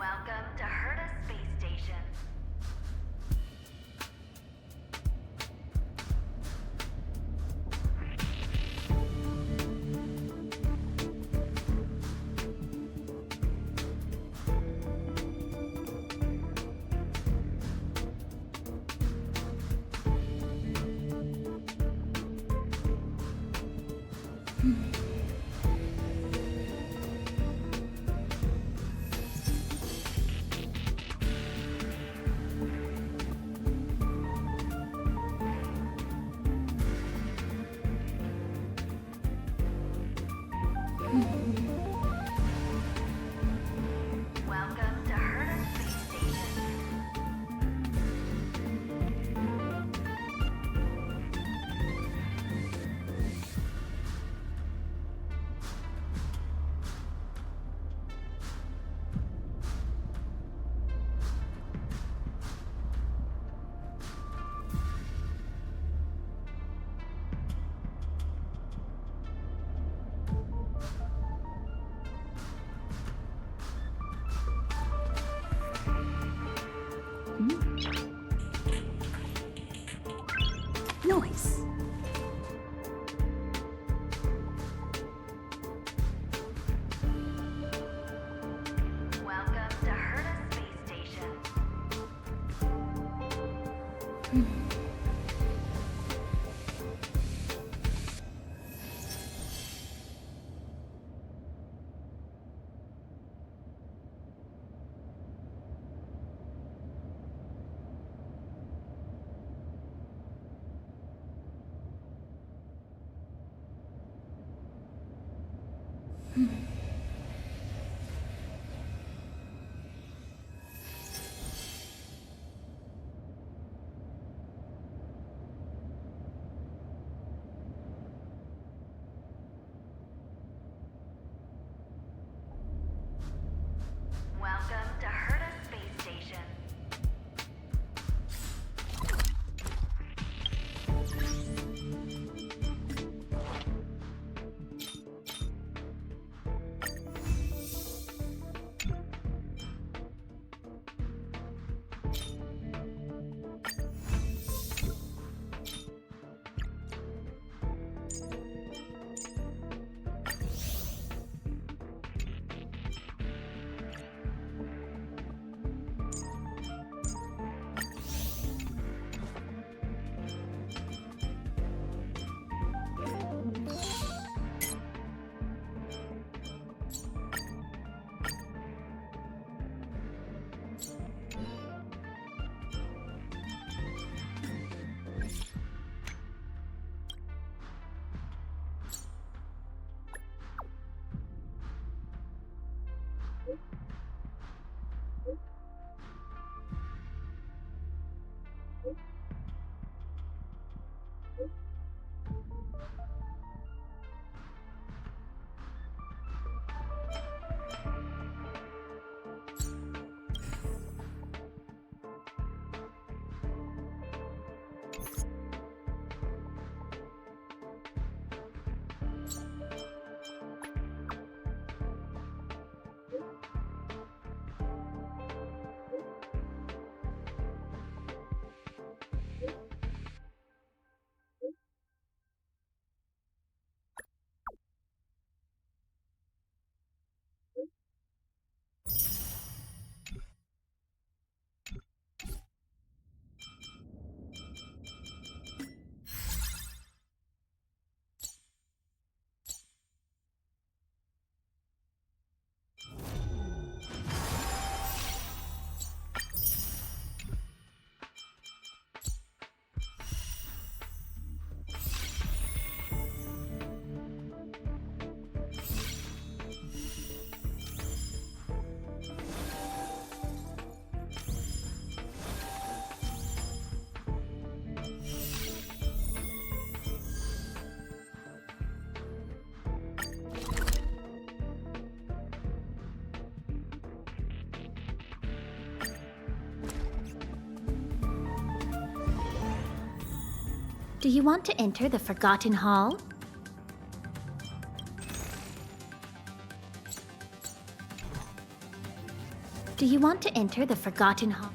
Welcome to Herta Space Station. Welcome to Herta Space Station. Noise. Welcome to Herta Space Station. Welcome to Herta Space Station. Do you want to enter the Forgotten Hall? Do you want to enter the Forgotten Hall?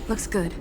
Looks good.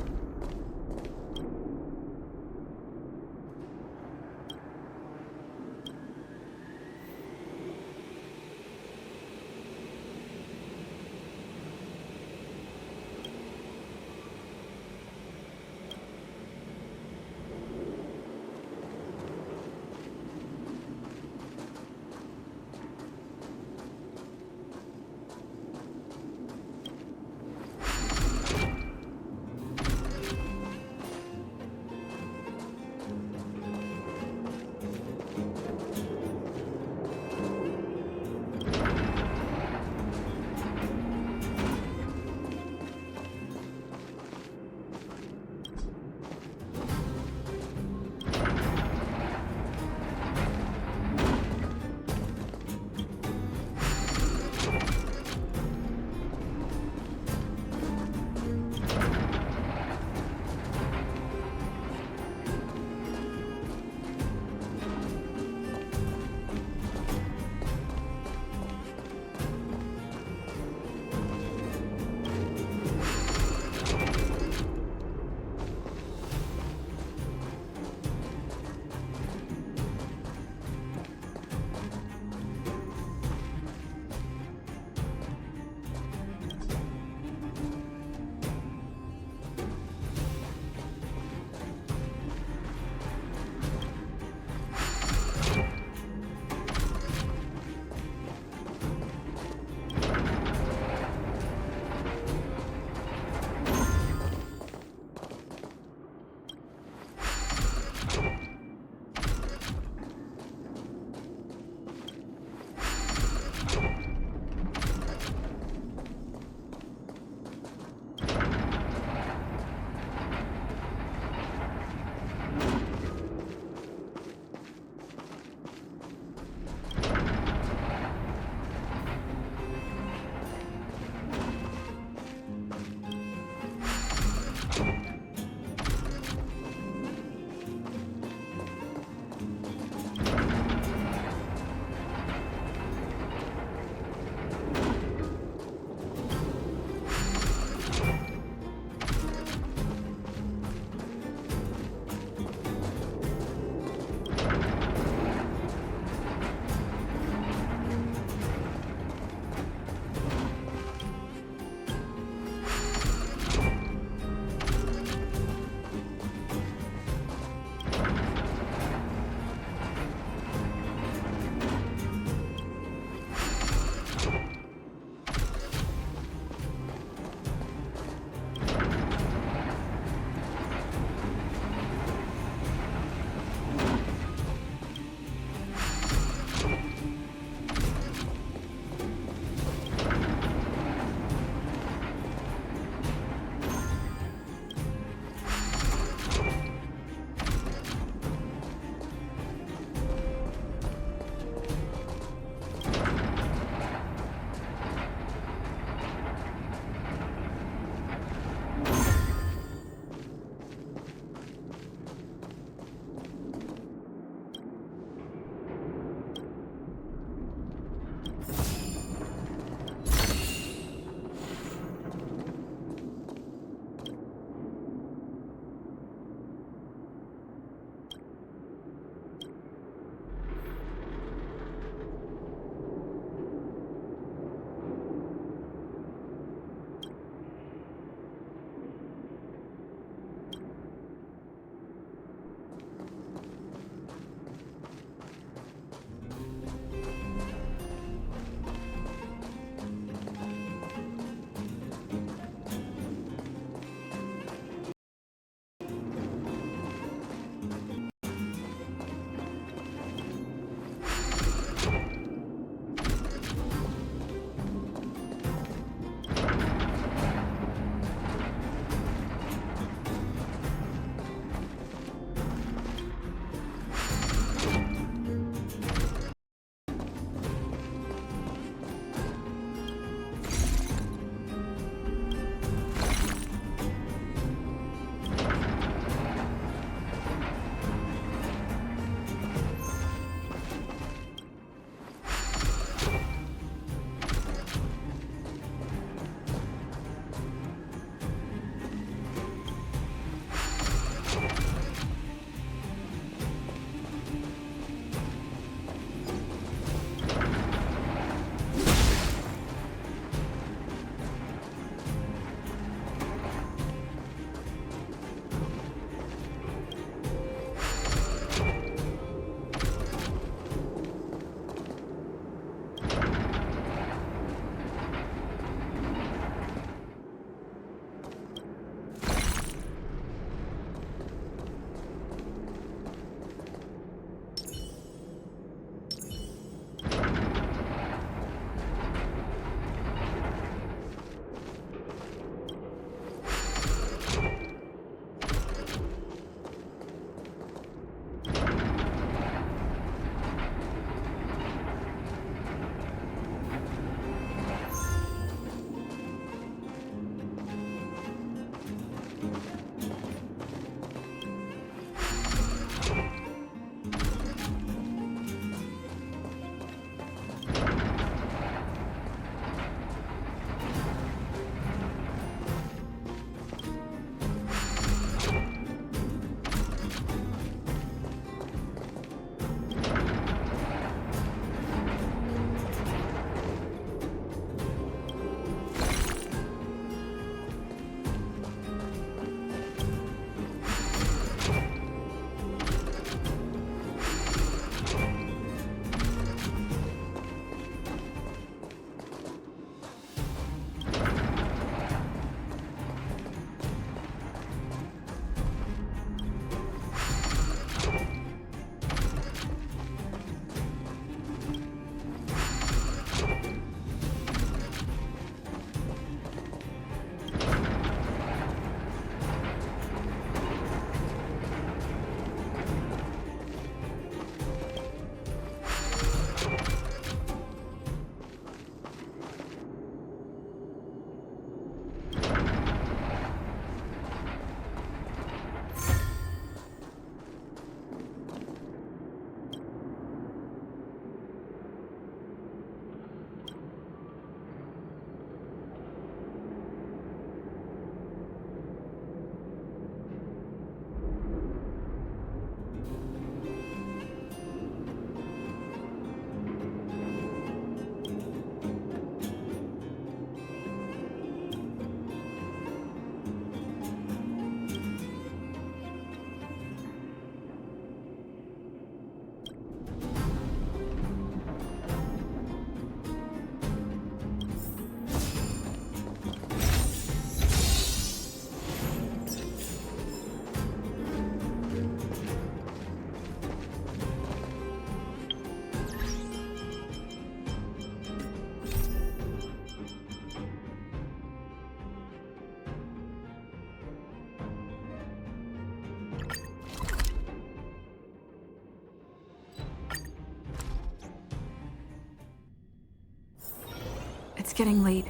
It's getting late.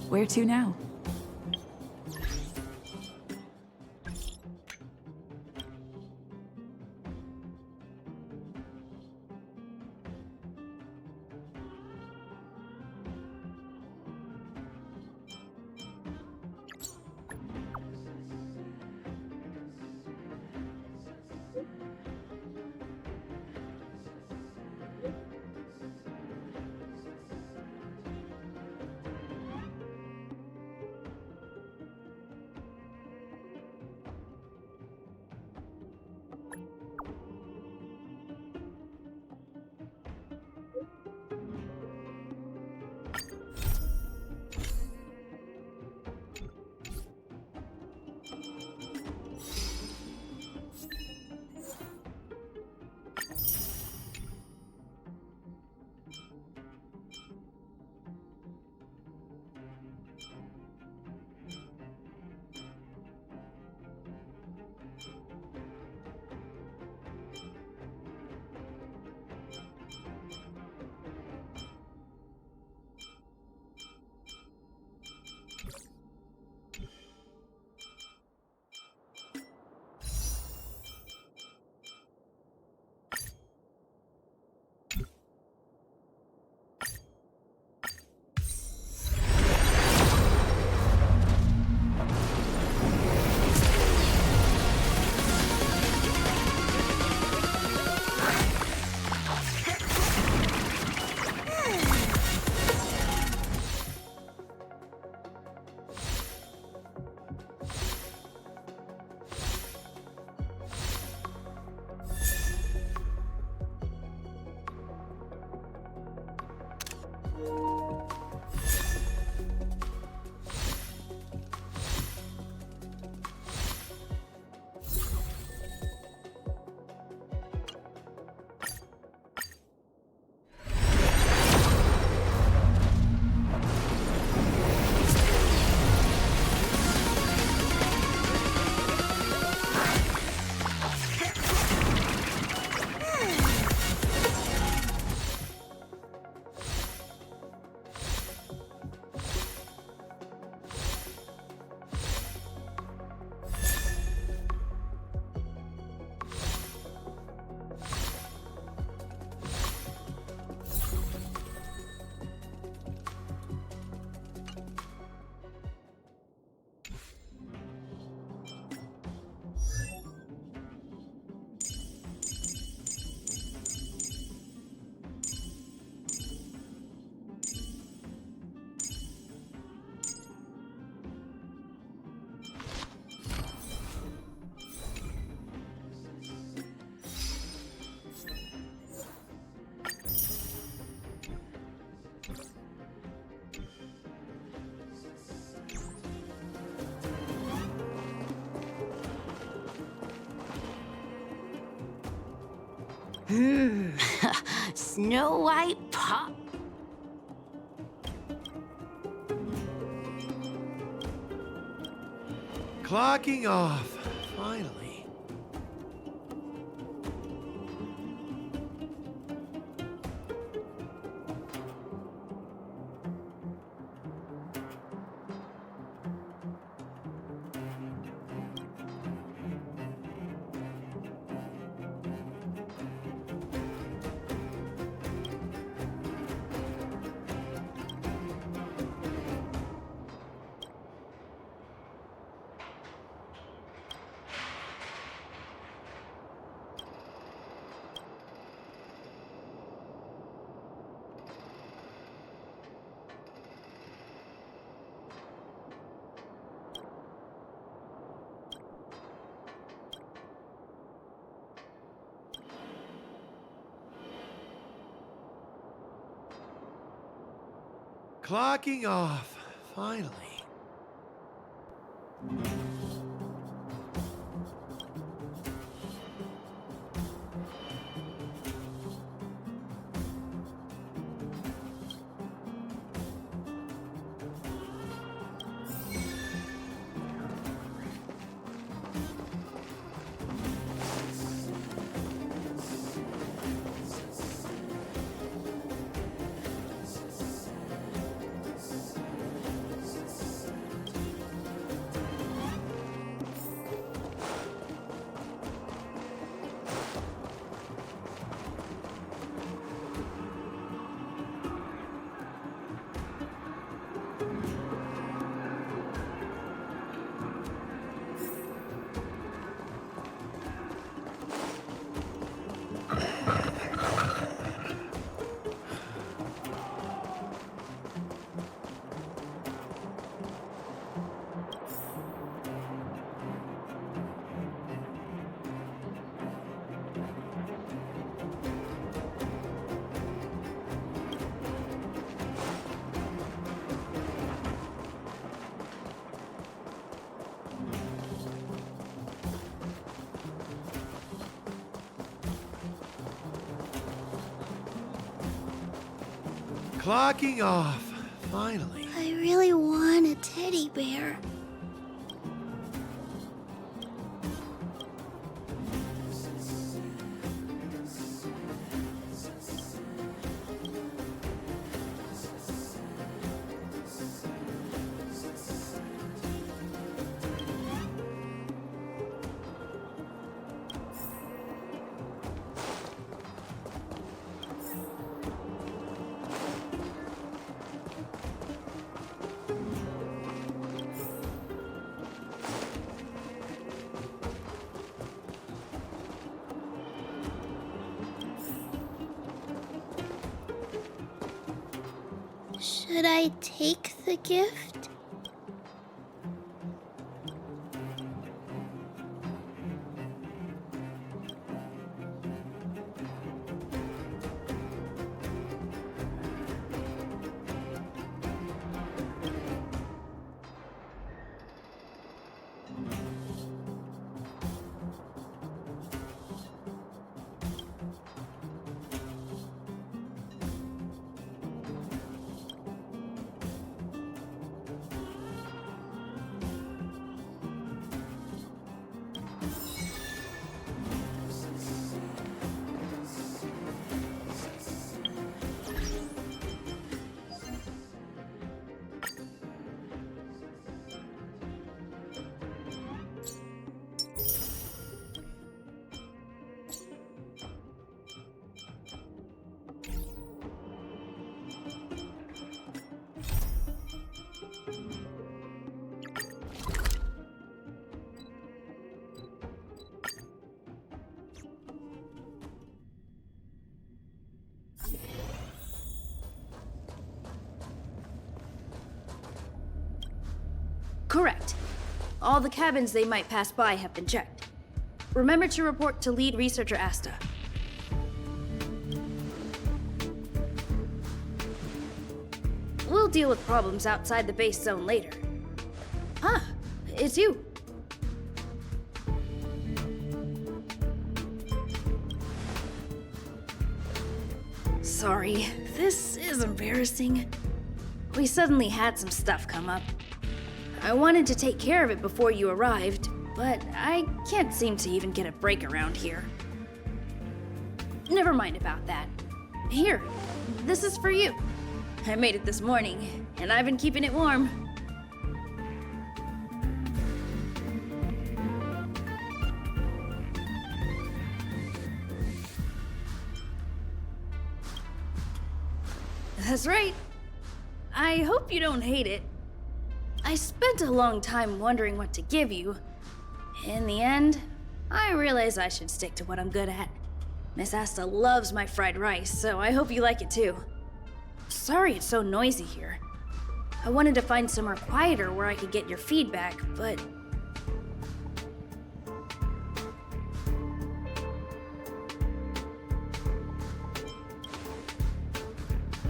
Where to now? Snow White pop. Clocking off, finally. Clocking off, finally. Clocking off. Finally. I really want a teddy bear. Should I take the gift? Correct. All the cabins they might pass by have been checked. Remember to report to lead researcher Asta. We'll deal with problems outside the base zone later. Ah, it's you. Sorry, this is embarrassing. We suddenly had some stuff come up. I wanted to take care of it before you arrived, but I can't seem to even get a break around here. Never mind about that. Here, this is for you. I made it this morning, and I've been keeping it warm. That's right. I hope you don't hate it. I spent a long time wondering what to give you. In the end, I realized I should stick to what I'm good at. Miss Asta loves my fried rice, so I hope you like it too. Sorry it's so noisy here. I wanted to find somewhere quieter where I could get your feedback, but...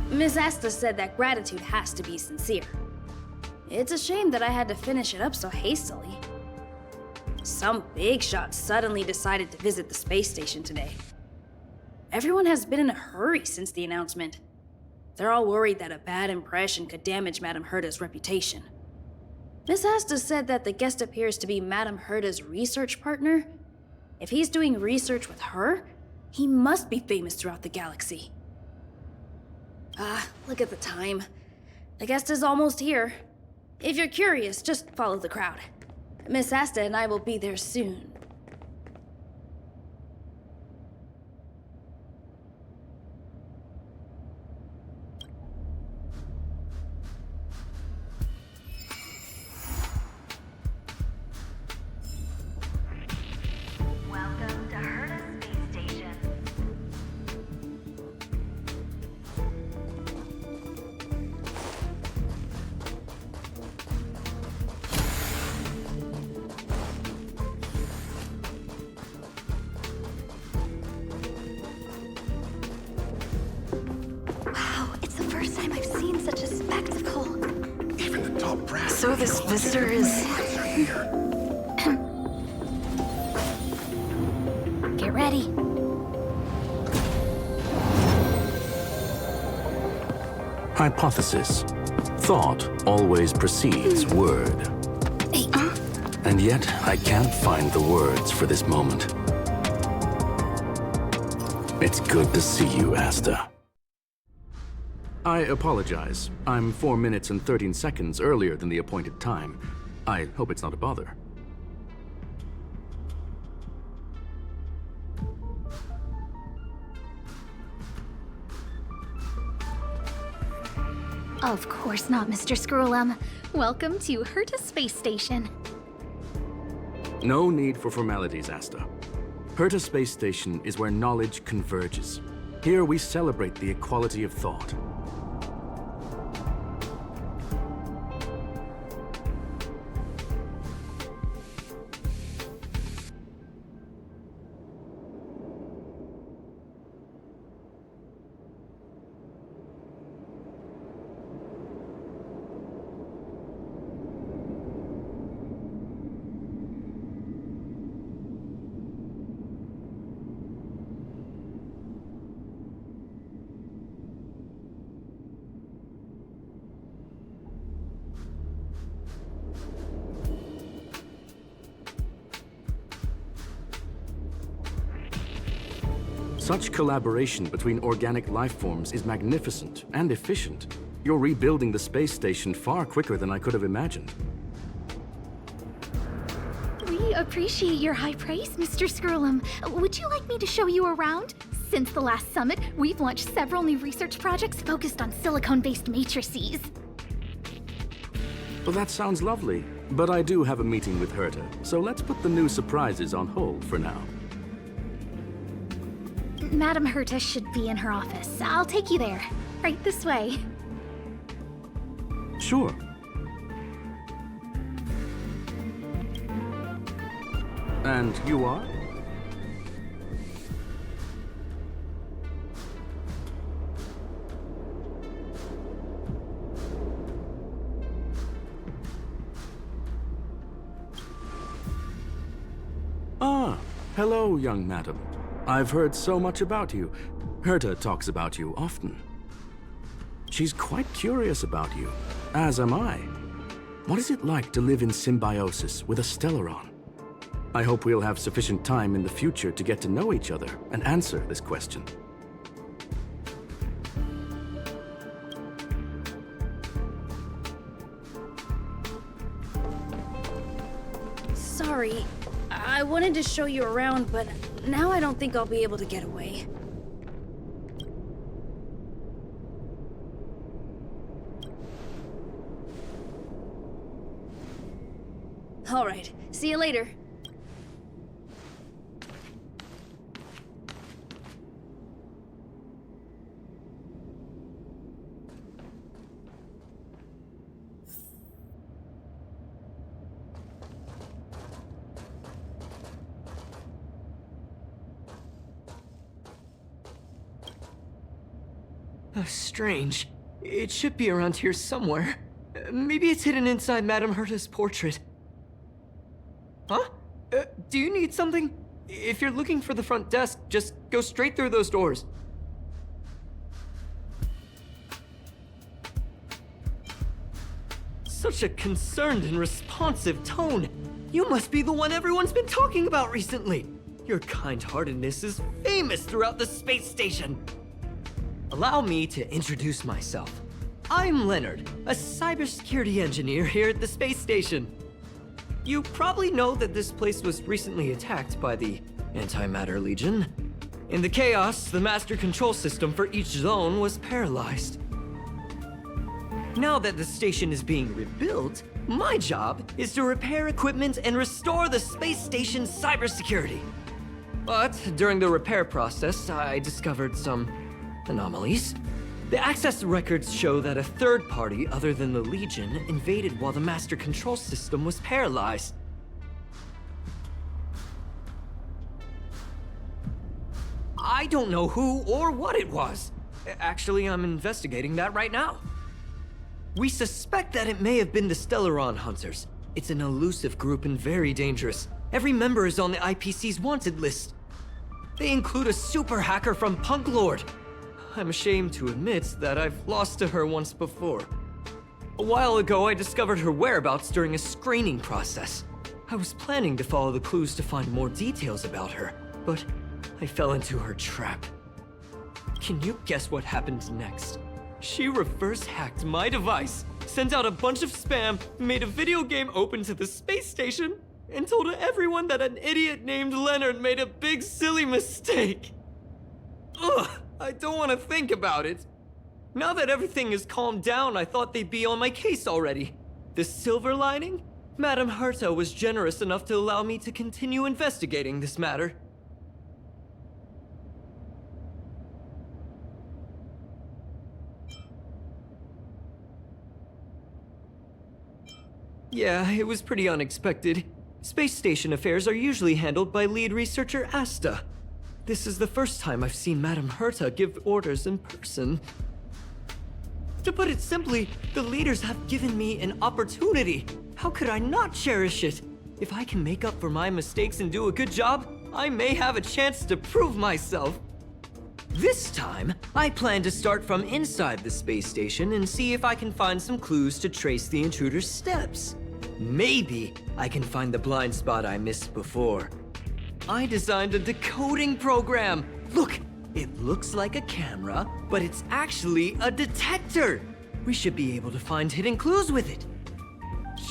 Miss Asta said that gratitude has to be sincere. It's a shame that I had to finish it up so hastily. Some big shot suddenly decided to visit the space station today. Everyone has been in a hurry since the announcement. They're all worried that a bad impression could damage Madame Herda's reputation. Miss Asta said that the guest appears to be Madame Herda's research partner. If he's doing research with her, he must be famous throughout the galaxy. Ah, look at the time. The guest is almost here. If you're curious, just follow the crowd. Miss Asta and I will be there soon. Welcome to Herda Space Station. Wow, it's the first time I've seen such a spectacle. Even the top brass. So this visitor is... Get ready. Hypothesis. Thought always precedes word. And yet, I can't find the words for this moment. It's good to see you, Asta. I apologize. I'm 4 minutes and 13 seconds earlier than the appointed time. I hope it's not a bother. Of course not, Mr. Scrollum. Welcome to Herta Space Station. No need for formalities, Asta. Herta Space Station is where knowledge converges. Here we celebrate the equality of thought. Such collaboration between organic life forms is magnificent and efficient. You're rebuilding the space station far quicker than I could have imagined. We appreciate your high praise, Mr. Scrollum. Would you like me to show you around? Since the last summit, we've launched several new research projects focused on silicone-based matrices. Well, that sounds lovely, but I do have a meeting with Herta, so let's put the new surprises on hold for now. Madam Herta should be in her office. I'll take you there. Right this way. Sure. And you are? Ah, hello, young madam. I've heard so much about you. Herta talks about you often. She's quite curious about you, as am I. What is it like to live in symbiosis with a Stellaron? I hope we'll have sufficient time in the future to get to know each other and answer this question. Sorry, I wanted to show you around, but now I don't think I'll be able to get away. All right, see you later. Strange. It should be around here somewhere. Maybe it's hidden inside Madame Herta's portrait. Huh? Do you need something? If you're looking for the front desk, just go straight through those doors. Such a concerned and responsive tone. You must be the one everyone's been talking about recently. Your kind-heartedness is famous throughout the space station. Allow me to introduce myself. I'm Leonard, a cybersecurity engineer here at the space station. You probably know that this place was recently attacked by the Antimatter Legion. In the chaos, the master control system for each zone was paralyzed. Now that the station is being rebuilt, my job is to repair equipment and restore the space station's cybersecurity. But during the repair process, I discovered some anomalies. The access records show that a third party other than the Legion invaded while the master control system was paralyzed. I don't know who or what it was. Actually, I'm investigating that right now. We suspect that it may have been the Stellaron Hunters. It's an elusive group and very dangerous. Every member is on the IPC's wanted list. They include a super hacker from Punk Lord. I'm ashamed to admit that I've lost to her once before. A while ago, I discovered her whereabouts during a screening process. I was planning to follow the clues to find more details about her, but I fell into her trap. Can you guess what happened next? She reverse hacked my device, sent out a bunch of spam, made a video game open to the space station, and told everyone that an idiot named Leonard made a big silly mistake. Ugh, I don't want to think about it. Now that everything is calmed down, I thought they'd be on my case already. The silver lining? Madame Herta was generous enough to allow me to continue investigating this matter. Yeah, it was pretty unexpected. Space station affairs are usually handled by lead researcher Asta. This is the first time I've seen Madame Herta give orders in person. To put it simply, the leaders have given me an opportunity. How could I not cherish it? If I can make up for my mistakes and do a good job, I may have a chance to prove myself. This time, I plan to start from inside the space station and see if I can find some clues to trace the intruder's steps. Maybe I can find the blind spot I missed before. I designed a decoding program. Look, it looks like a camera, but it's actually a detector. We should be able to find hidden clues with it.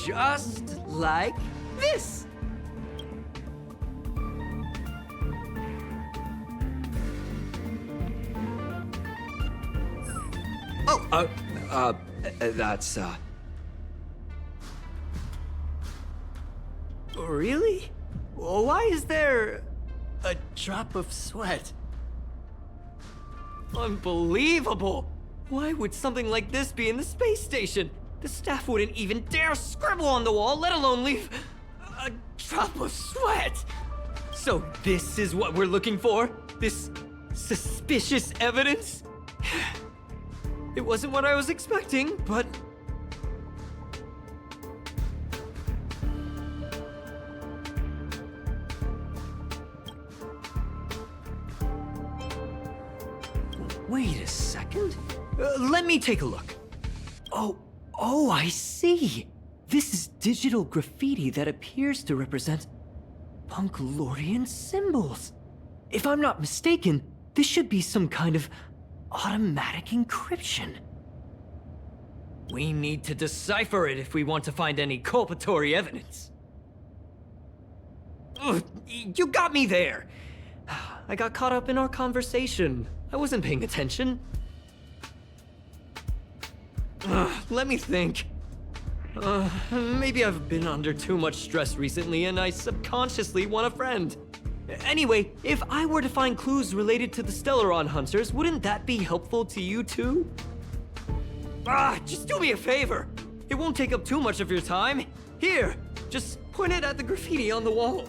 Just like this. Oh, that's, Really? Well, why is there a drop of sweat? Unbelievable! Why would something like this be in the space station? The staff wouldn't even dare scribble on the wall, let alone leave a drop of sweat! So this is what we're looking for? This suspicious evidence? It wasn't what I was expecting, but... Wait a second. Let me take a look. Oh, I see. This is digital graffiti that appears to represent Punklorian symbols. If I'm not mistaken, this should be some kind of automatic encryption. We need to decipher it if we want to find any culpatory evidence. Ugh, you got me there. I got caught up in our conversation. I wasn't paying attention. Let me think. Maybe I've been under too much stress recently and I subconsciously want a friend. Anyway, if I were to find clues related to the Stellaron Hunters, wouldn't that be helpful to you too? Just do me a favor. It won't take up too much of your time. Here, just point it at the graffiti on the wall.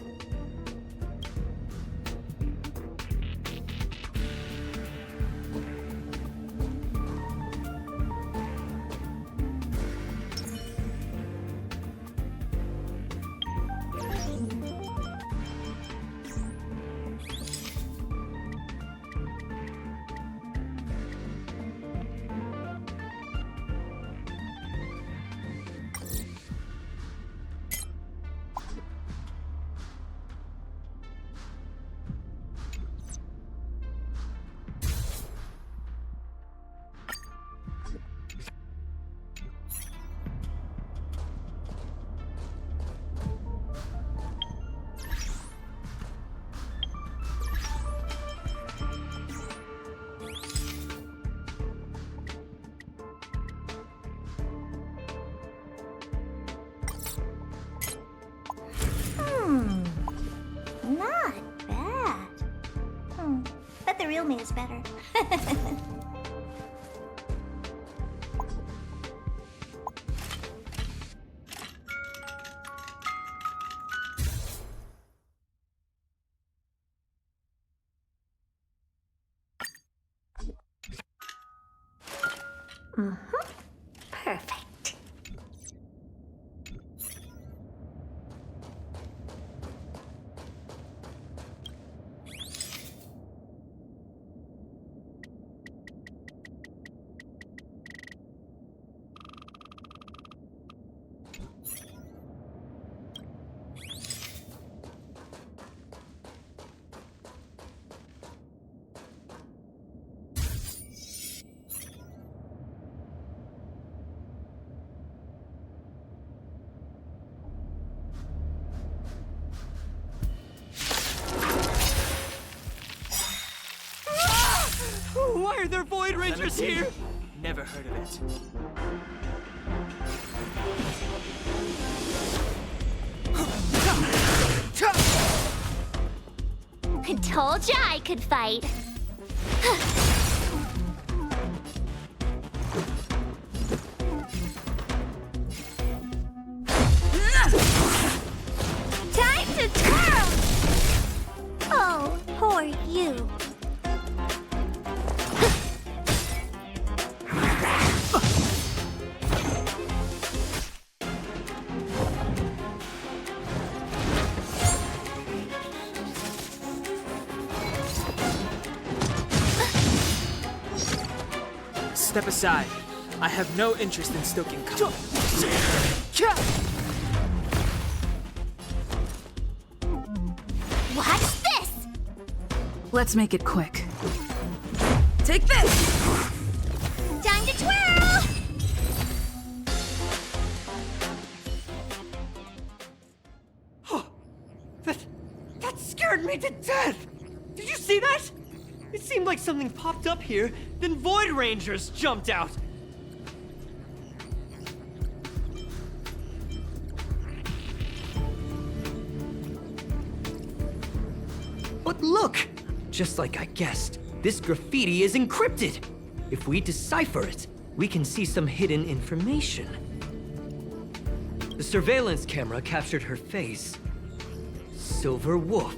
Not bad. But the real me is better. Perfect. Why are there Void Rangers here? Never heard of it. Told ya I could fight. Time to twirl! Oh, poor you. Step aside. I have no interest in stoking conflict. Watch this! Let's make it quick. Take this! Time to twirl! That scared me to death! Did you see that? It seemed like something popped up here, then Void Rangers jumped out. But look! Just like I guessed, this graffiti is encrypted. If we decipher it, we can see some hidden information. The surveillance camera captured her face. Silver Wolf.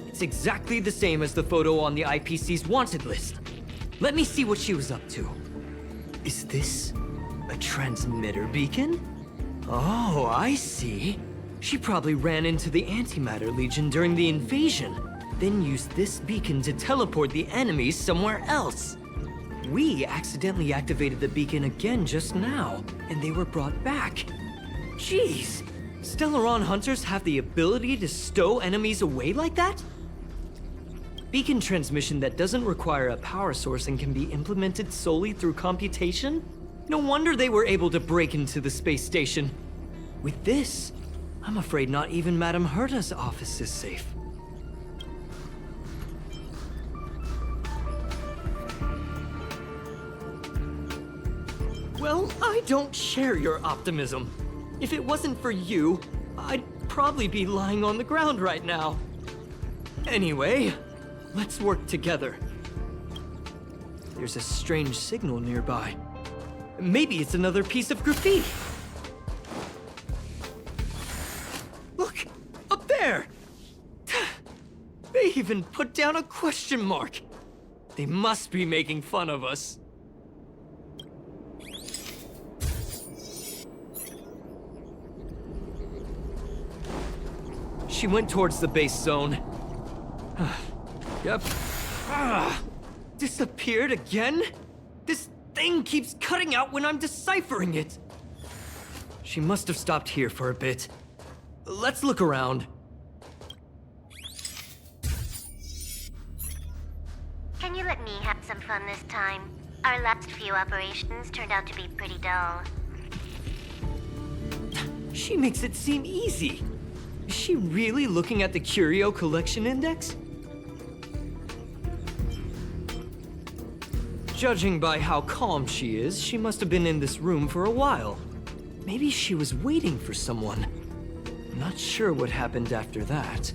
It's exactly the same as the photo on the IPC's wanted list. Let me see what she was up to. Is this a transmitter beacon? Oh, I see. She probably ran into the Antimatter Legion during the invasion, then used this beacon to teleport the enemies somewhere else. We accidentally activated the beacon again just now, and they were brought back. Jeez, Stellaron hunters have the ability to stow enemies away like that? Beacon transmission that doesn't require a power source and can be implemented solely through computation? No wonder they were able to break into the space station. With this, I'm afraid not even Madame Herta's office is safe. Well, I don't share your optimism. If it wasn't for you, I'd probably be lying on the ground right now. Anyway, let's work together. There's a strange signal nearby. Maybe it's another piece of graffiti. Look, up there! They even put down a question mark. They must be making fun of us. She went towards the base zone. Yep. Disappeared again? This thing keeps cutting out when I'm deciphering it. She must have stopped here for a bit. Let's look around. Can you let me have some fun this time? Our last few operations turned out to be pretty dull. She makes it seem easy. Is she really looking at the Curio Collection Index? Judging by how calm she is, she must have been in this room for a while. Maybe she was waiting for someone. I'm not sure what happened after that.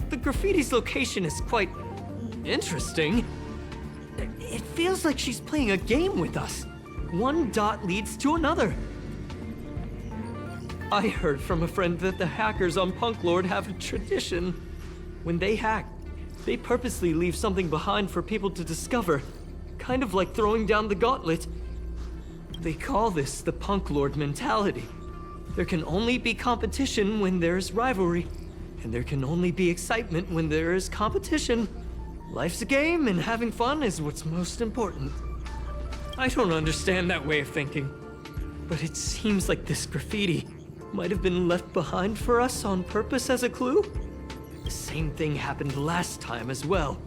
The graffiti's location is quite interesting. It feels like she's playing a game with us. One dot leads to another. I heard from a friend that the hackers on Punk Lord have a tradition. When they hack, they purposely leave something behind for people to discover, kind of like throwing down the gauntlet. They call this the Punk Lord mentality. There can only be competition when there's rivalry, and there can only be excitement when there is competition. Life's a game, and having fun is what's most important. I don't understand that way of thinking, but it seems like this graffiti might have been left behind for us on purpose as a clue. The same thing happened last time as well.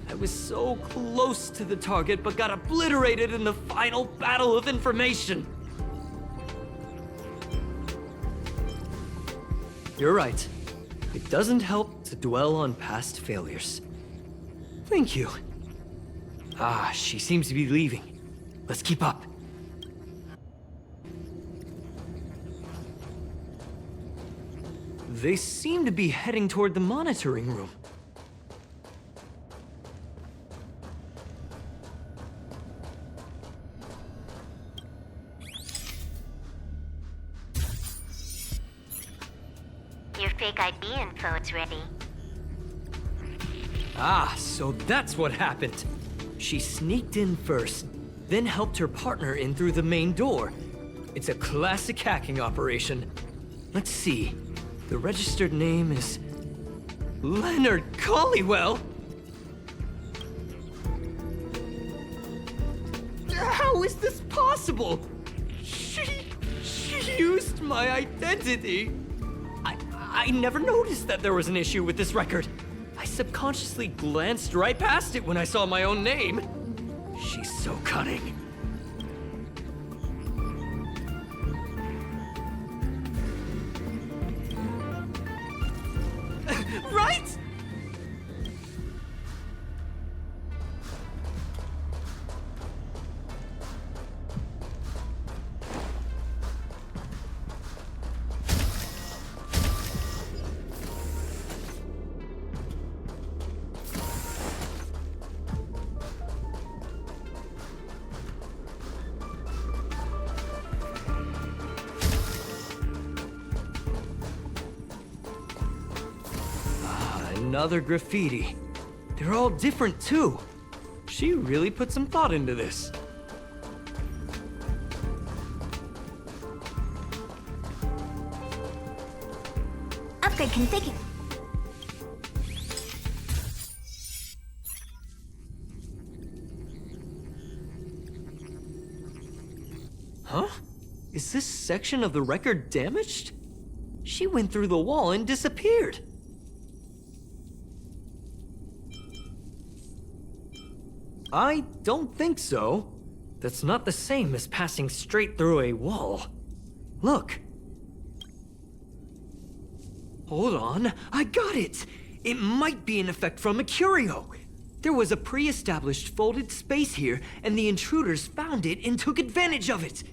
I was so close to the target, but got obliterated in the final battle of information. You're right. It doesn't help to dwell on past failures. Thank you. Ah, she seems to be leaving. Let's keep up. They seem to be heading toward the monitoring room. Your fake ID info is ready. Ah, so that's what happened. She sneaked in first, then helped her partner in through the main door. It's a classic hacking operation. Let's see. The registered name is Leonard Collywell. How is this possible? She used my identity. I never noticed that there was an issue with this record. I subconsciously glanced right past it when I saw my own name. She's so cunning. Right? Another graffiti. They're all different too. She really put some thought into this. Upgrade configured. Huh? Is this section of the record damaged? She went through the wall and disappeared. I don't think so. That's not the same as passing straight through a wall. Look. Hold on, I got it! It might be an effect from a curio. There was a pre-established folded space here, and the intruders found it and took advantage of it.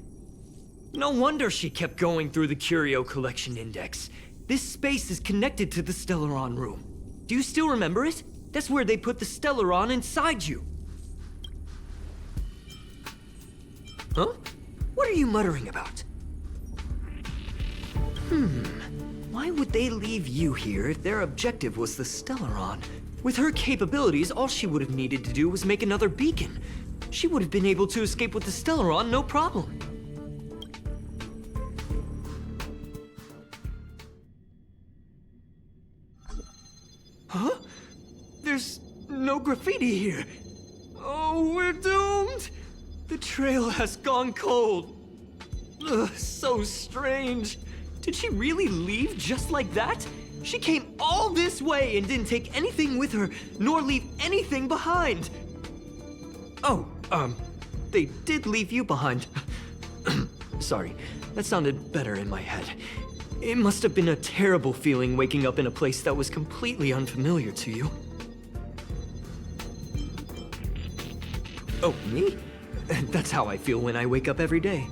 No wonder she kept going through the curio collection index. This space is connected to the Stellaron room. Do you still remember it? That's where they put the Stellaron inside you. Huh? What are you muttering about? Why would they leave you here if their objective was the Stellaron? With her capabilities, all she would have needed to do was make another beacon. She would have been able to escape with the Stellaron, no problem. Huh? There's no graffiti here. Oh, we're doomed! The trail has gone cold. Ugh, so strange. Did she really leave just like that? She came all this way and didn't take anything with her, nor leave anything behind. Oh, they did leave you behind. Sorry, that sounded better in my head. It must have been a terrible feeling waking up in a place that was completely unfamiliar to you. Oh, me? That's how I feel when I wake up every day.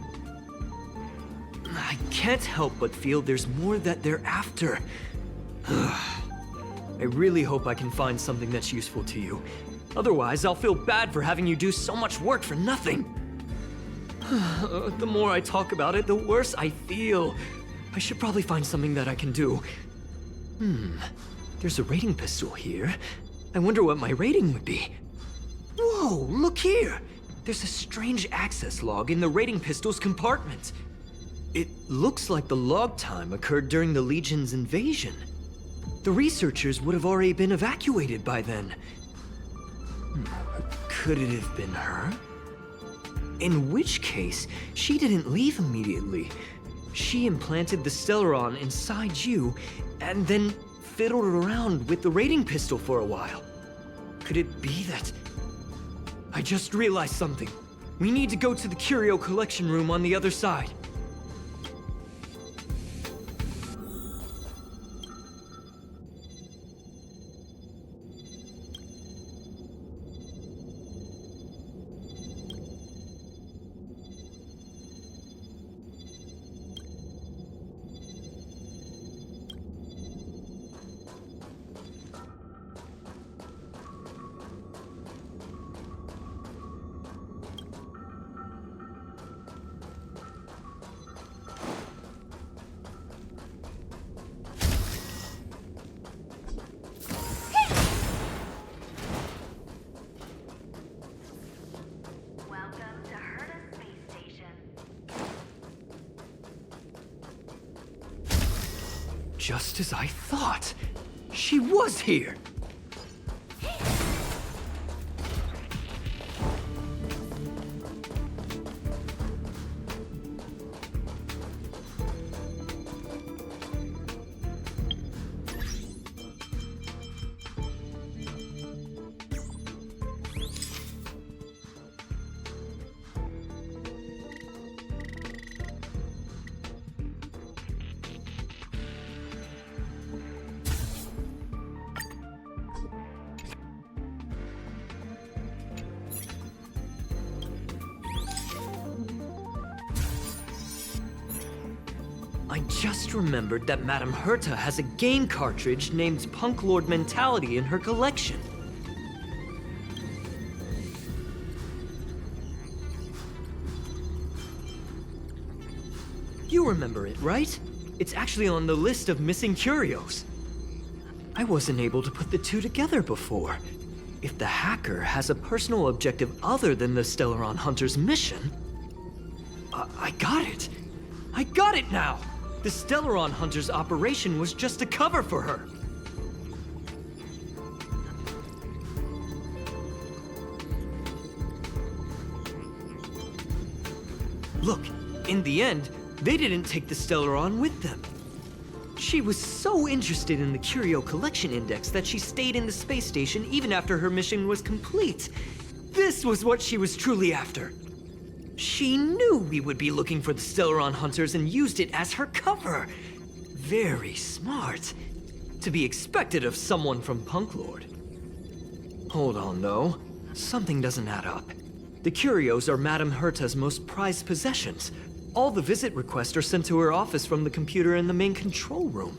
I can't help but feel there's more that they're after. I really hope I can find something that's useful to you. Otherwise, I'll feel bad for having you do so much work for nothing. The more I talk about it, the worse I feel. I should probably find something that I can do. There's a rating pistol here. I wonder what my rating would be. Whoa, look here! There's a strange access log in the rating pistol's compartment. It looks like the log time occurred during the Legion's invasion. The researchers would have already been evacuated by then. Could it have been her? In which case, she didn't leave immediately. She implanted the Stellaron inside you, and then fiddled around with the rating pistol for a while. Could it be that... I just realized something. We need to go to the curio collection room on the other side. Just as I thought. She was here! I just remembered that Madame Herta has a game cartridge named Punk Lord Mentality in her collection. You remember it, right? It's actually on the list of missing curios. I wasn't able to put the two together before. If the hacker has a personal objective other than the Stellaron Hunter's mission... I got it! I got it now! The Stellaron Hunter's operation was just a cover for her. Look, in the end, they didn't take the Stellaron with them. She was so interested in the Curio Collection Index that she stayed in the space station even after her mission was complete. This was what she was truly after. She knew we would be looking for the Stellaron Hunters and used it as her cover. Very smart. To be expected of someone from Punk Lord. Hold on, though. Something doesn't add up. The curios are Madame Herta's most prized possessions. All the visit requests are sent to her office from the computer in the main control room.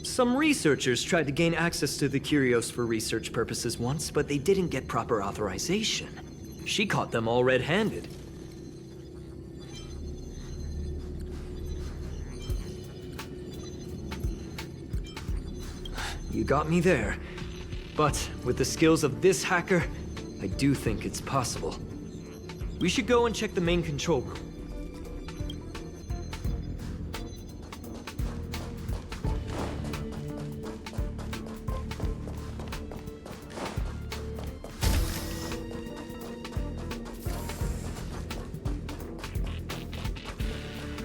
Some researchers tried to gain access to the curios for research purposes once, but they didn't get proper authorization. She caught them all red-handed. You got me there. But with the skills of this hacker, I do think it's possible. We should go and check the main control room.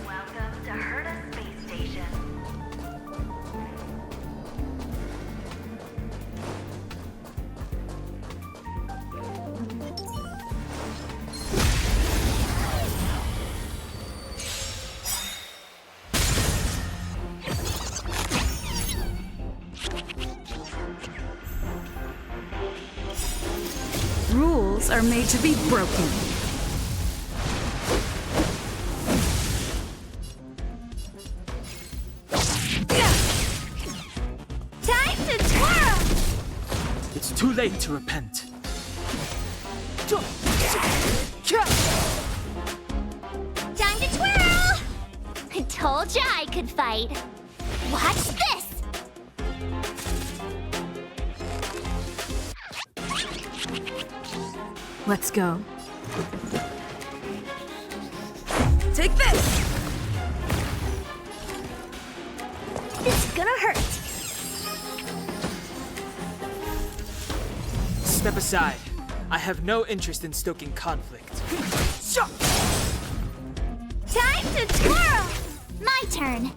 Welcome to Herta Space Station. Rules are made to be broken. Time to twirl! It's too late to repent. Time to twirl! I told ya I could fight. Watch this! Let's go. Take this! It's gonna hurt. Step aside. I have no interest in stoking conflict. Time to twirl! My turn.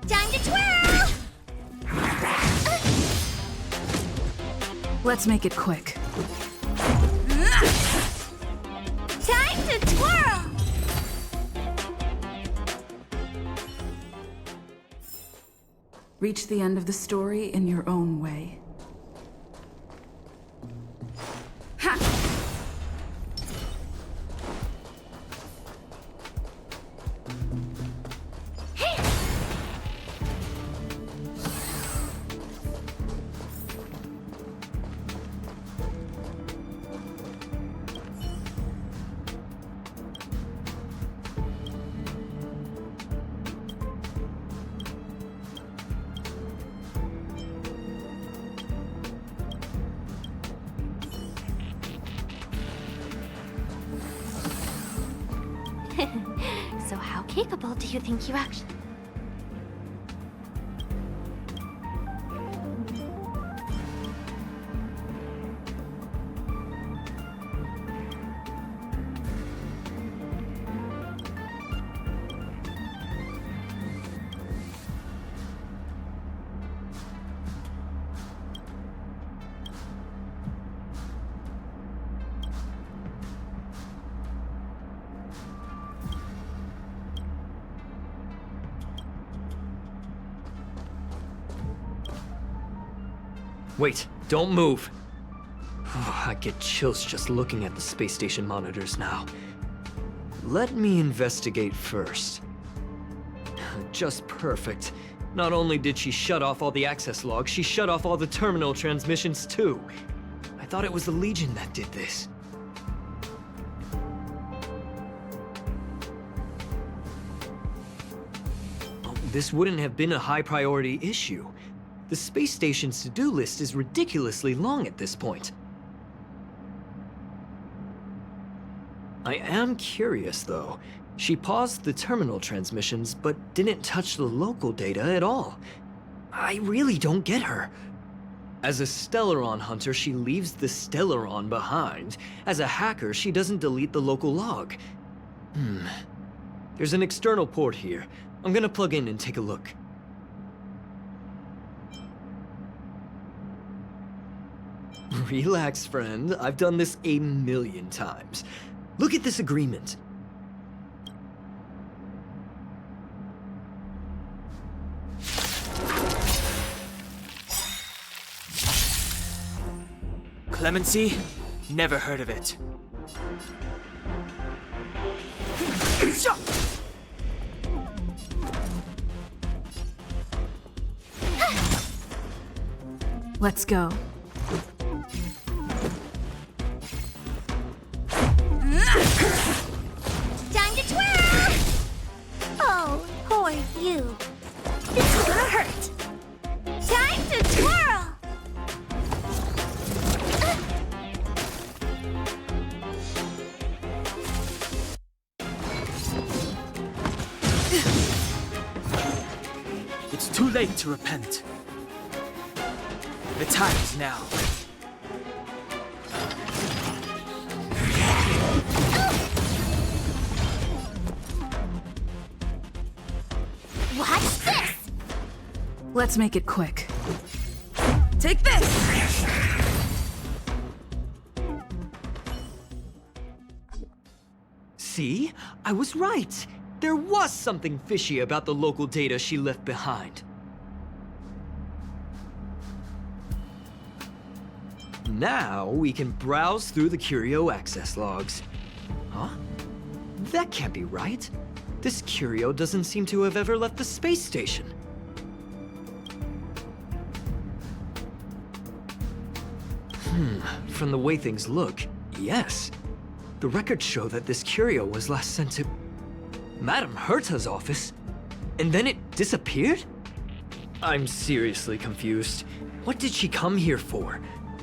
Time to twirl! Let's make it quick. Time to twirl! Reach the end of the story in your own way. capable do you think you actually... Wait, don't move. Oh, I get chills just looking at the space station monitors now. Let me investigate first. Just perfect. Not only did she shut off all the access logs, she shut off all the terminal transmissions too. I thought it was the Legion that did this. Oh, this wouldn't have been a high priority issue. The space station's to-do list is ridiculously long at this point. I am curious, though. She paused the terminal transmissions, but didn't touch the local data at all. I really don't get her. As a Stellaron hunter, she leaves the Stellaron behind. As a hacker, she doesn't delete the local log. There's an external port here. I'm gonna plug in and take a look. Relax, friend. I've done this a million times. Look at this agreement. Clemency? Never heard of it. Let's go. Time to twirl! Oh, poor you. This is gonna hurt. Time to twirl! It's too late to repent. The time is now. Watch this! Let's make it quick. Take this! See? I was right. There was something fishy about the local data she left behind. Now we can browse through the Curio access logs. Huh? That can't be right. This Curio doesn't seem to have ever left the space station. From the way things look, yes. The records show that this Curio was last sent to Madame Herta's office, and then it disappeared? I'm seriously confused. What did she come here for?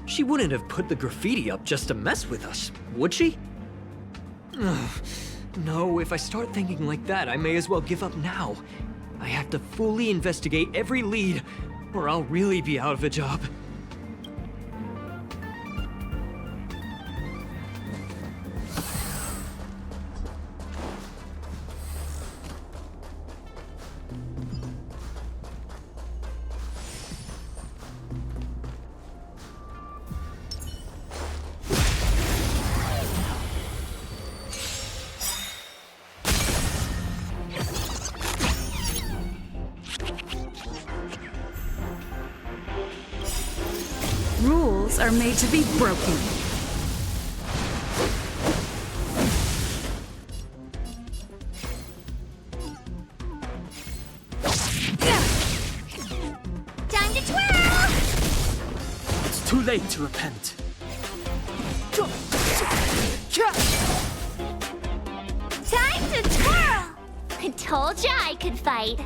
She wouldn't have put the graffiti up just to mess with us, would she? No, if I start thinking like that, I may as well give up now. I have to fully investigate every lead, or I'll really be out of a job. Rules are made to be broken. Time to twirl! It's too late to repent. Time to twirl! I told ya I could fight.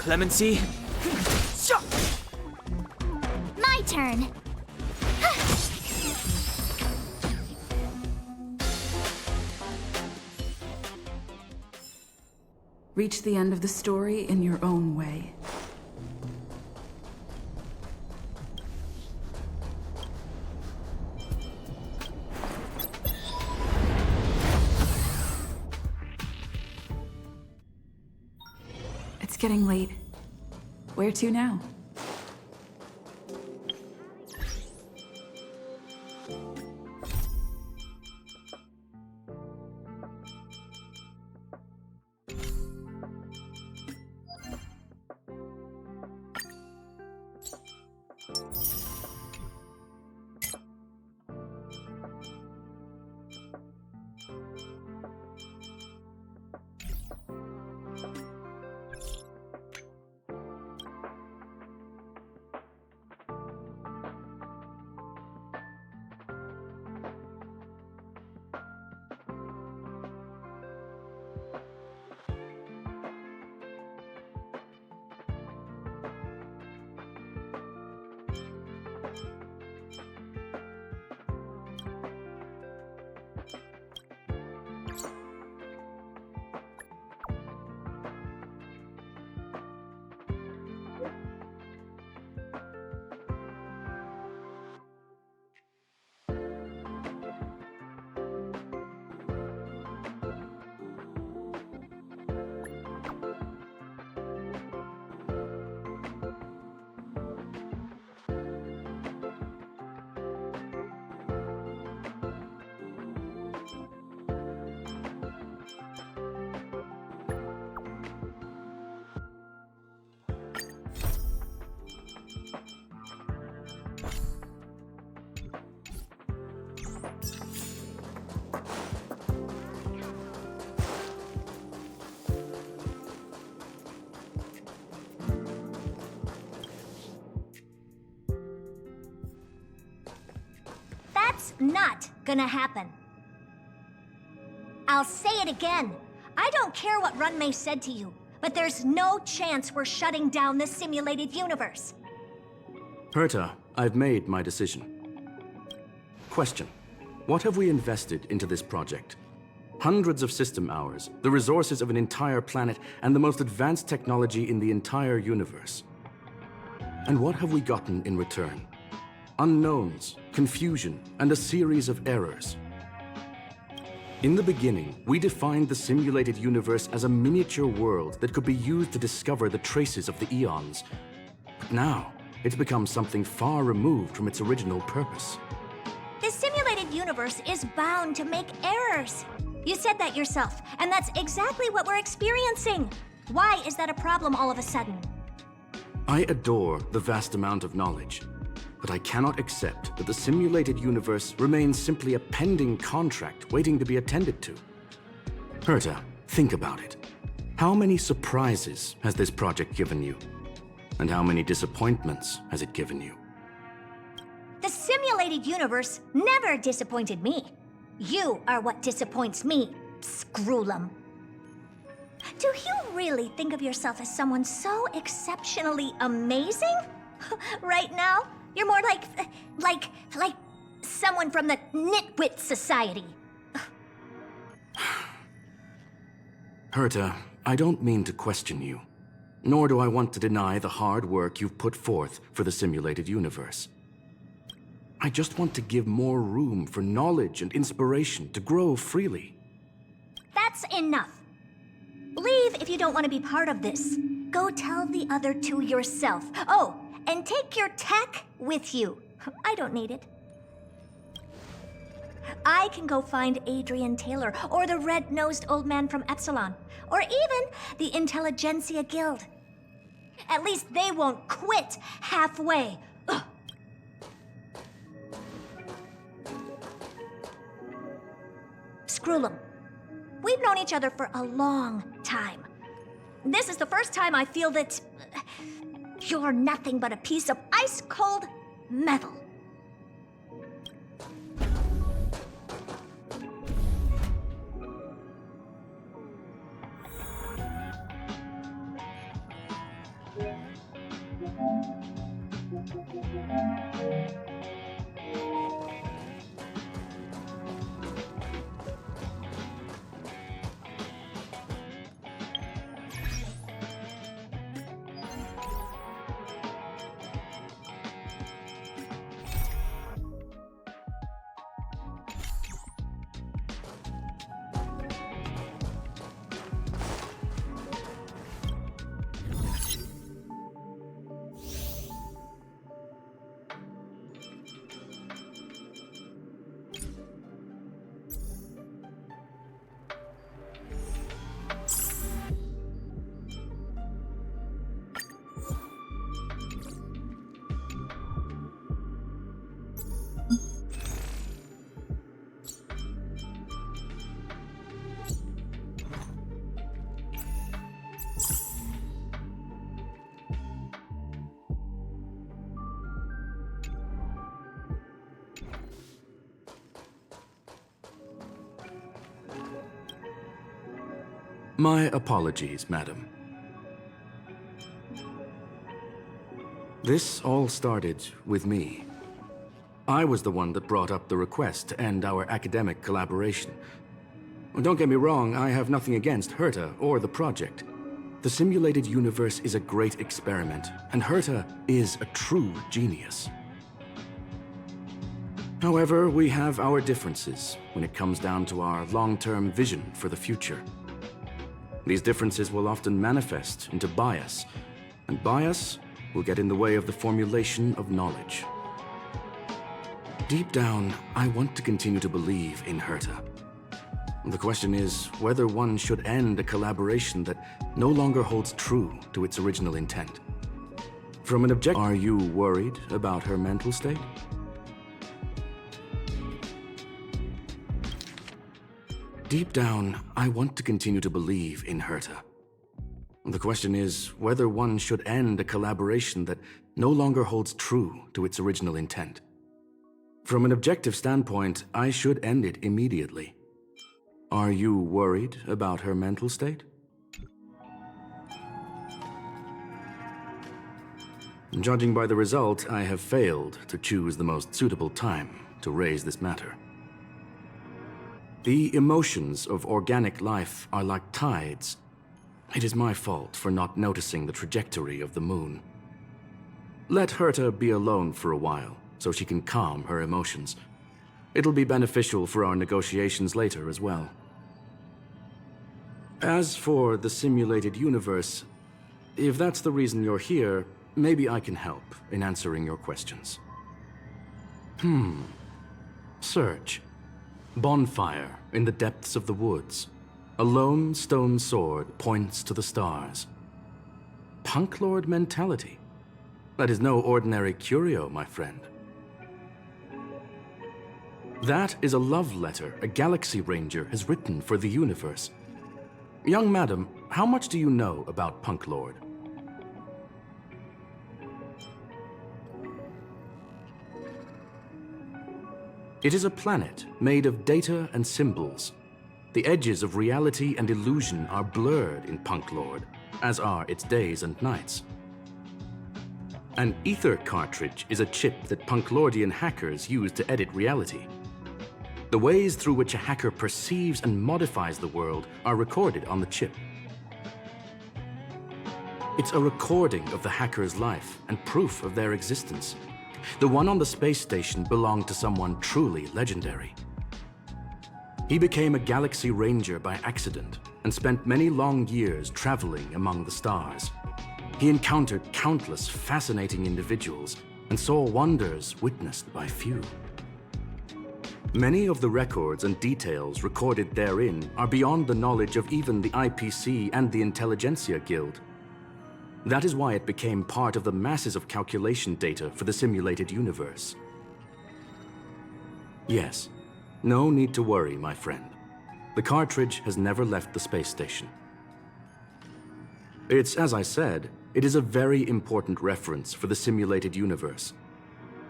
Clemency? My turn. Reach the end of the story in your own way. It's getting late. Where to now? That's not gonna happen. I'll say it again. I don't care what Runmei said to you, but there's no chance we're shutting down the simulated universe. Herta, I've made my decision. Question. What have we invested into this project? Hundreds of system hours, the resources of an entire planet, and the most advanced technology in the entire universe. And what have we gotten in return? Unknowns, confusion, and a series of errors. In the beginning, we defined the simulated universe as a miniature world that could be used to discover the traces of the eons. But now, it's become something far removed from its original purpose. The simulated universe is bound to make errors. You said that yourself, and that's exactly what we're experiencing. Why is that a problem all of a sudden? I adore the vast amount of knowledge, but I cannot accept that the simulated universe remains simply a pending contract waiting to be attended to. Herta, think about it. How many surprises has this project given you? And how many disappointments has it given you? The simulated universe never disappointed me. You are what disappoints me, Scroolum. Do you really think of yourself as someone so exceptionally amazing? Right now, you're more like someone from the Nitwit Society. Herta, I don't mean to question you, nor do I want to deny the hard work you've put forth for the simulated universe. I just want to give more room for knowledge and inspiration to grow freely. That's enough. Leave if you don't want to be part of this. Go tell the other two yourself. Oh, and take your tech with you. I don't need it. I can go find Adrian Taylor, or the red-nosed old man from Epsilon, or even the Intelligentsia Guild. At least they won't quit halfway. Ugh. Scroolum, we've known each other for a long time. This is the first time I feel that you're nothing but a piece of ice-cold metal. My apologies, madam. This all started with me. I was the one that brought up the request to end our academic collaboration. Don't get me wrong, I have nothing against Herta or the project. The simulated universe is a great experiment, and Herta is a true genius. However, we have our differences when it comes down to our long-term vision for the future. These differences will often manifest into bias, and bias will get in the way of the formulation of knowledge. Deep down, I want to continue to believe in Herta. The question is whether one should end a collaboration that no longer holds true to its original intent. From an objective, are you worried about her mental state? Deep down, I want to continue to believe in Herta. The question is whether one should end a collaboration that no longer holds true to its original intent. From an objective standpoint, I should end it immediately. Are you worried about her mental state? Judging by the result, I have failed to choose the most suitable time to raise this matter. The emotions of organic life are like tides. It is my fault for not noticing the trajectory of the moon. Let Herta be alone for a while, so she can calm her emotions. It'll be beneficial for our negotiations later as well. As for the simulated universe, if that's the reason you're here, maybe I can help in answering your questions. Search. Bonfire in the depths of the woods. A lone stone sword points to the stars. Punk Lord mentality. That is no ordinary curio, my friend. That is a love letter a Galaxy Ranger has written for the universe. Young madam, how much do you know about Punk Lord? It is a planet made of data and symbols. The edges of reality and illusion are blurred in Punk Lord, as are its days and nights. An ether cartridge is a chip that Punklordian hackers use to edit reality. The ways through which a hacker perceives and modifies the world are recorded on the chip. It's a recording of the hacker's life and proof of their existence. The one on the space station belonged to someone truly legendary. He became a Galaxy Ranger by accident and spent many long years traveling among the stars. He encountered countless fascinating individuals and saw wonders witnessed by few. Many of the records and details recorded therein are beyond the knowledge of even the IPC and the Intelligentsia Guild. That is why it became part of the masses of calculation data for the simulated universe. Yes, no need to worry, my friend. The cartridge has never left the space station. It's, as I said, it is a very important reference for the simulated universe.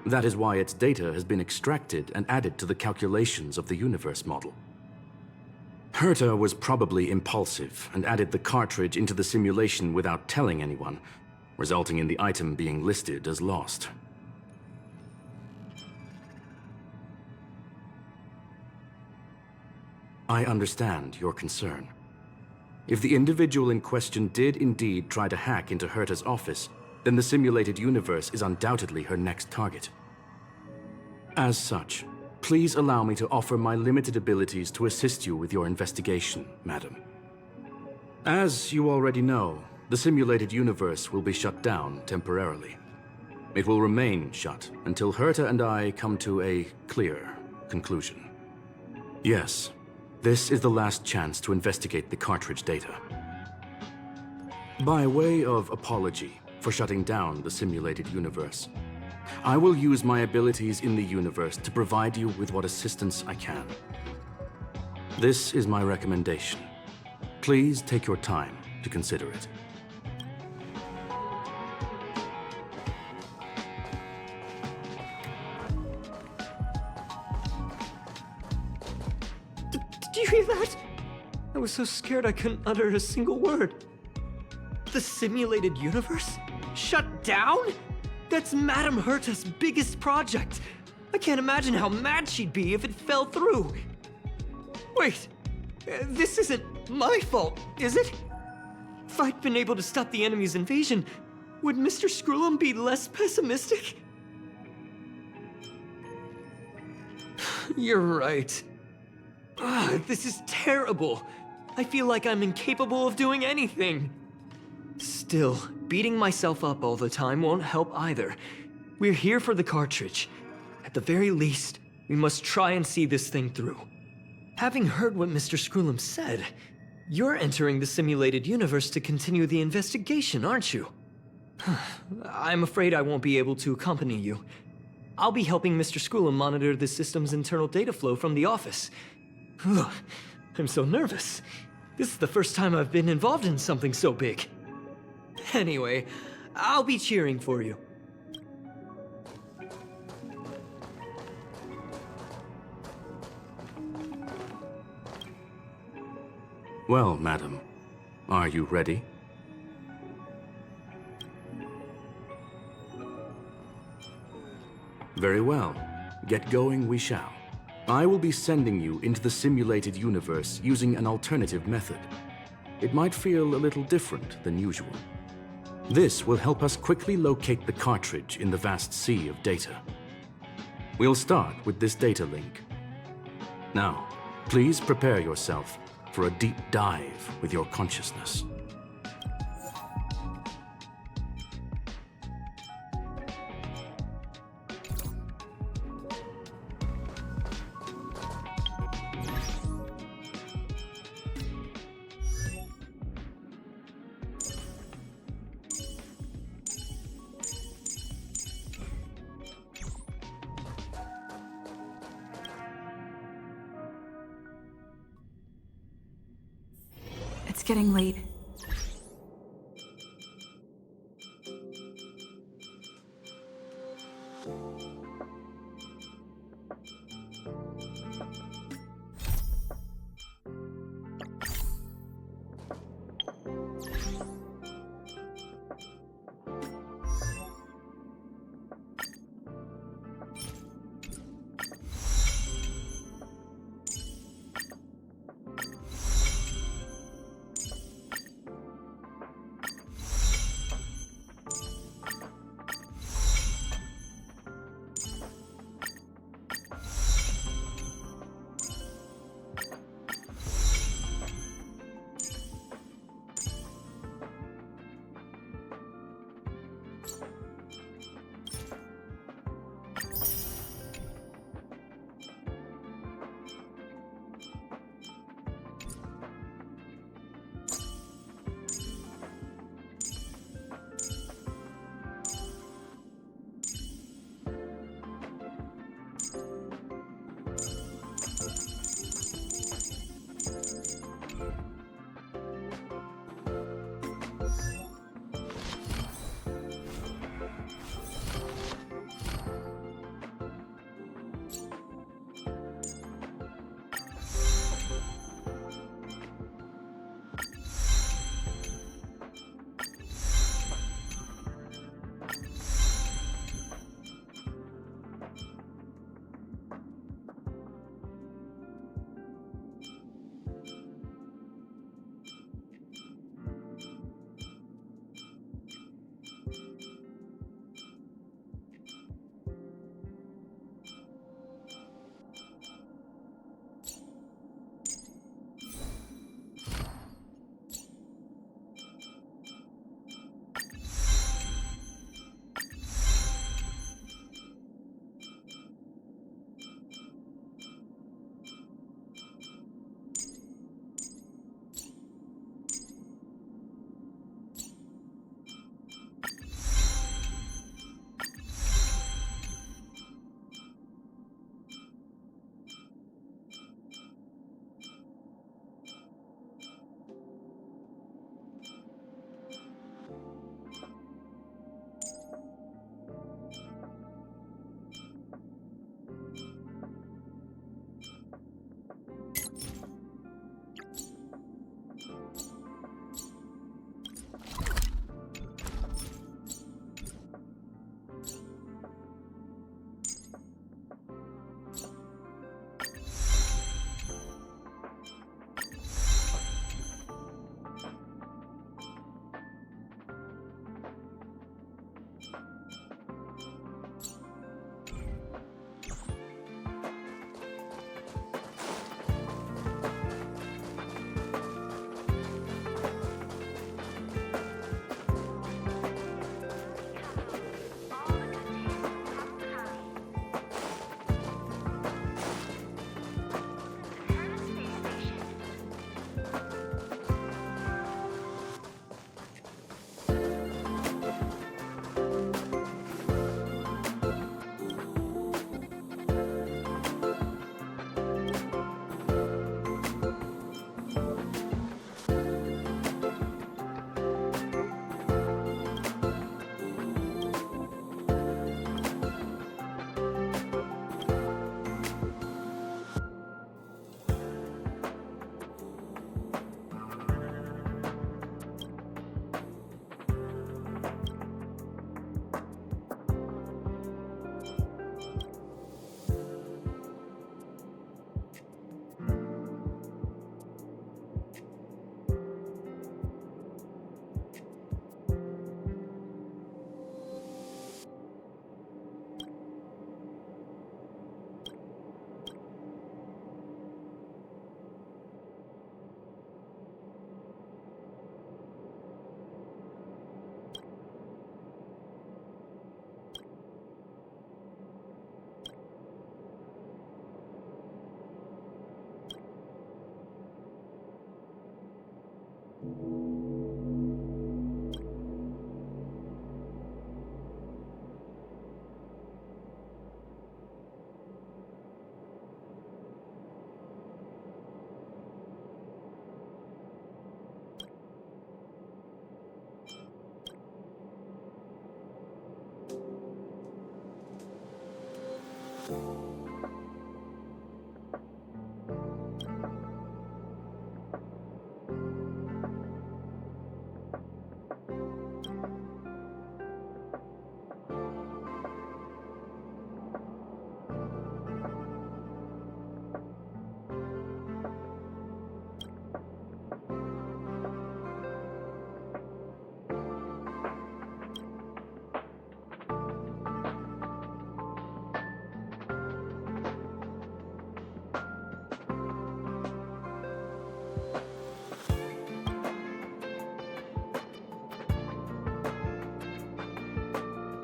That is why its data has been extracted and added to the calculations of the universe model. Herta was probably impulsive and added the cartridge into the simulation without telling anyone. resulting in the item being listed as lost. I understand your concern. If the individual in question did indeed try to hack into Herta's office, then the simulated universe is undoubtedly her next target. As such, please allow me to offer my limited abilities to assist you with your investigation, madam. As you already know, the simulated universe will be shut down temporarily. It will remain shut until Herta and I come to a clear conclusion. Yes, this is the last chance to investigate the cartridge data. By way of apology for shutting down the simulated universe, I will use my abilities in the universe to provide you with what assistance I can. This is my recommendation. Please take your time to consider it. Did you hear that? I was so scared I couldn't utter a single word. The simulated universe? Shut down? That's Madame Herta's biggest project. I can't imagine how mad she'd be if it fell through. Wait, this isn't my fault, is it? If I'd been able to stop the enemy's invasion, would Mr. Skrullum be less pessimistic? You're right. This is terrible. I feel like I'm incapable of doing anything. Still, beating myself up all the time won't help either. We're here for the cartridge. At the very least, we must try and see this thing through. Having heard what Mr. Skrullum said, you're entering the simulated universe to continue the investigation, aren't you? I'm afraid I won't be able to accompany you. I'll be helping Mr. Skrullum monitor the system's internal data flow from the office. Ugh, I'm so nervous. This is the first time I've been involved in something so big. Anyway, I'll be cheering for you. Well, madam, are you ready? Very well. Get going we shall. I will be sending you into the simulated universe using an alternative method. It might feel a little different than usual. This will help us quickly locate the cartridge in the vast sea of data. We'll start with this data link. Now, please prepare yourself for a deep dive with your consciousness. It's getting late.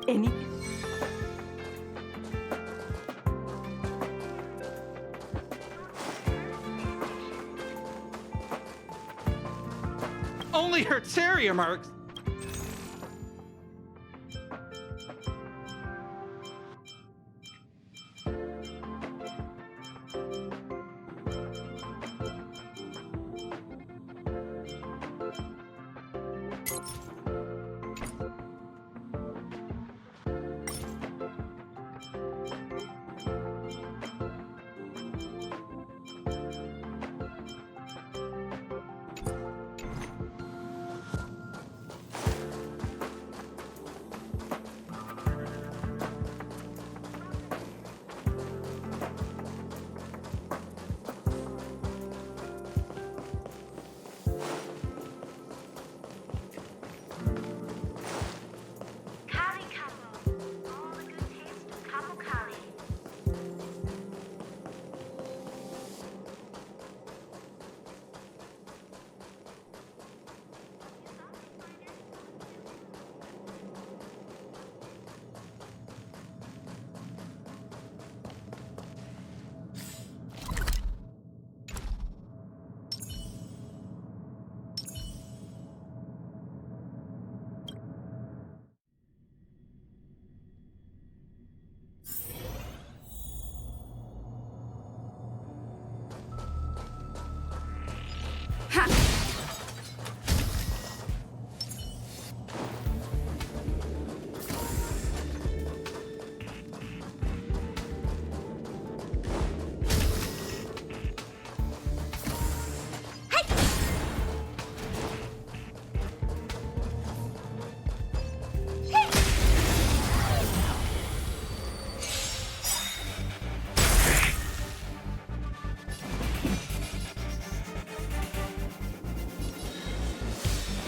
Anything? Only her terrier marks. Kali Kapo. All the good taste of Kapo Kali.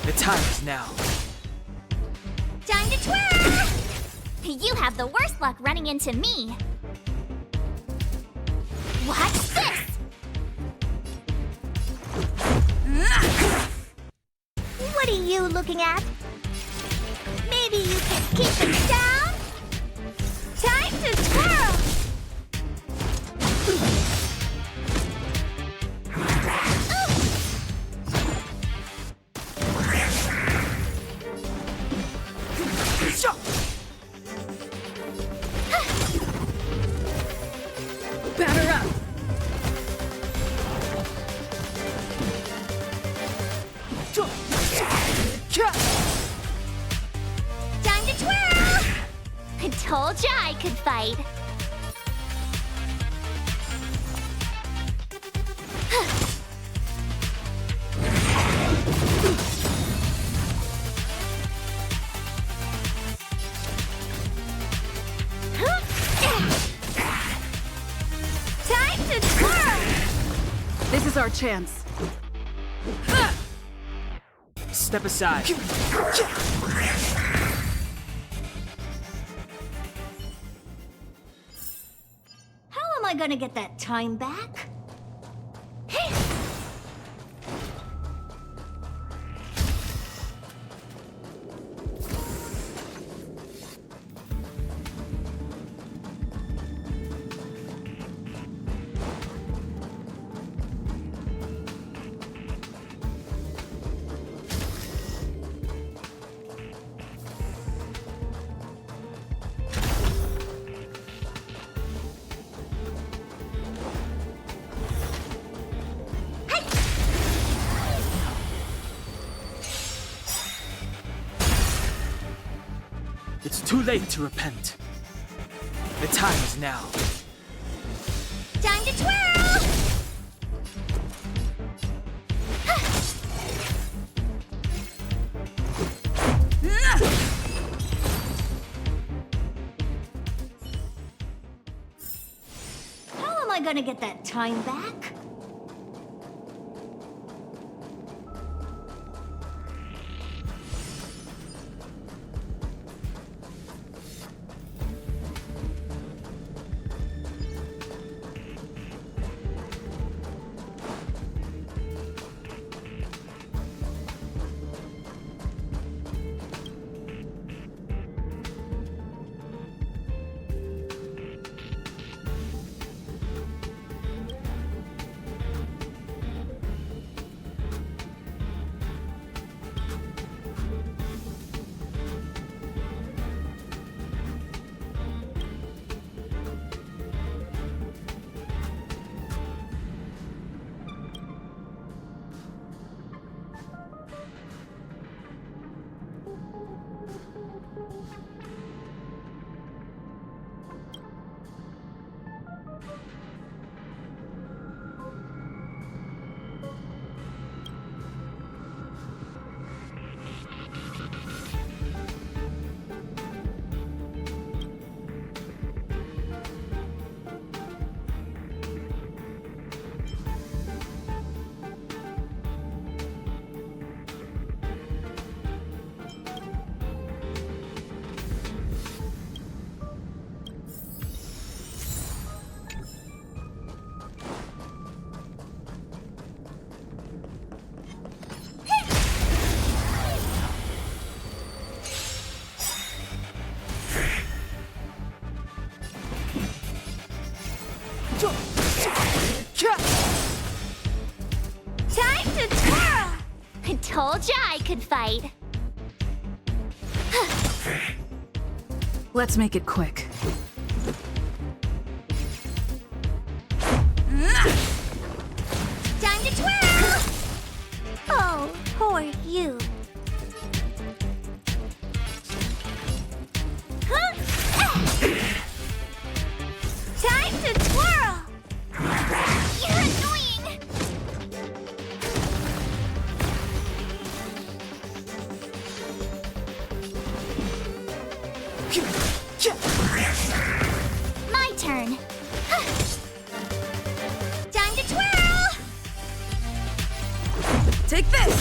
The time is now. Time to twirl! You have the worst luck running into me. Watch this! What are you looking at? Maybe you can keep it down? Time to twirl! Batter up! Time to twirl! I told ya I could fight. Time to twirl! This is our chance. Step aside. How am I gonna get that time back? It's too late to repent. The time is now. Time to twirl! How am I gonna get that time back? Time to twirl! I told ya I could fight. Let's make it quick. Time to twirl! Oh, poor you. Time to twirl! You're annoying! My turn. Time to twirl! Take this!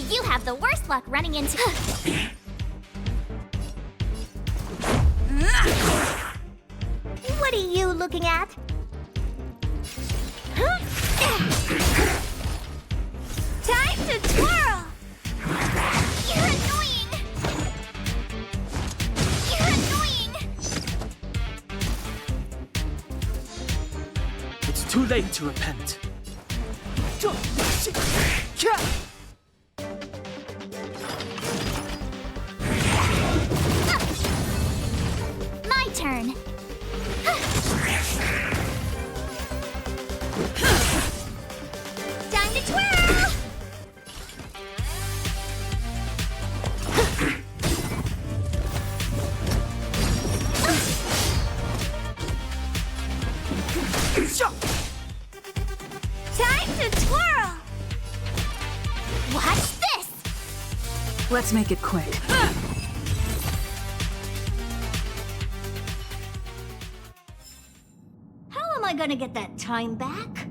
You have the worst luck running into. What are you looking at? Time to twirl! You're annoying! You're annoying! It's too late to repent. My turn. Time to twirl! Time to twirl! Watch this! Let's make it quick. How am I gonna get that time back?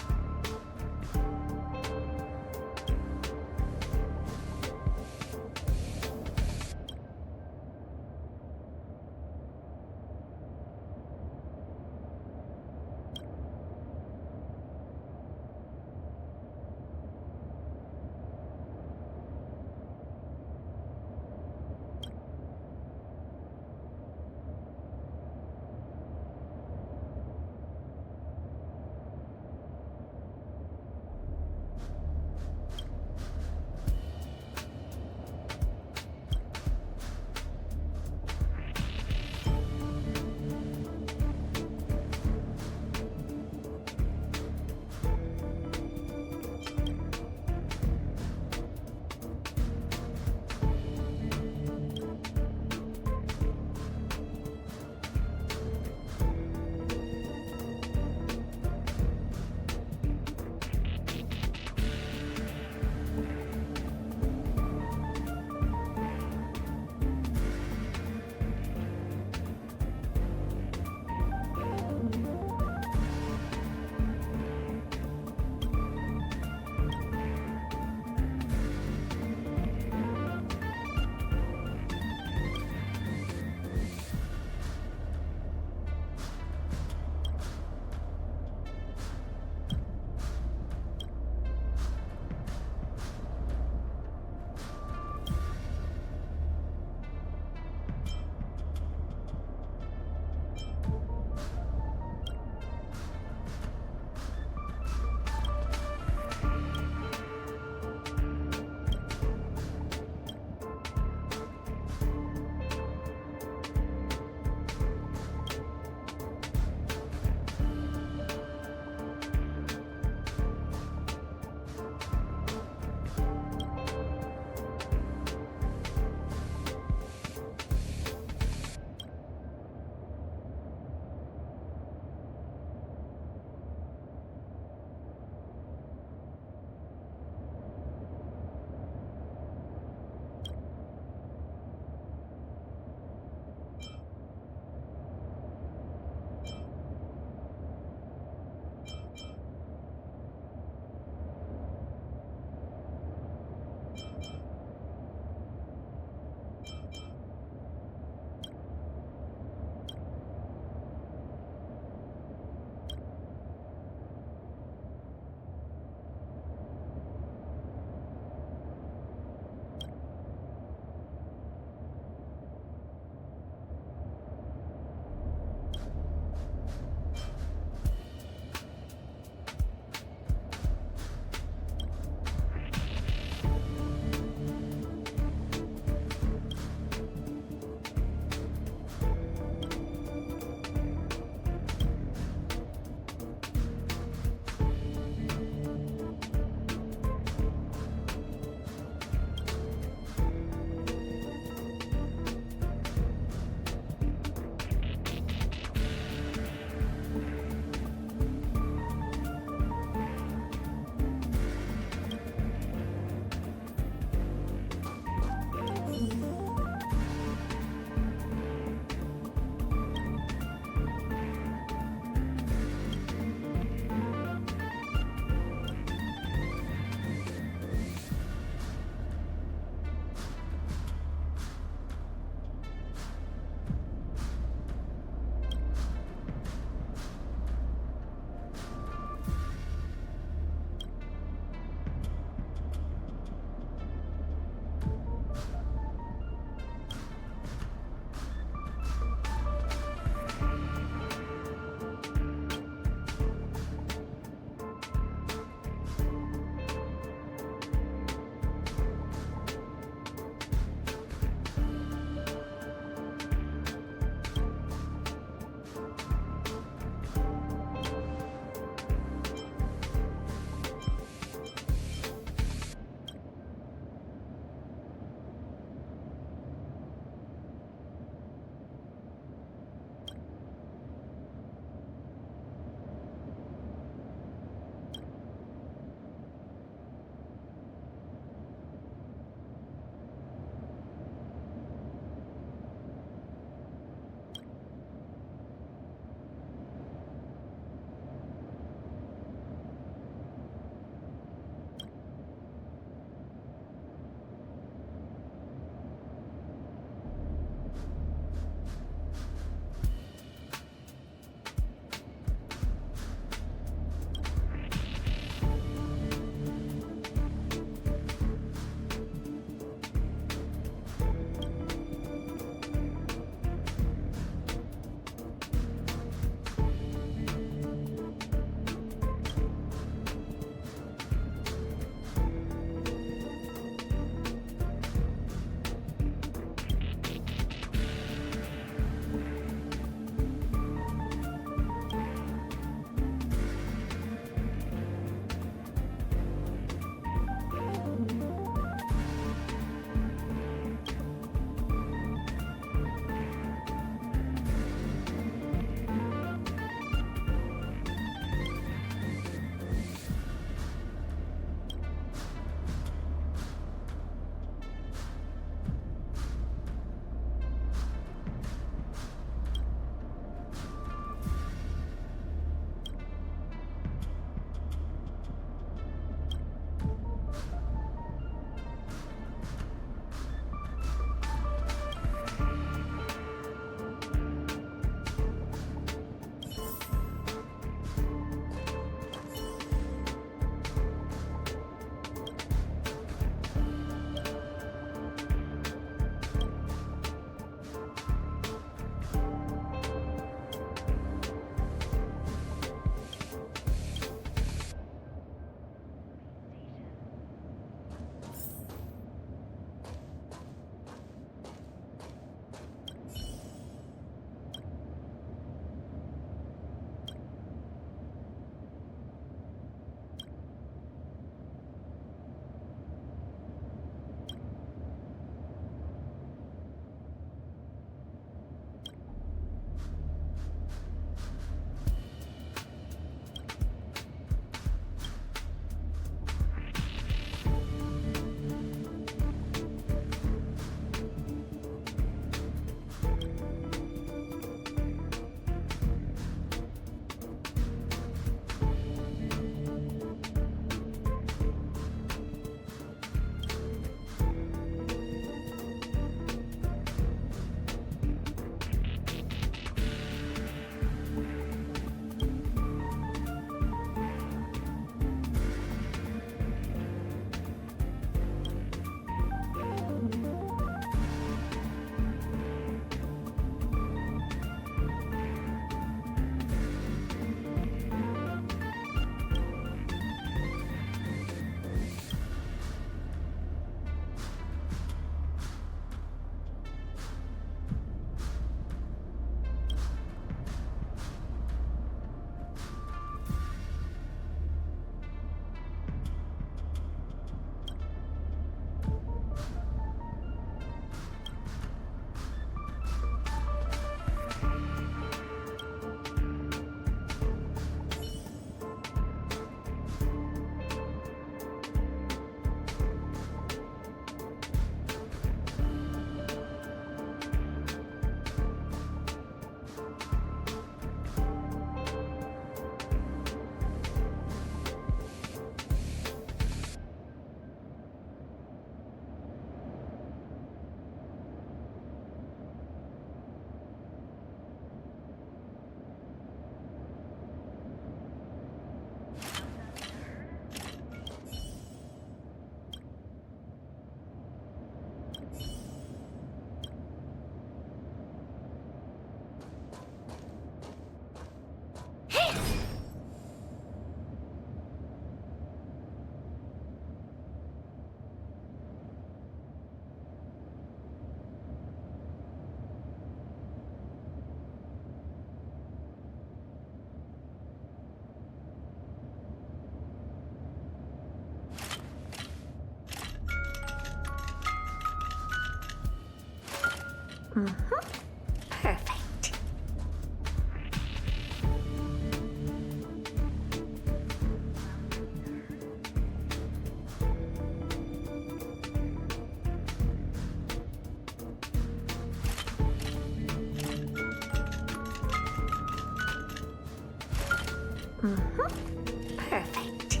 Perfect.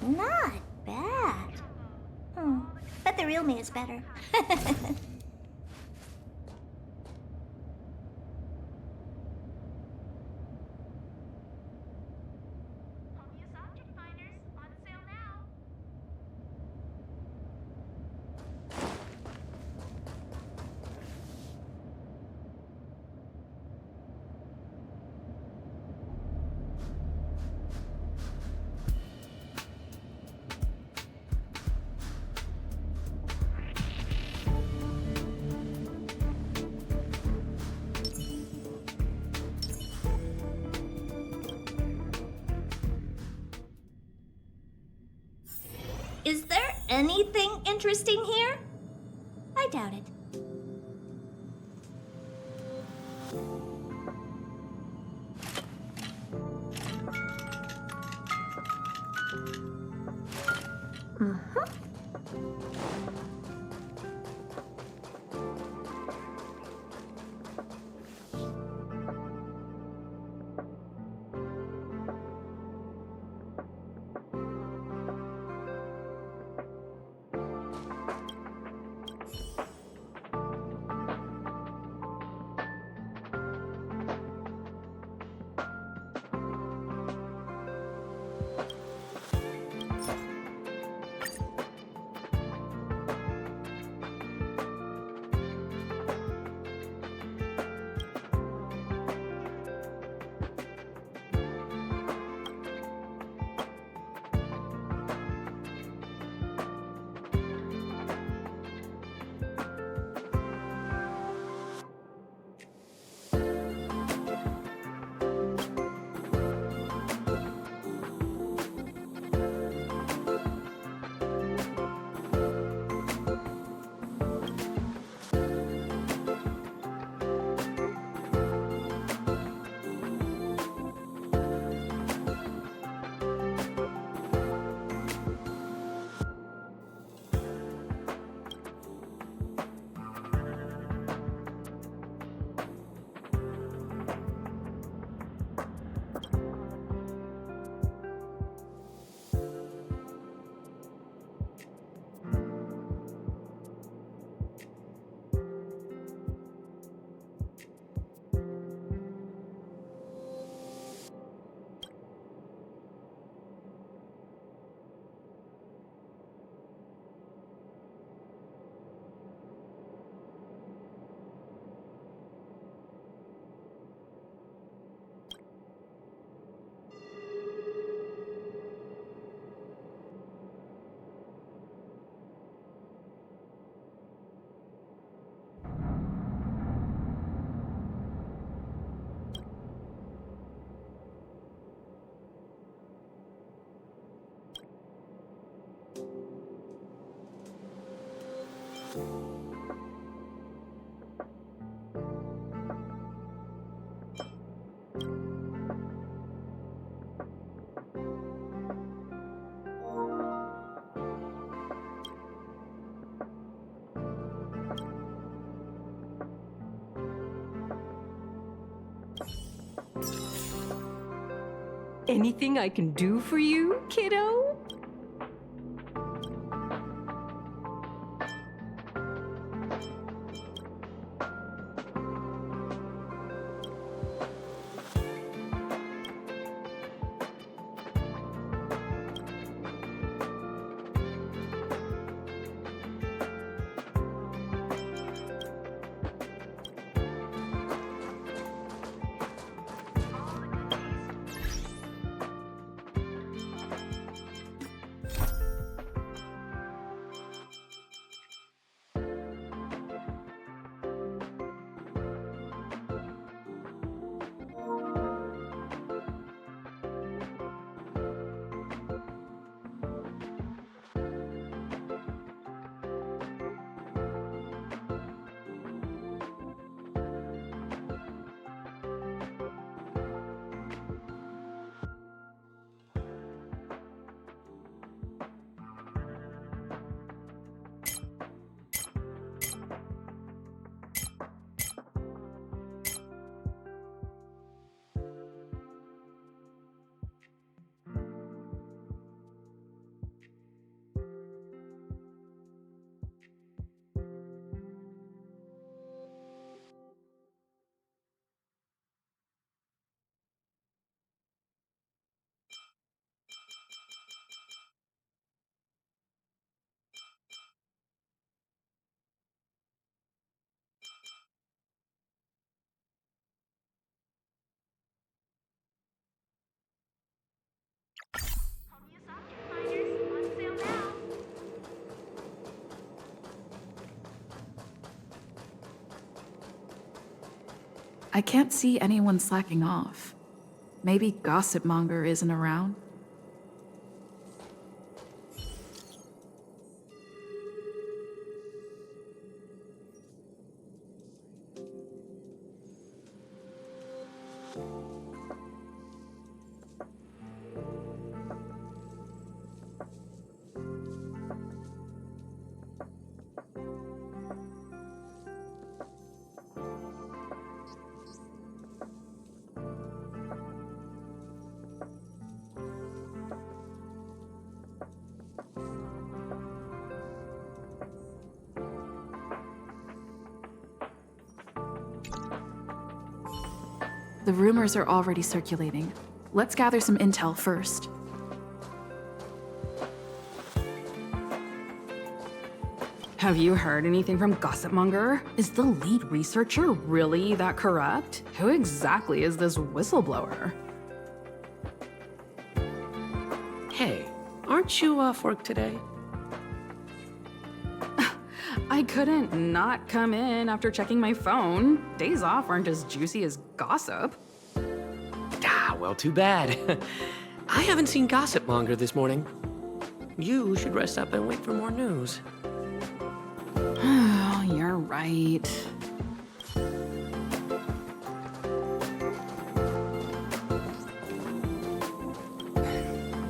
Not bad. But the real me is better. Is there anything interesting here? I doubt it. Anything I can do for you, kiddo? I can't see anyone slacking off. Maybe Gossipmonger isn't around? The rumors are already circulating. Let's gather some intel first. Have you heard anything from Gossipmonger? Is the lead researcher really that corrupt? Who exactly is this whistleblower? Hey, aren't you off work today? I couldn't not come in after checking my phone. Days off aren't as juicy as gossip. Ah, well, too bad. I haven't seen Gossipmonger this morning. You should rest up and wait for more news. You're right.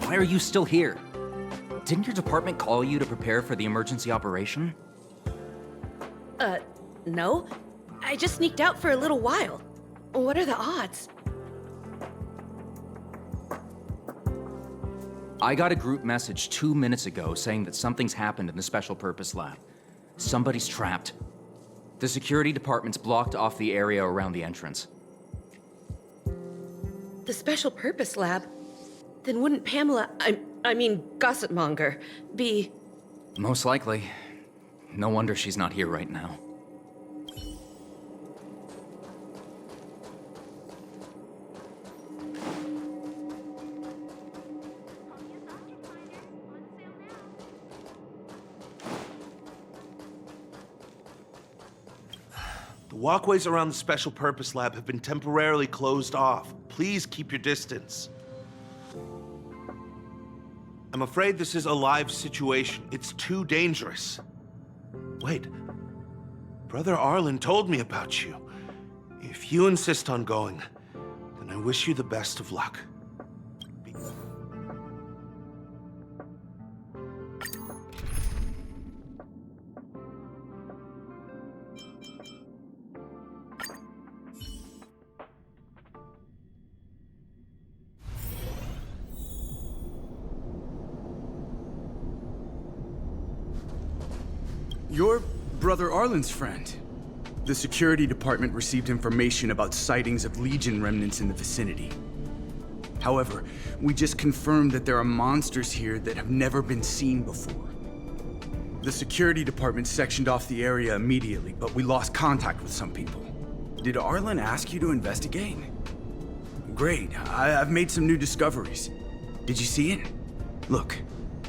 Why are you still here? Didn't your department call you to prepare for the emergency operation? No. I just sneaked out for a little while. What are the odds? I got a group message 2 minutes ago saying that something's happened in the Special Purpose Lab. Somebody's trapped. The security department's blocked off the area around the entrance. The Special Purpose Lab? Then wouldn't Pamela, I mean Gossipmonger, be... Most likely. No wonder she's not here right now. The walkways around the Special Purpose Lab have been temporarily closed off. Please keep your distance. I'm afraid this is a live situation. It's too dangerous. Wait. Brother Arlen told me about you. If you insist on going, then I wish you the best of luck. You're Brother Arlen's friend. The security department received information about sightings of Legion remnants in the vicinity. However, we just confirmed that there are monsters here that have never been seen before. The security department sectioned off the area immediately, but we lost contact with some people. Did Arlen ask you to investigate? Great. I've made some new discoveries. Did you see it? Look,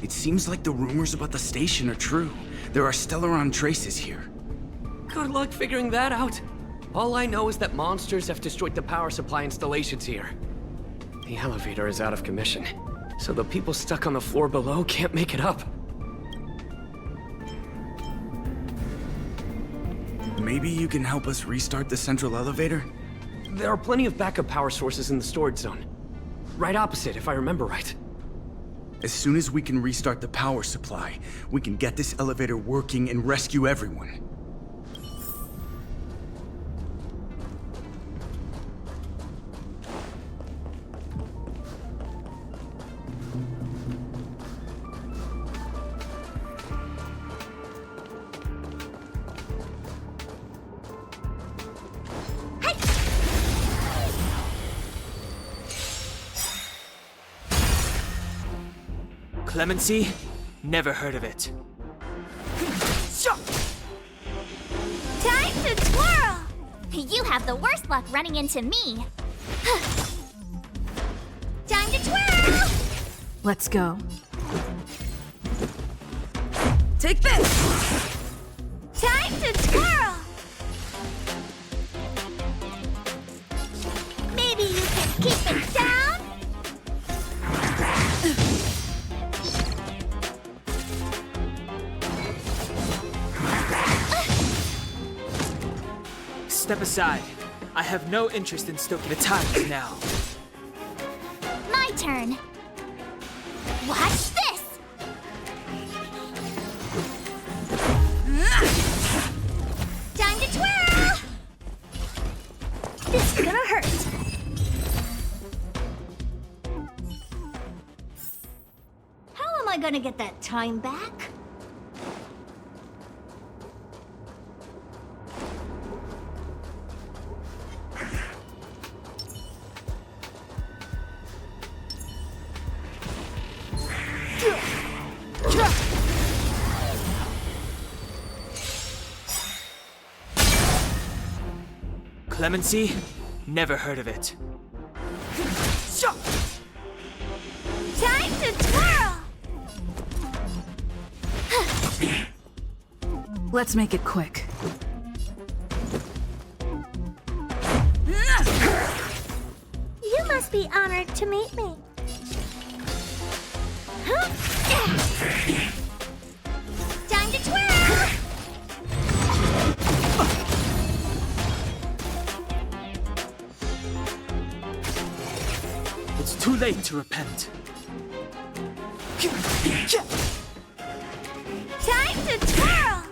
it seems like the rumors about the station are true. There are Stellaron traces here. Good luck figuring that out. All I know is that monsters have destroyed the power supply installations here. The elevator is out of commission, so the people stuck on the floor below can't make it up. Maybe you can help us restart the central elevator? There are plenty of backup power sources in the storage zone. Right opposite, if I remember right. As soon as we can restart the power supply, we can get this elevator working and rescue everyone. Clemency? Never heard of it. Time to twirl! You have the worst luck running into me. Time to twirl! Let's go. Take this! Time to twirl! Maybe you can keep it down? Step aside. I have no interest in stoking the tires now. My turn. Watch this! Time to twirl! This is gonna hurt. How am I gonna get that time back? Clemency? Never heard of it. Time to twirl! Let's make it quick. You must be honored to meet me. Time to twirl! It's too late to repent. Time to twirl!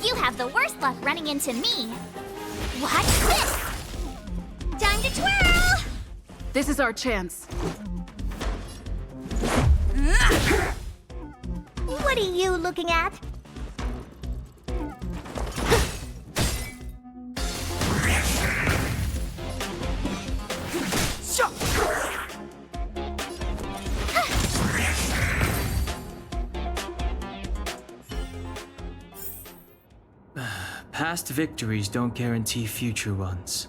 You have the worst luck running into me. Watch this! Time to twirl! This is our chance. What are you looking at? Past victories don't guarantee future ones.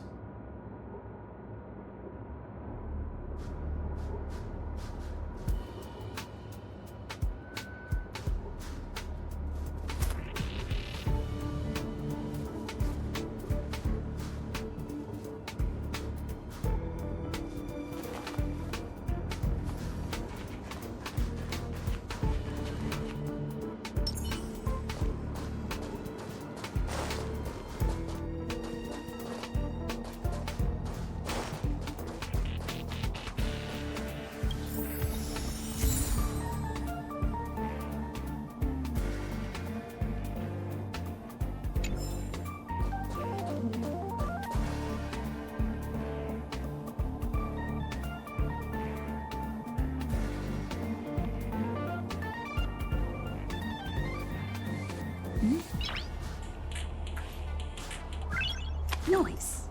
noise.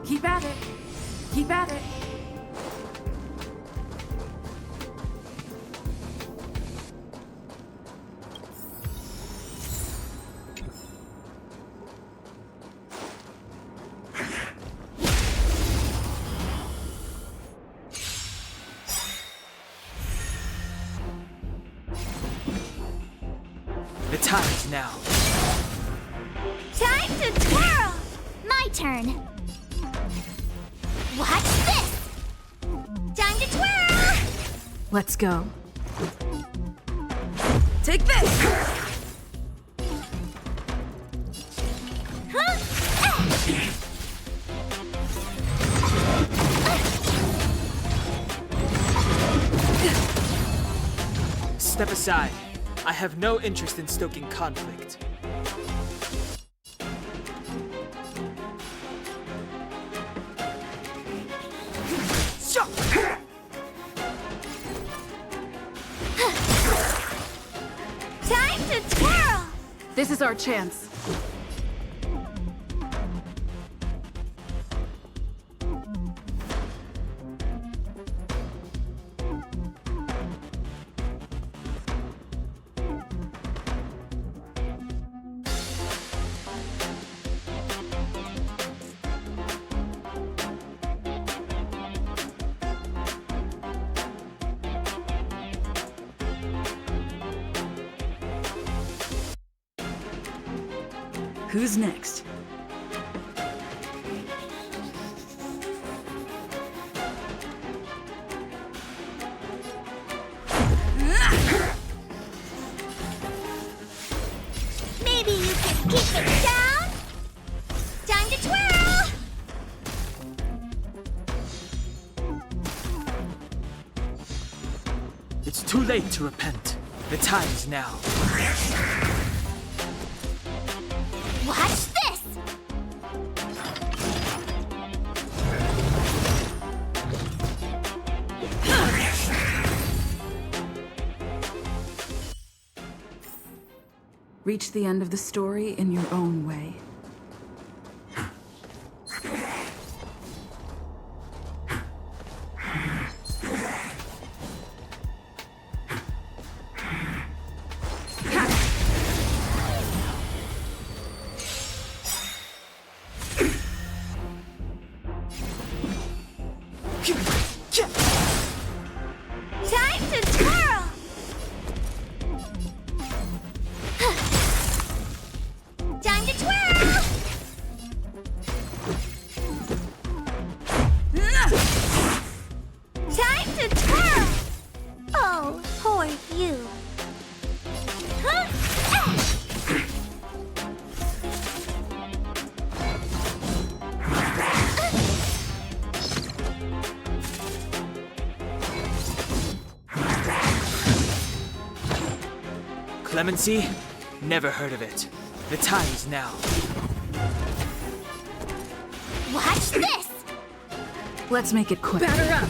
Keep at it. Keep at it. The time is now. Time to twirl! My turn. Watch this! Time to twirl! Let's go. Take this! Step aside. I have no interest in stoking conflict. Time to twirl! This is our chance. Who's next? Maybe you can keep it down? Time to twirl! It's too late to repent. The time is now. Watch this! Reach the end of the story in your own way. Time to twirl! Time to twirl! Time to twirl! Oh, poor you. Clemency? Never heard of it. The time is now. Watch this! Let's make it quick. Batter up!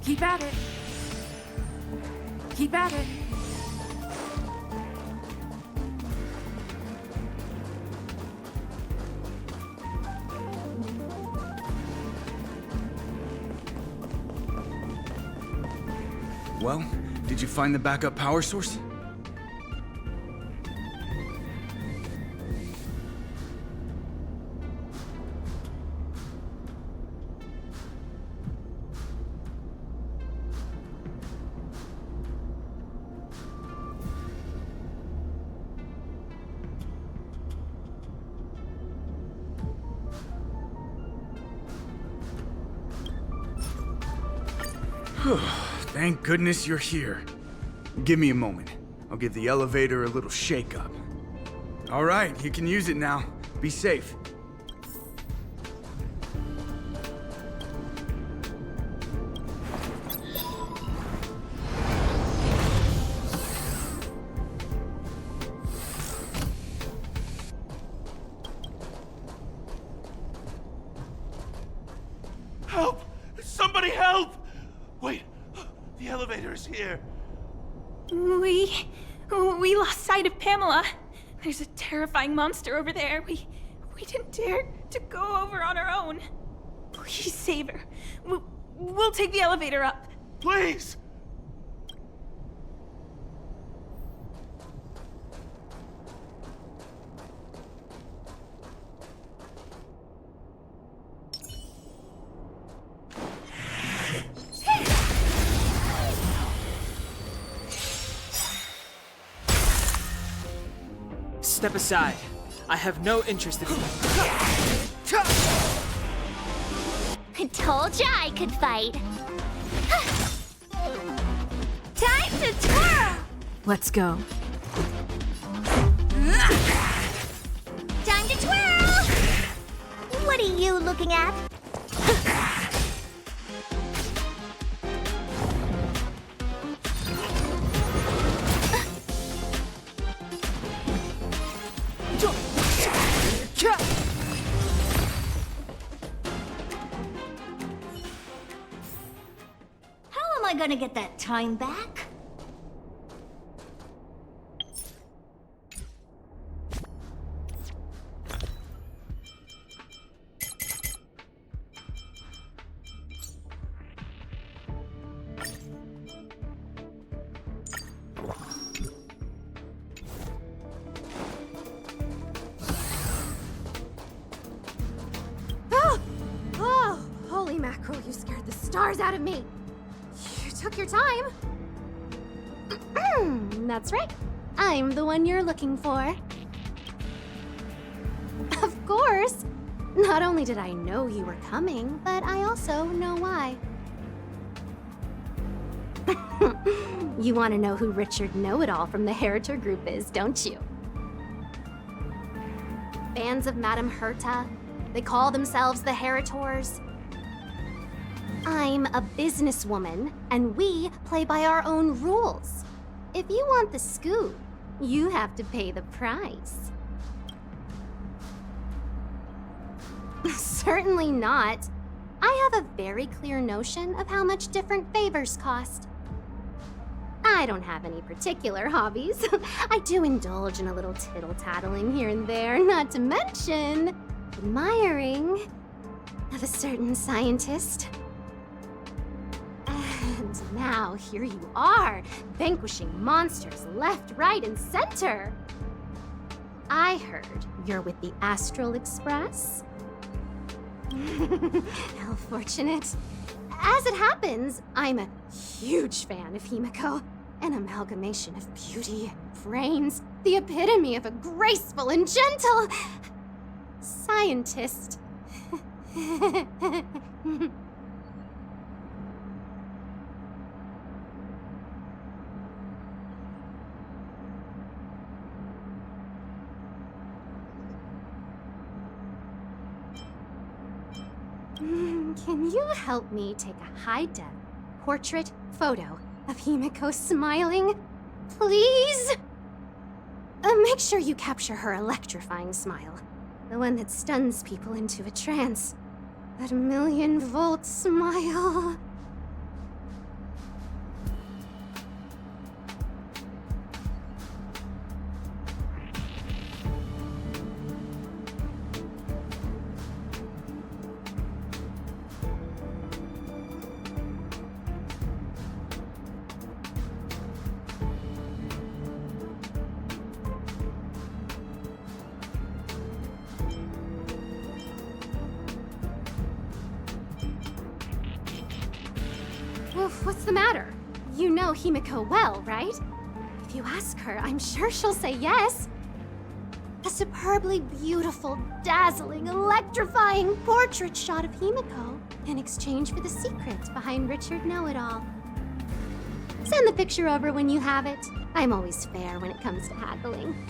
Keep at it. Keep at it. Well, did you find the backup power source? Thank goodness you're here. Give me a moment. I'll give the elevator a little shake-up. All right, you can use it now. Be safe. Help! Somebody help! Wait, the elevator is here. We lost sight of Pamela. There's a terrifying monster over there. We didn't dare to go over on our own. Please save her. We'll take the elevator up. Please! Step aside. I have no interest in you. I told ya I could fight. Time to twirl! Let's go. Time to twirl! What are you looking at? How am I gonna get that time back? Oh, holy mackerel, you scared the stars out of me. You took your time. That's right. I'm the one you're looking for. Of course. Not only did I know you were coming, but I also know why. You want to know who Richard Know-It-All from the Heritor Group is, don't you? Fans of Madame Herta. They call themselves the Heritors. I'm a businesswoman, and we play by our own rules. If you want the scoop, you have to pay the price. Certainly not. I have a very clear notion of how much different favors cost. I don't have any particular hobbies. I do indulge in a little tittle-tattling here and there, not to mention admiring of a certain scientist. And now here you are, vanquishing monsters left, right, and center. I heard you're with the Astral Express. How fortunate. As it happens, I'm a huge fan of Himiko. An amalgamation of beauty and brains, the epitome of a graceful and gentle scientist. Can you help me take a high-def portrait photo of Himiko smiling? Please? Make sure you capture her electrifying smile. The one that stuns people into a trance. That million-volt smile. Oof, what's the matter? You know Himiko well, right? If you ask her, I'm sure she'll say yes. A superbly beautiful, dazzling, electrifying portrait shot of Himiko in exchange for the secret behind Richard Know-It-All. Send the picture over when you have it. I'm always fair when it comes to haggling.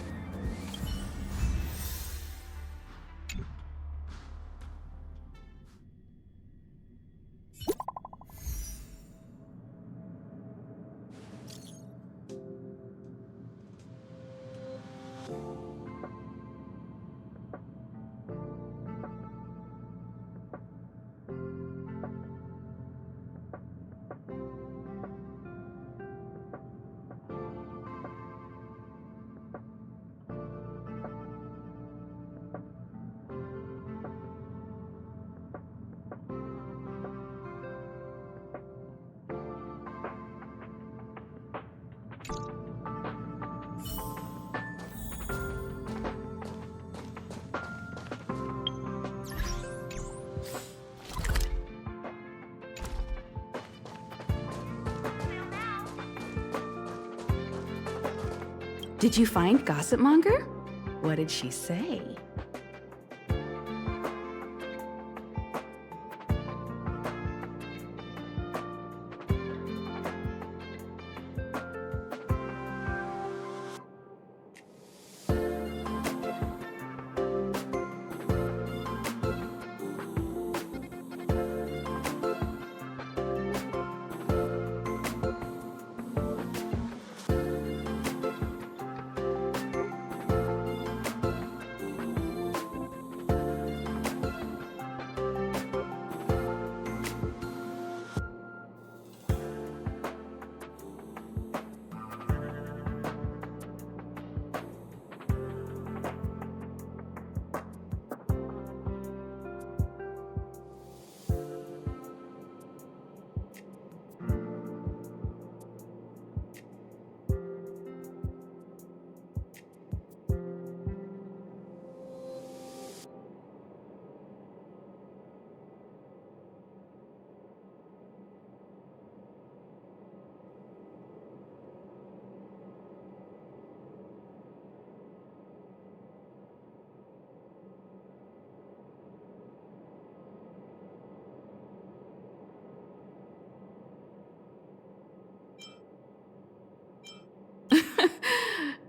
Did you find Gossip Monger? What did she say?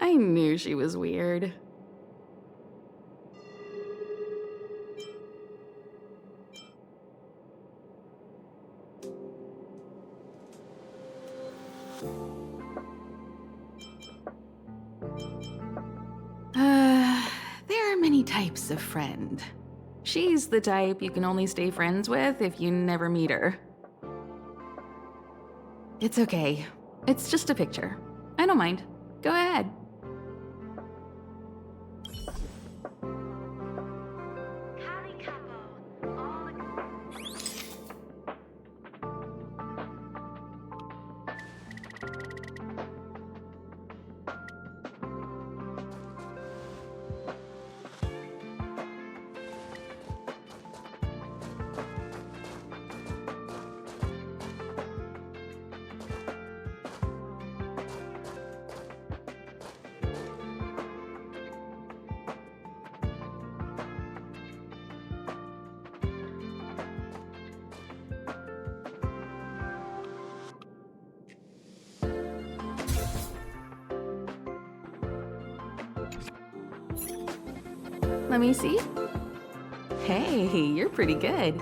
I knew she was weird. There are many types of friend. She's the type you can only stay friends with if you never meet her. It's okay. It's just a picture. I don't mind. Go ahead. Let me see. Hey, you're pretty good.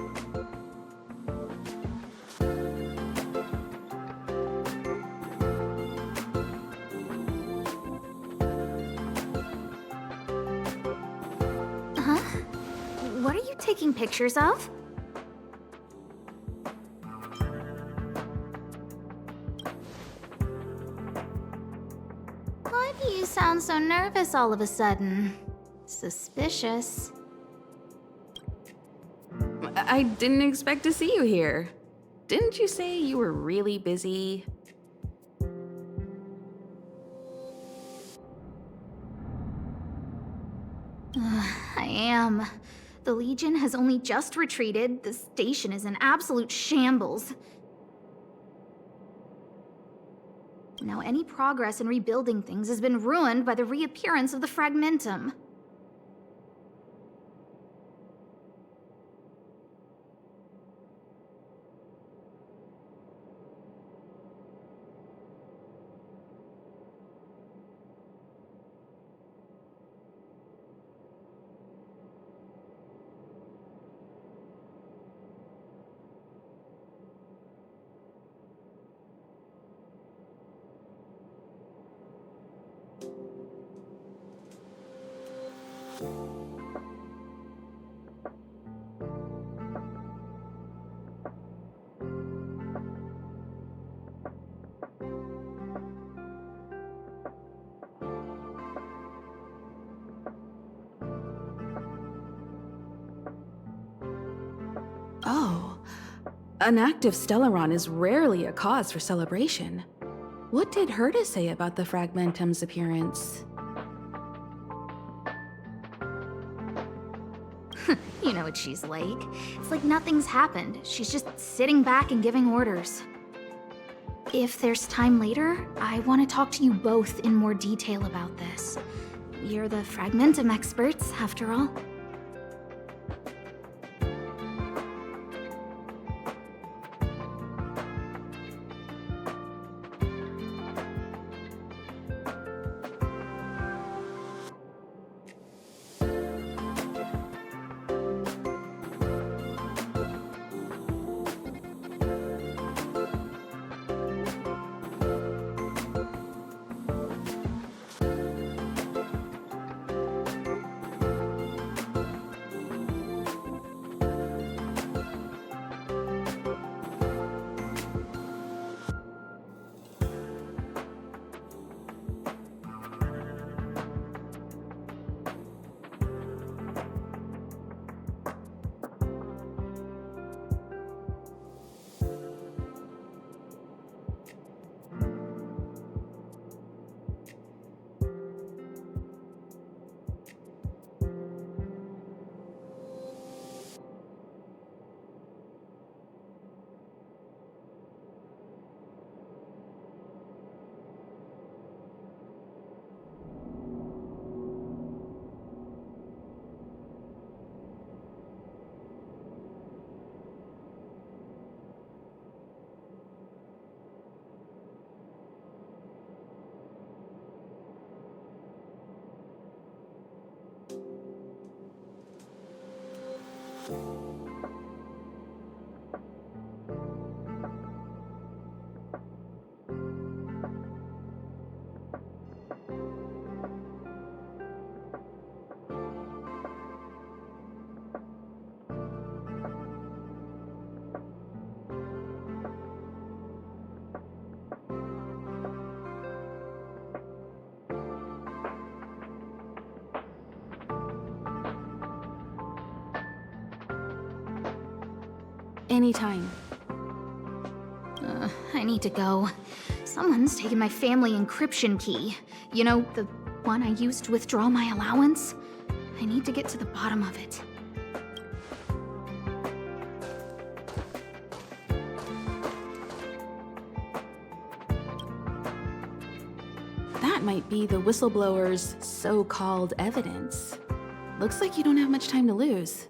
Huh? What are you taking pictures of? Why do you sound so nervous all of a sudden? Suspicious. I didn't expect to see you here. Didn't you say you were really busy? I am. The Legion has only just retreated. The station is in absolute shambles. Now any progress in rebuilding things has been ruined by the reappearance of the fragmentum. Oh, an active Stellaron is rarely a cause for celebration. What did Herta say about the Fragmentum's appearance? You know what she's like. It's like nothing's happened. She's just sitting back and giving orders. If there's time later, I want to talk to you both in more detail about this. You're the Fragmentum experts, after all. Anytime. I need to go. Someone's taken my family encryption key. You know, the one I used to withdraw my allowance? I need to get to the bottom of it. That might be the whistleblower's so-called evidence. Looks like you don't have much time to lose.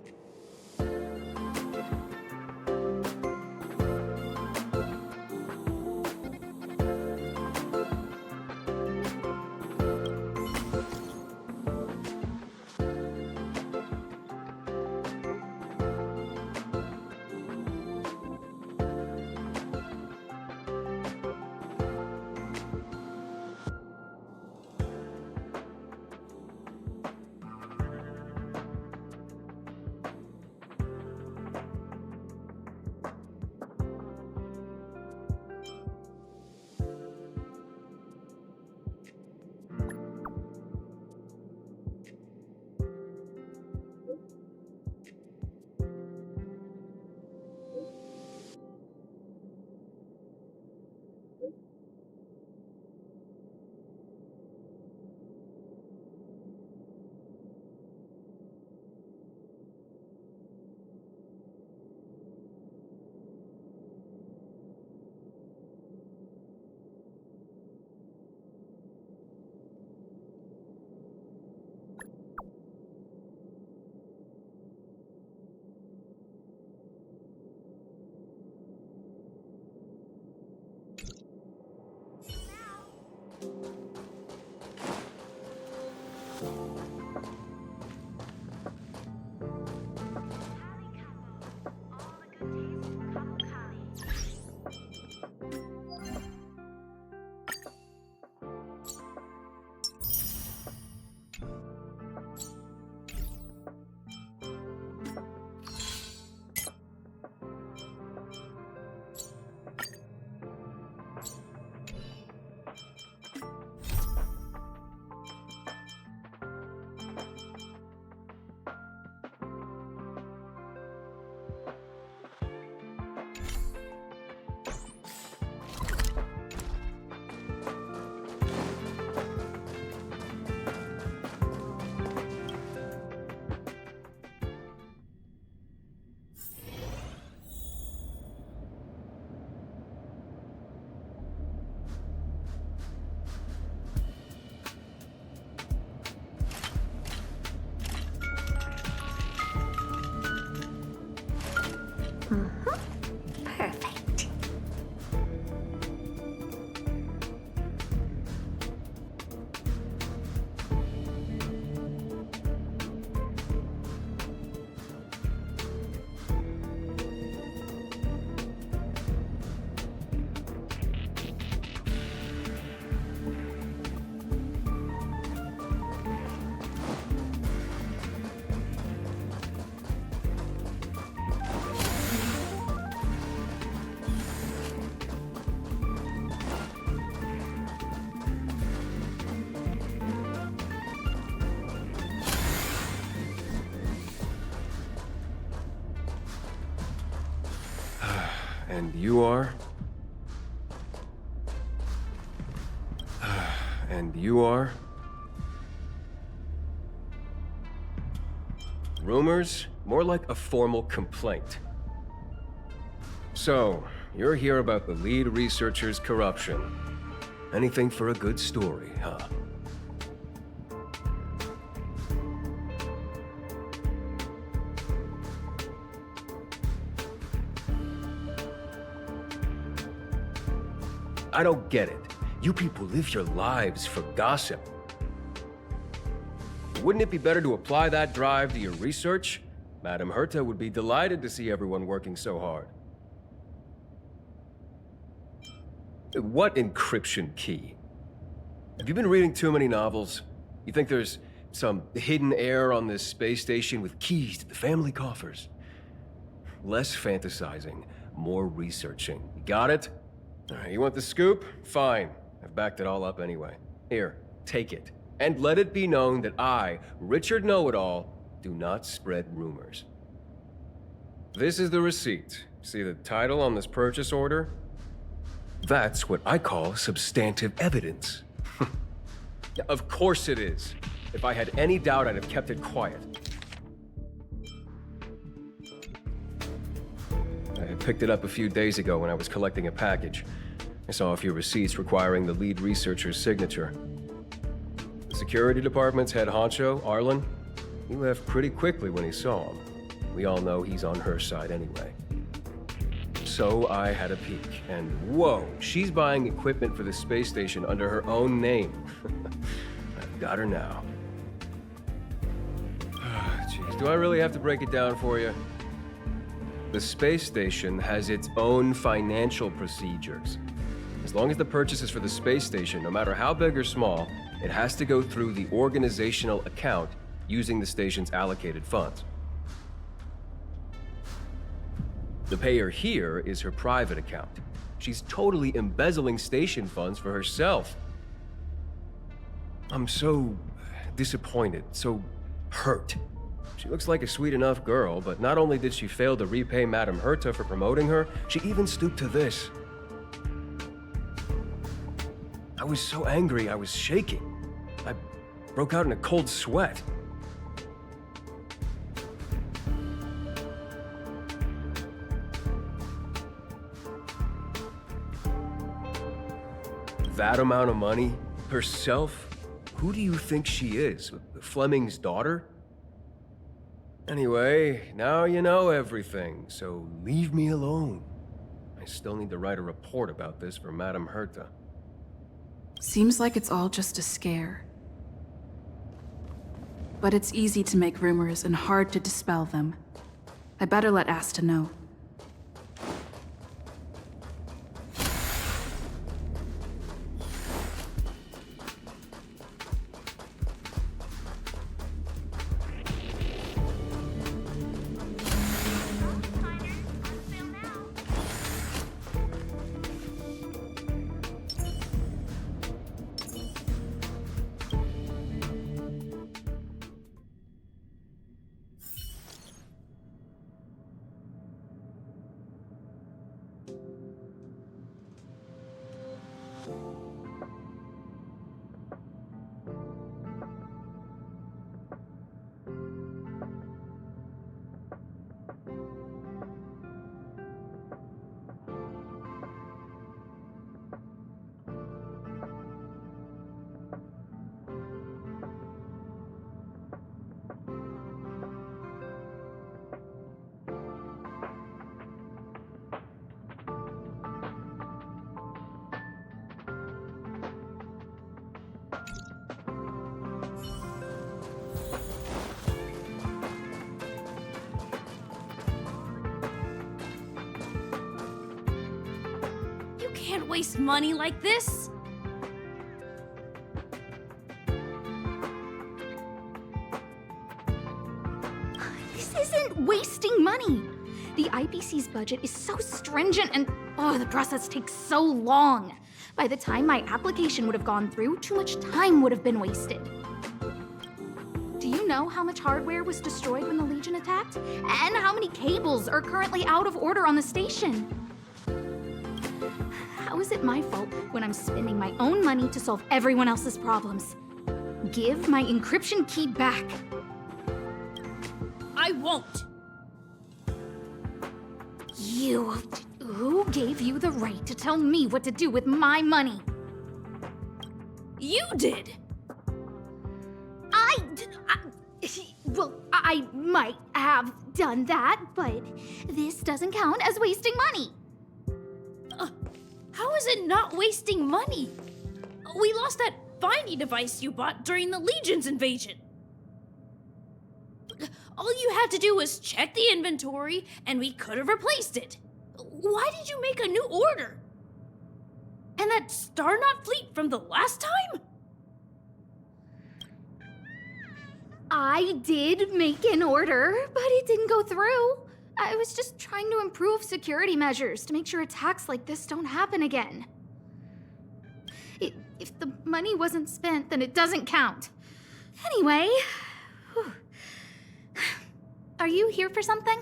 Perfect. And you are? And you are? Rumors? More like a formal complaint. So, you're here about the lead researcher's corruption. Anything for a good story, huh? I don't get it. You people live your lives for gossip. Wouldn't it be better to apply that drive to your research? Madame Herta would be delighted to see everyone working so hard. What encryption key? Have you been reading too many novels? You think there's some hidden heir on this space station with keys to the family coffers? Less fantasizing, more researching. You got it? You want the scoop? Fine. I've backed it all up anyway. Here, take it. And let it be known that I, Richard Know-It-All, do not spread rumors. This is the receipt. See the title on this purchase order? That's what I call substantive evidence. Of course it is. If I had any doubt, I'd have kept it quiet. I picked it up a few days ago when I was collecting a package. I saw a few receipts requiring the lead researcher's signature. The security department's head honcho, Arlen, he left pretty quickly when he saw him. We all know he's on her side anyway. So I had a peek, and whoa, she's buying equipment for the space station under her own name. I've got her now. Jeez, do I really have to break it down for you? The space station has its own financial procedures. As long as the purchase is for the space station, no matter how big or small, it has to go through the organizational account using the station's allocated funds. The payer here is her private account. She's totally embezzling station funds for herself. I'm so disappointed, so hurt. She looks like a sweet enough girl, but not only did she fail to repay Madame Herta for promoting her, she even stooped to this. I was so angry, I was shaking. I broke out in a cold sweat. That amount of money? Herself? Who do you think she is? Fleming's daughter? Anyway, now you know everything, so leave me alone. I still need to write a report about this for Madame Herta. Seems like it's all just a scare. But it's easy to make rumors and hard to dispel them. I better let Asta know. can't waste money like this. This isn't wasting money. The IPC's budget is so stringent and, the process takes so long. By the time my application would have gone through, too much time would have been wasted. Do you know how much hardware was destroyed when the Legion attacked? And how many cables are currently out of order on the station? How is it my fault when I'm spending my own money to solve everyone else's problems? Give my encryption key back. I won't. Who gave you the right to tell me what to do with my money? You did. I might have done that, but this doesn't count as wasting money. How is it not wasting money? We lost that finding device you bought during the Legion's invasion. All you had to do was check the inventory, and we could have replaced it. Why did you make a new order? And that Starknot fleet from the last time? I did make an order, but it didn't go through. I was just trying to improve security measures to make sure attacks like this don't happen again. If the money wasn't spent, then it doesn't count. Anyway, are you here for something?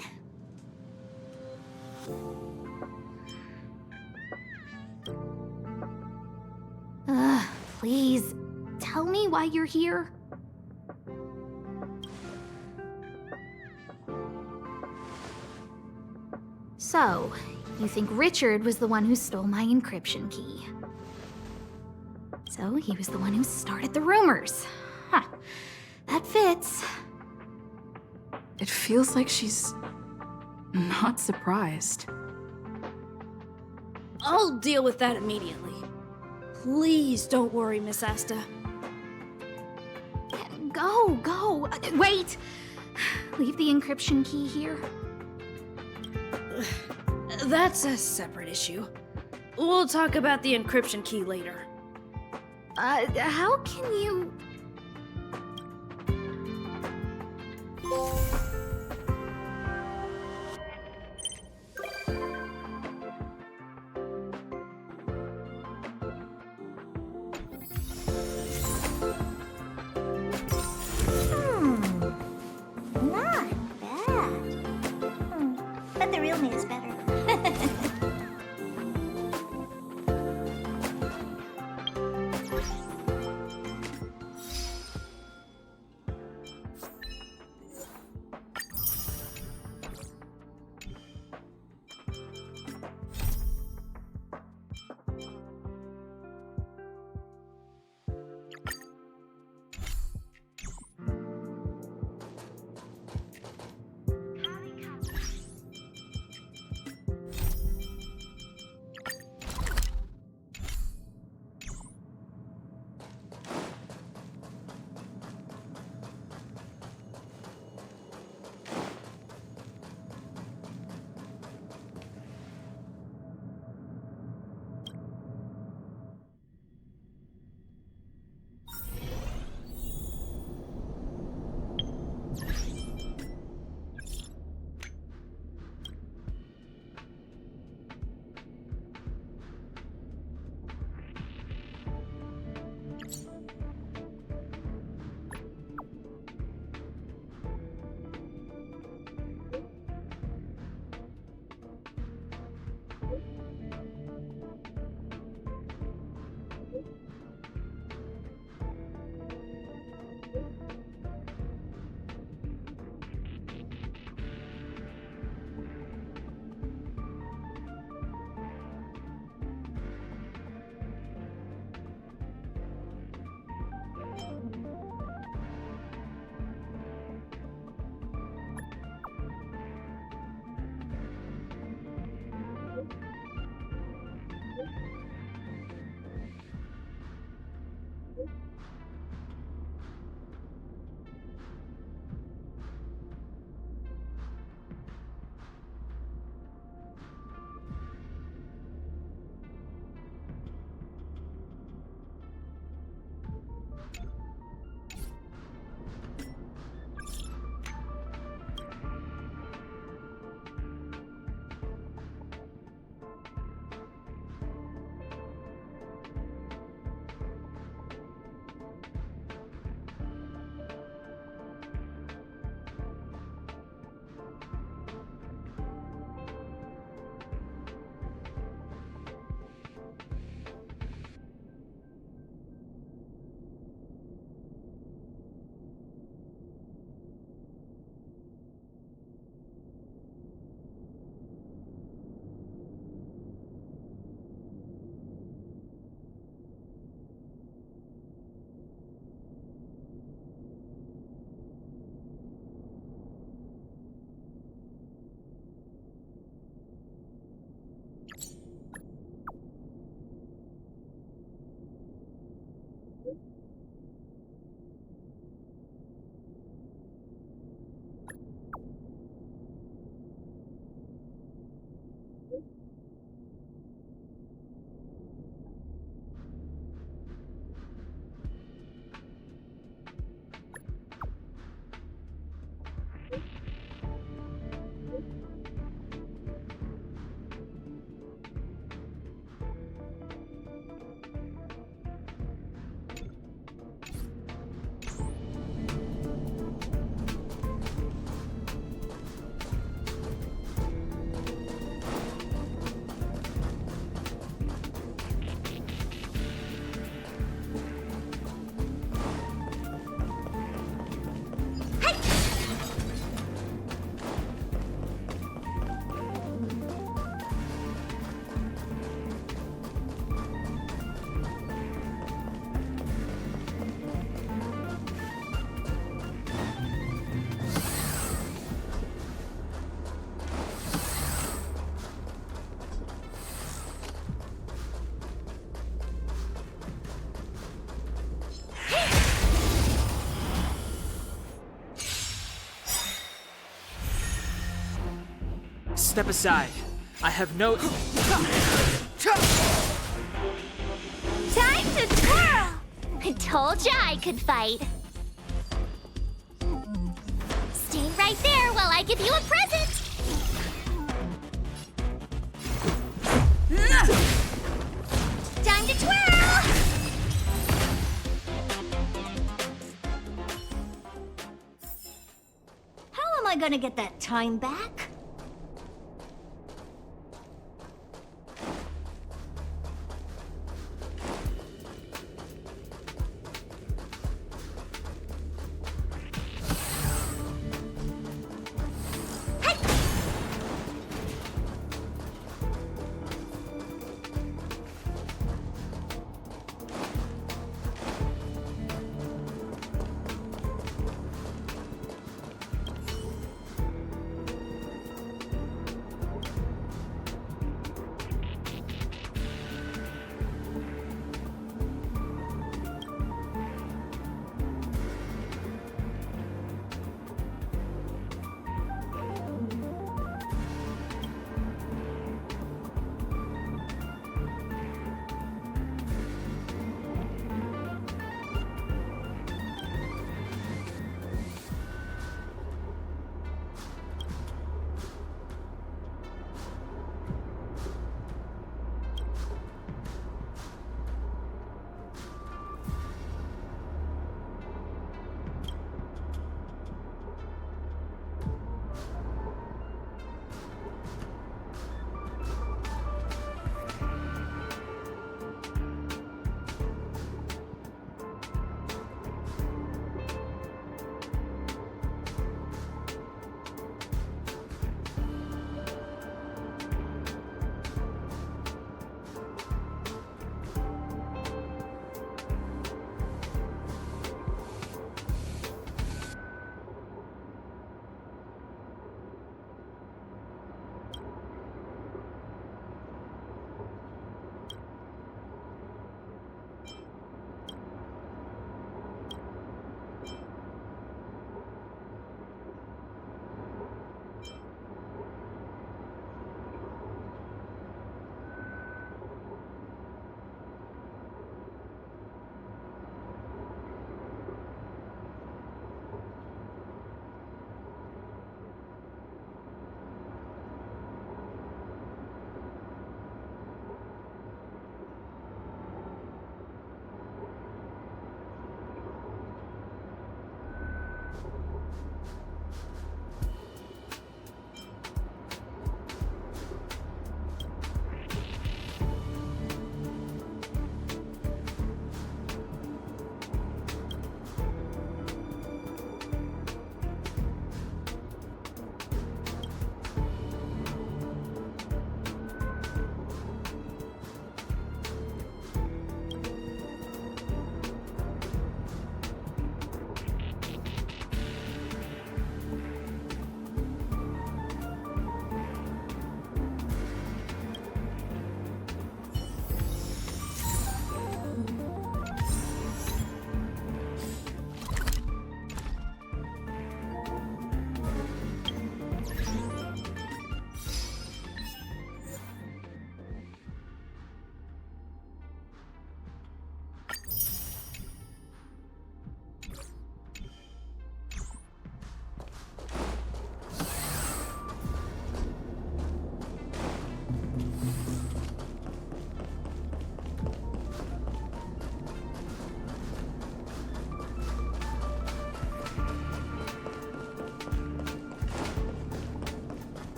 Please, tell me why you're here. So, you think Richard was the one who stole my encryption key. So, he was the one who started the rumors. Huh. That fits. It feels like she's not surprised. I'll deal with that immediately. Please don't worry, Miss Asta. Go. Wait! Leave the encryption key here. That's a separate issue. We'll talk about the encryption key later. How can you... Not bad. But the real me is better. Step aside. I have no... Time to twirl! I told ya I could fight. Stay right there while I give you a present. Time to twirl! How am I gonna get that time back?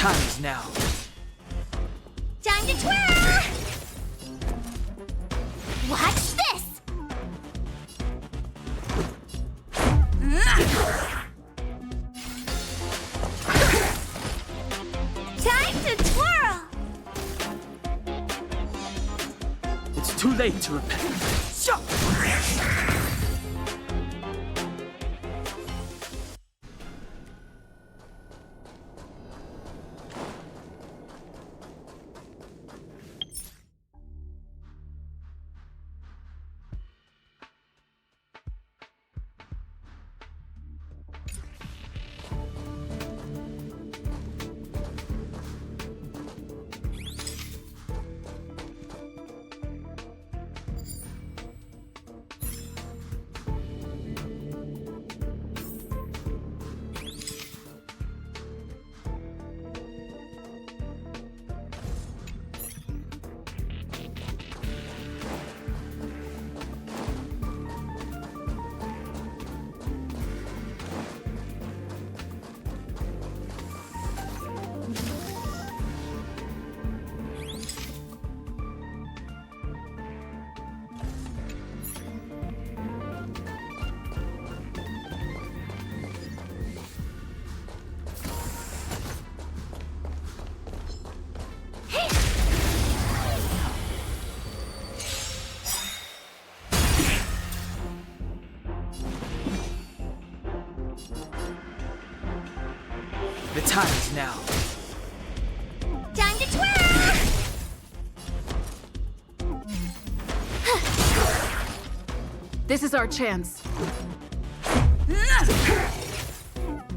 time is now. Time to twirl! Watch this! Time to twirl! It's too late to repent. The time is now. Time to twirl! This is our chance.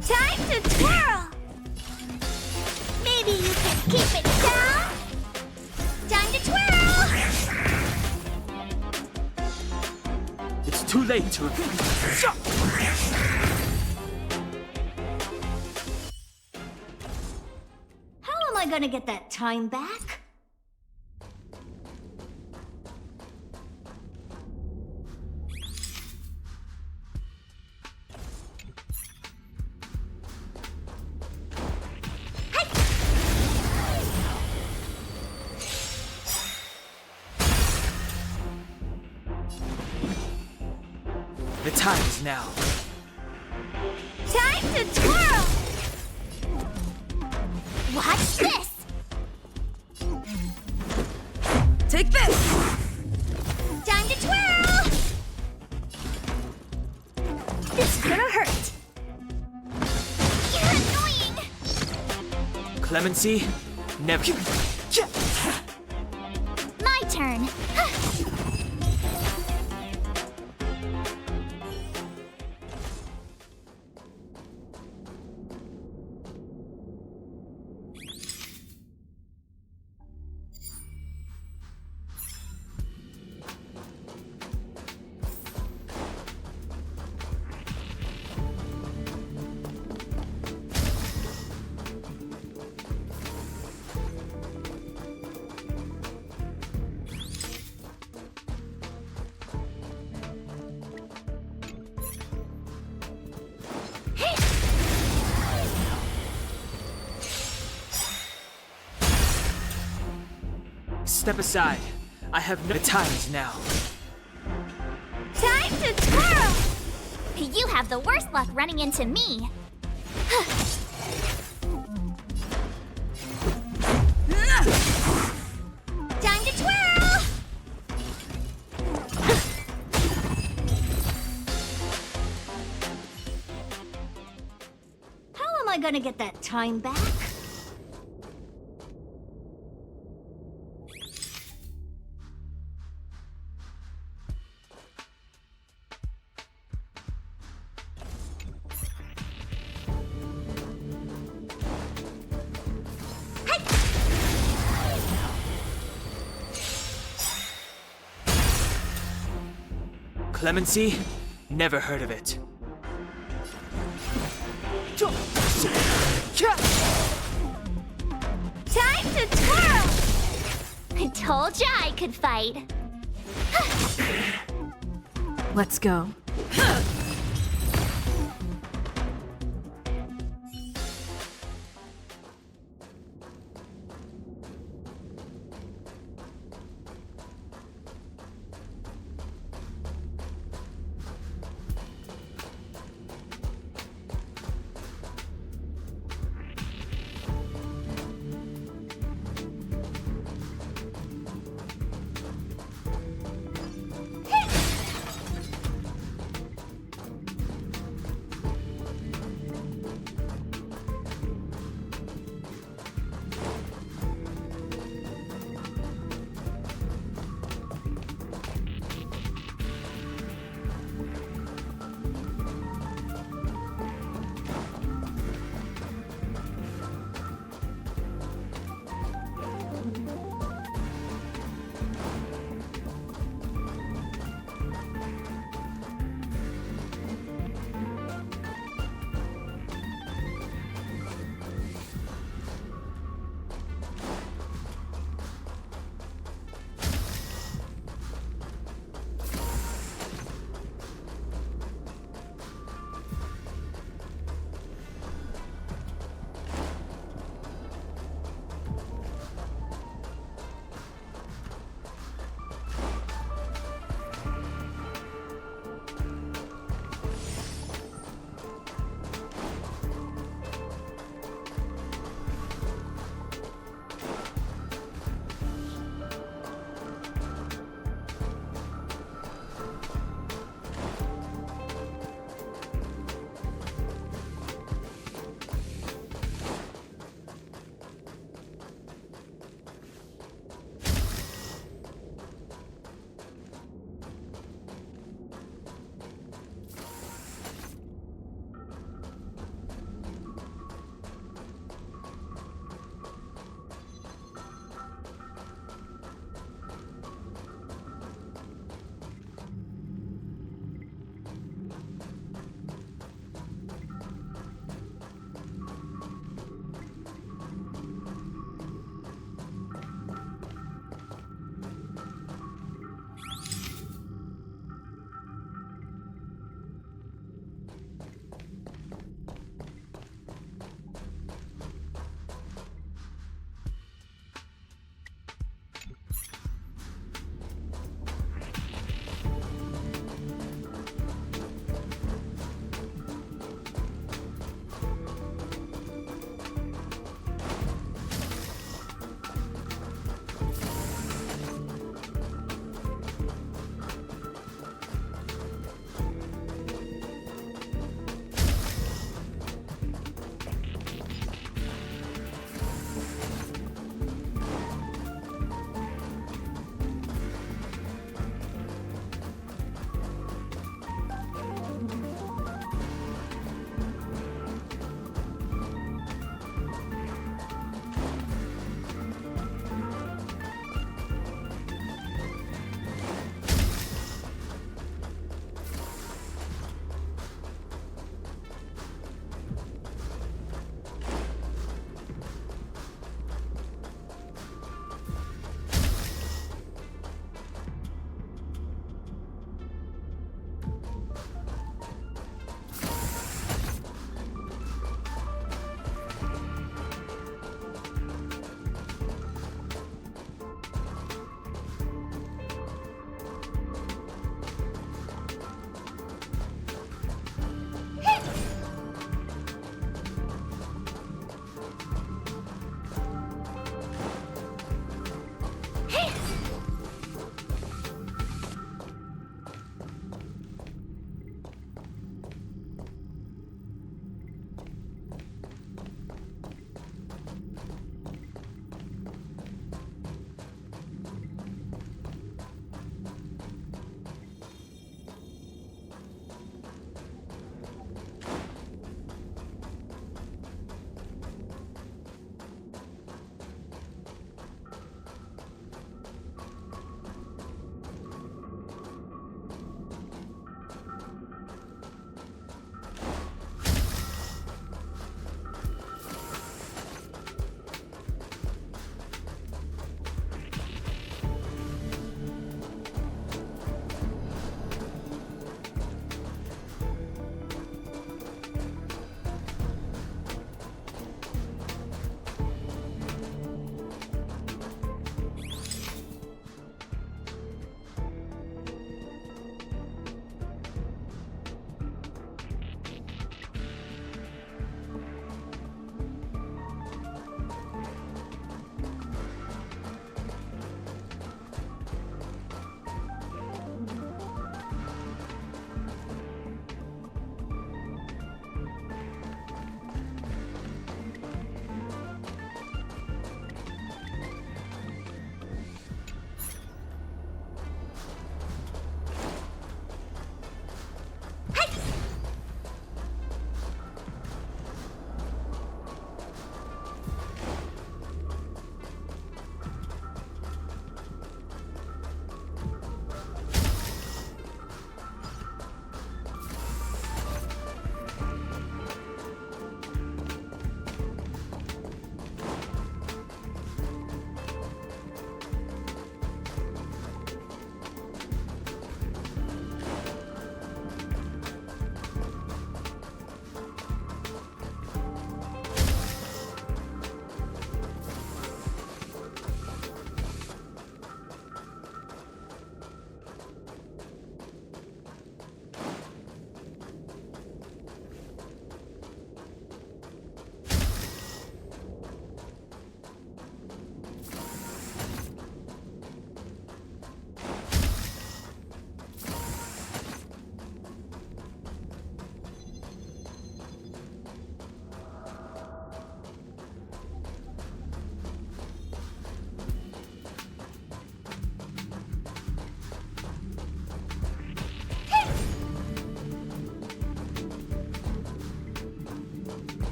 Time to twirl! Maybe you can keep it down? Time to twirl! It's too late to repent. How am I gonna get that time back? The time is now. Time to twirl! Watch this! Take this! Time to twirl! It's gonna hurt! You're annoying! Clemency, never. My turn. Step aside. I have no. The time is now. Time to twirl! You have the worst luck running into me. Time to twirl! How am I gonna get that time back? Clemency, never heard of it. Time to twirl! I told ya I could fight. Let's go.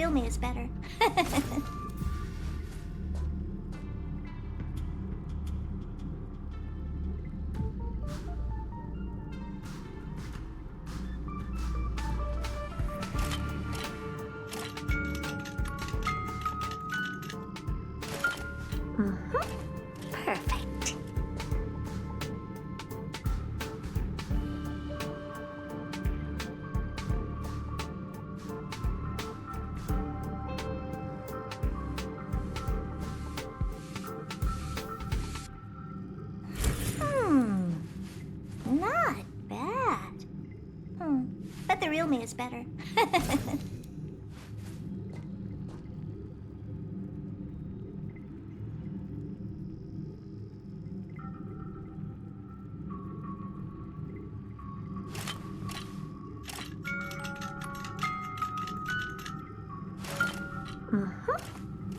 real me is better. Perfect. Not bad. But the real me is better.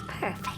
Perfect.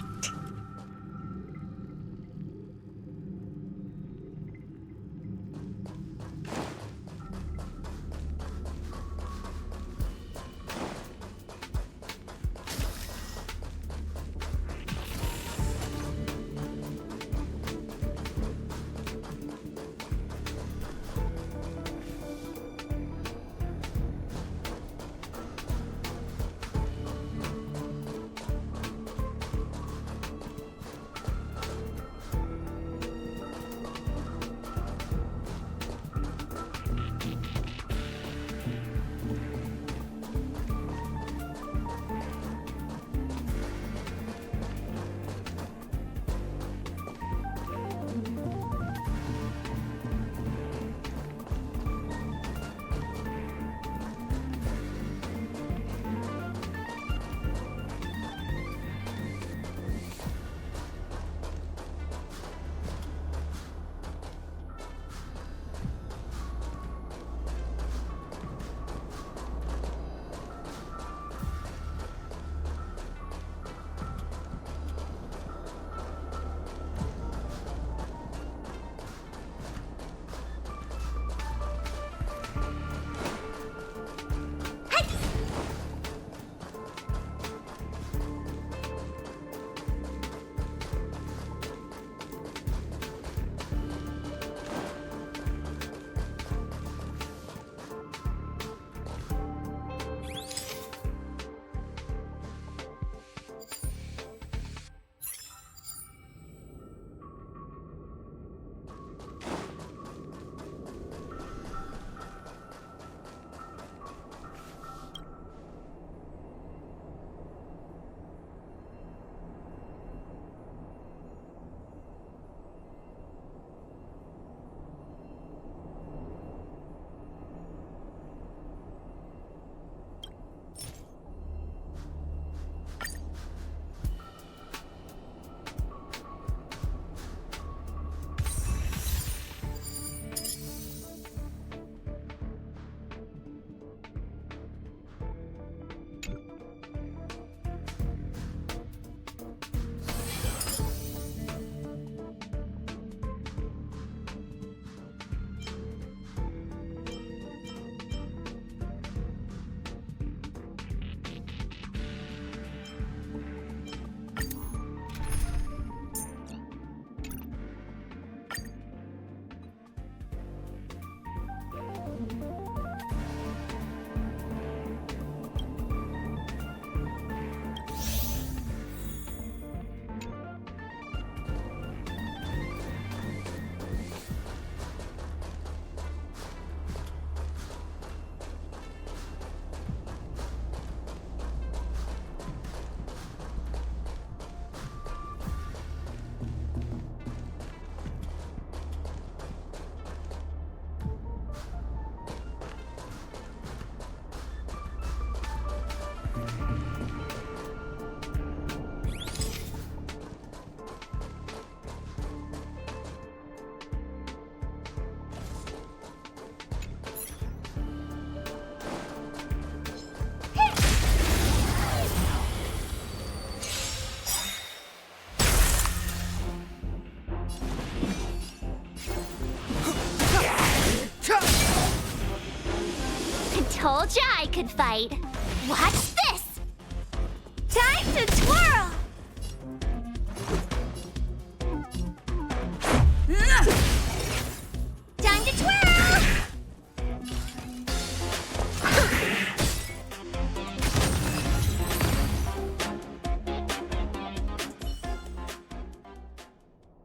Told ya I could fight. Watch this! Time to twirl! Time to twirl!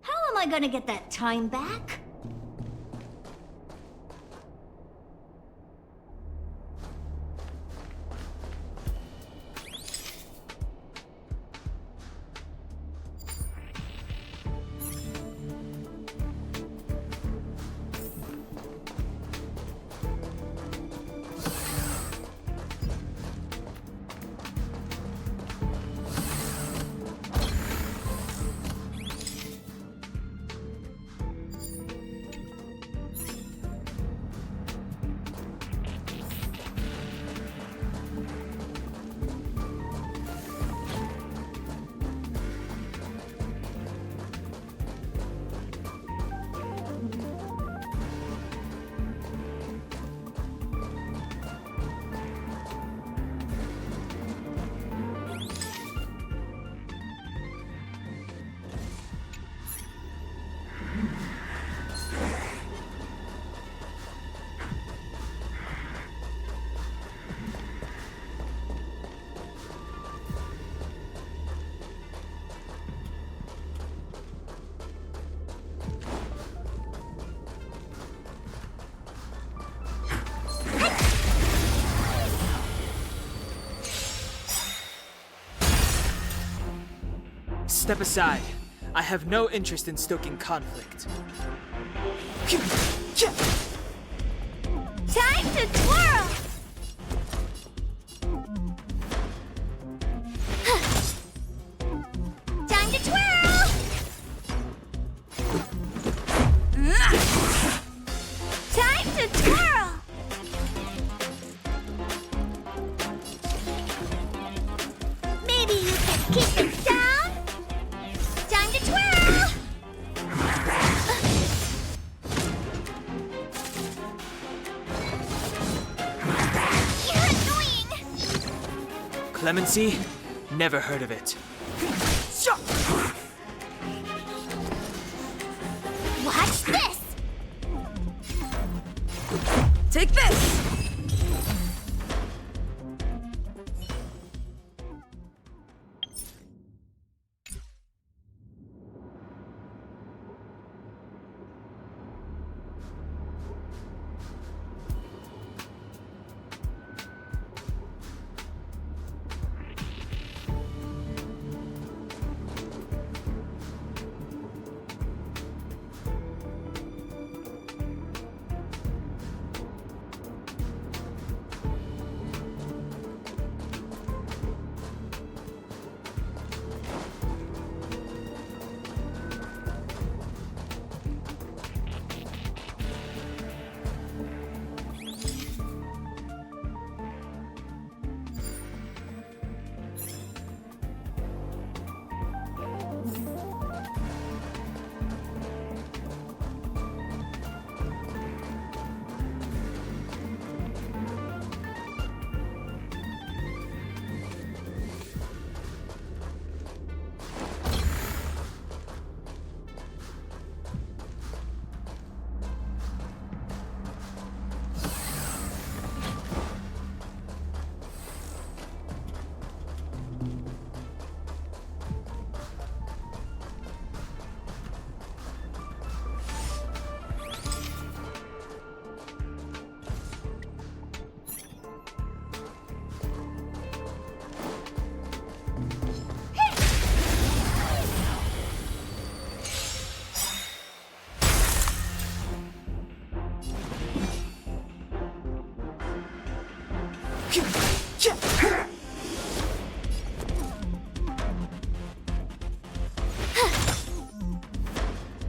How am I gonna get that time back? Step aside. I have no interest in stoking conflict. Time to twirl! Time to twirl! Time to twirl! Maybe you can keep it down? Time to twirl! You're annoying! Clemency? Never heard of it. Watch this! Take this!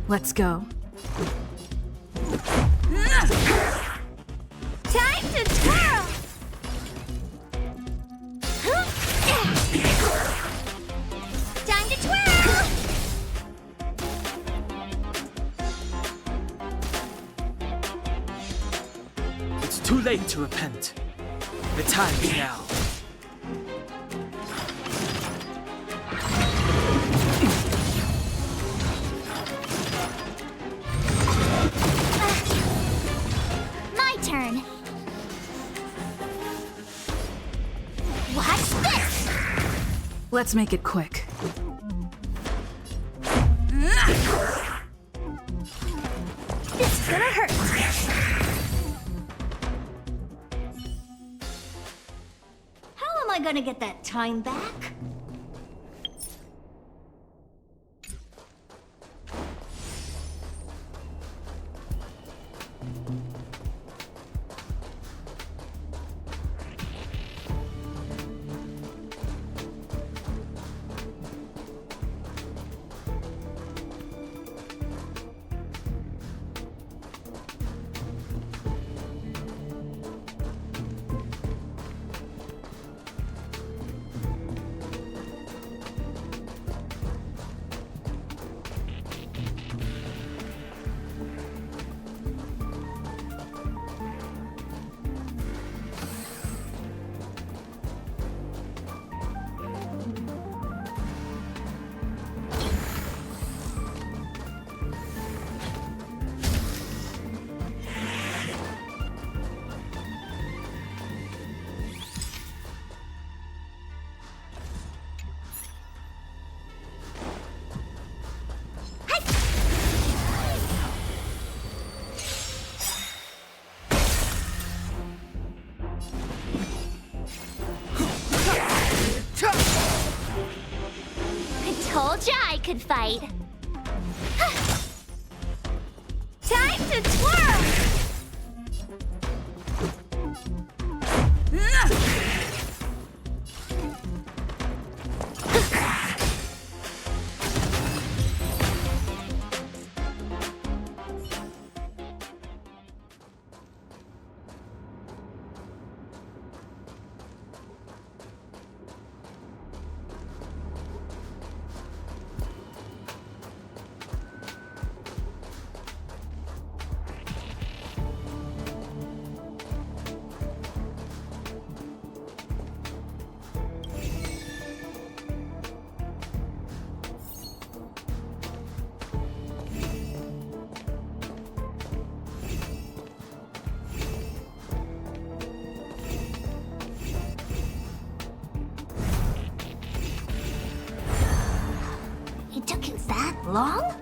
Let's go. Time to twirl! Time to twirl! It's too late to repent. The time is now. turn. Watch this! Let's make it quick. This is gonna hurt. How am I gonna get that time back? Told ya I could fight. Time to twirl! It took you that long?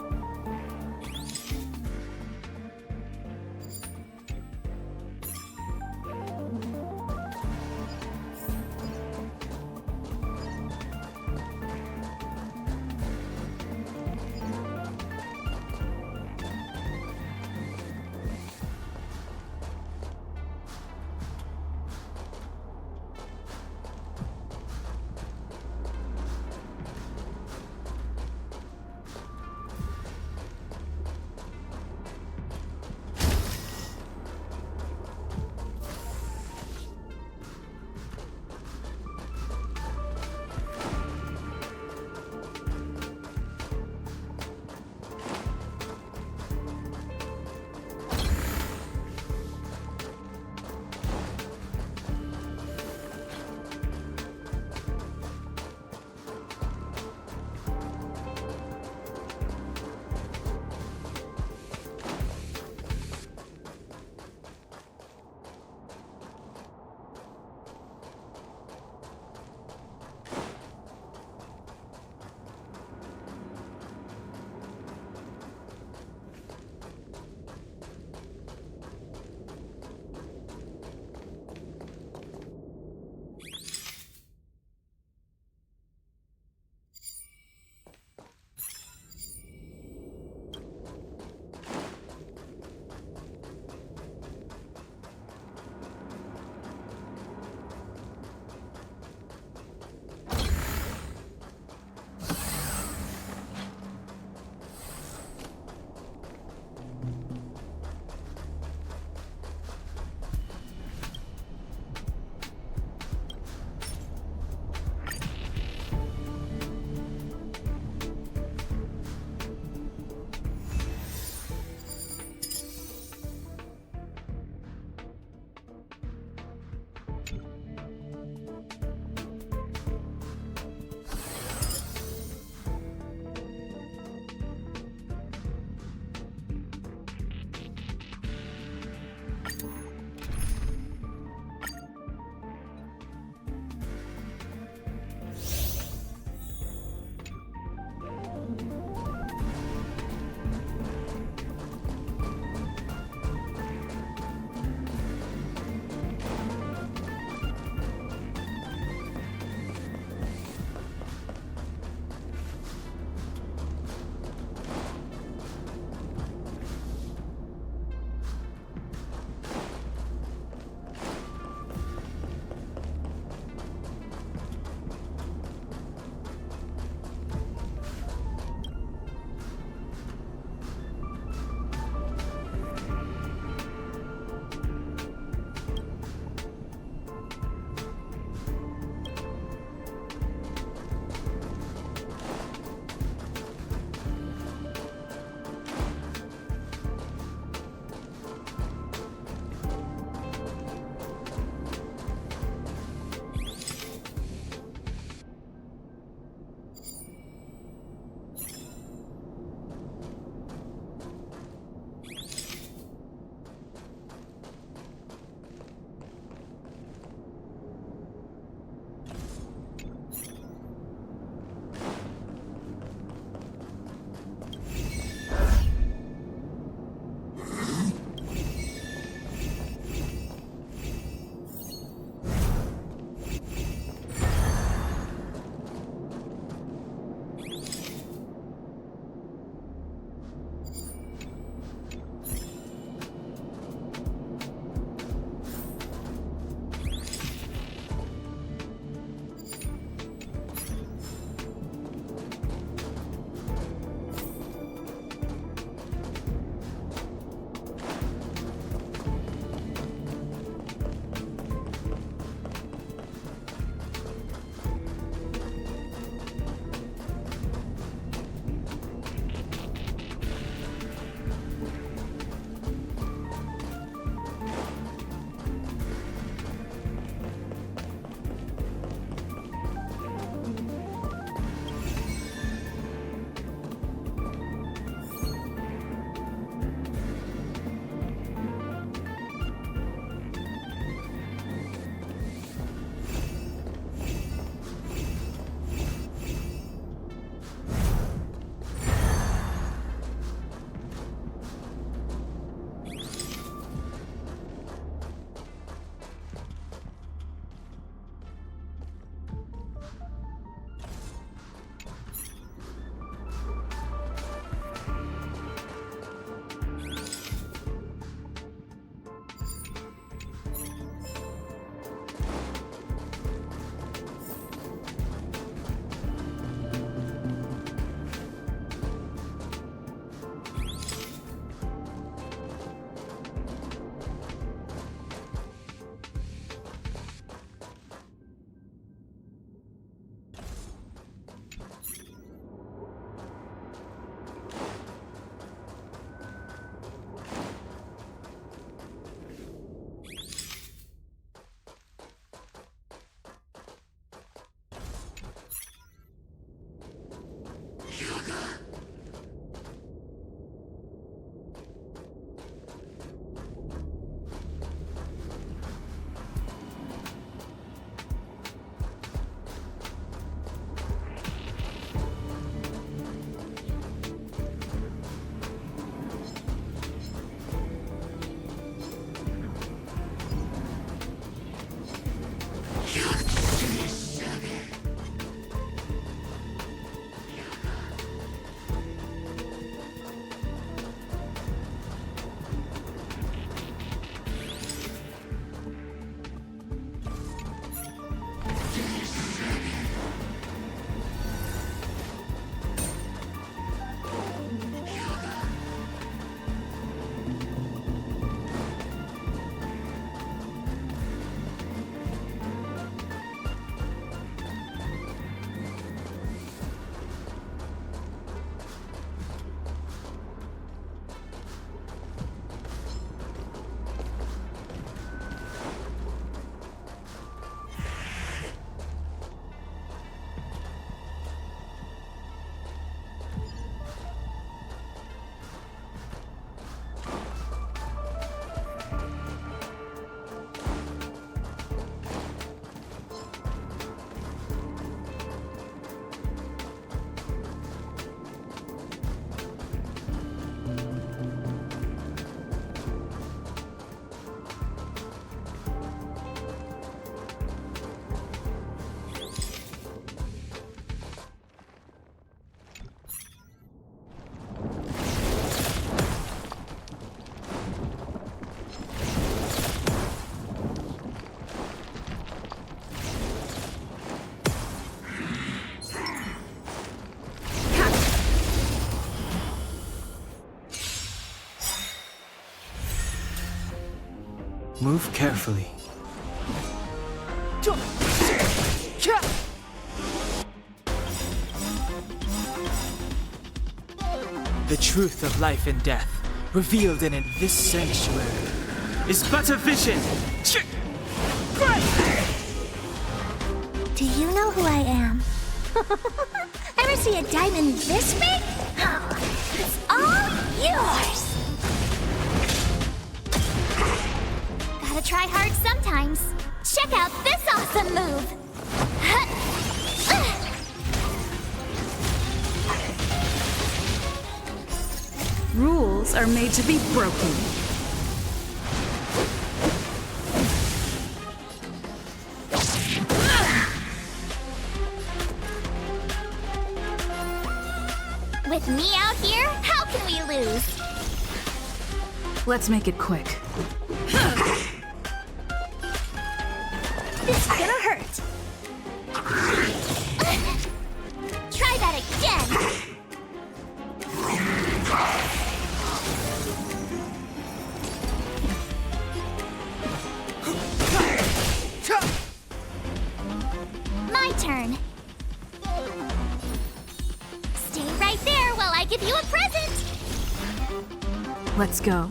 Move carefully. The truth of life and death, revealed in this sanctuary, is but a vision. Do you know who I am? Ever see a diamond this big? Oh, it's all yours! Gotta try hard sometimes. Check out this awesome move! Rules are made to be broken. With me out here, how can we lose? Let's make it quick. This is gonna hurt. Try that again! My turn. Stay right there while I give you a present. Let's go.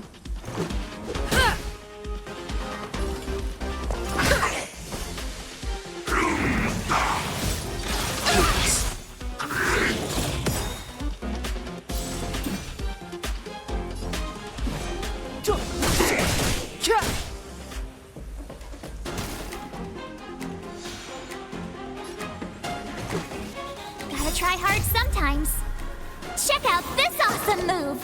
Gotta try hard sometimes. Check out this awesome move!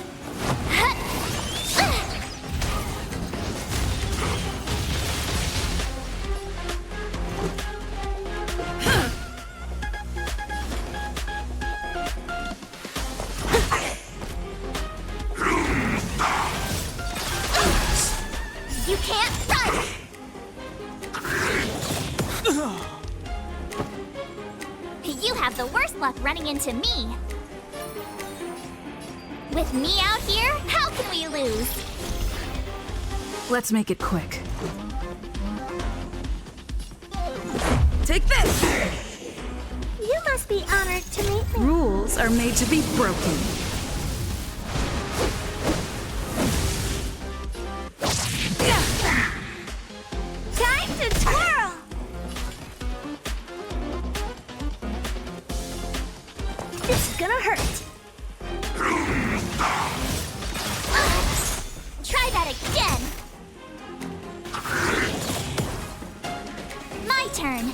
You can't run! You have the worst luck running into me. With me out here, how can we lose? Let's make it quick. Take this! You must be honored to meet me. Rules are made to be broken. Time to twirl! This is gonna hurt. Try that again. My turn.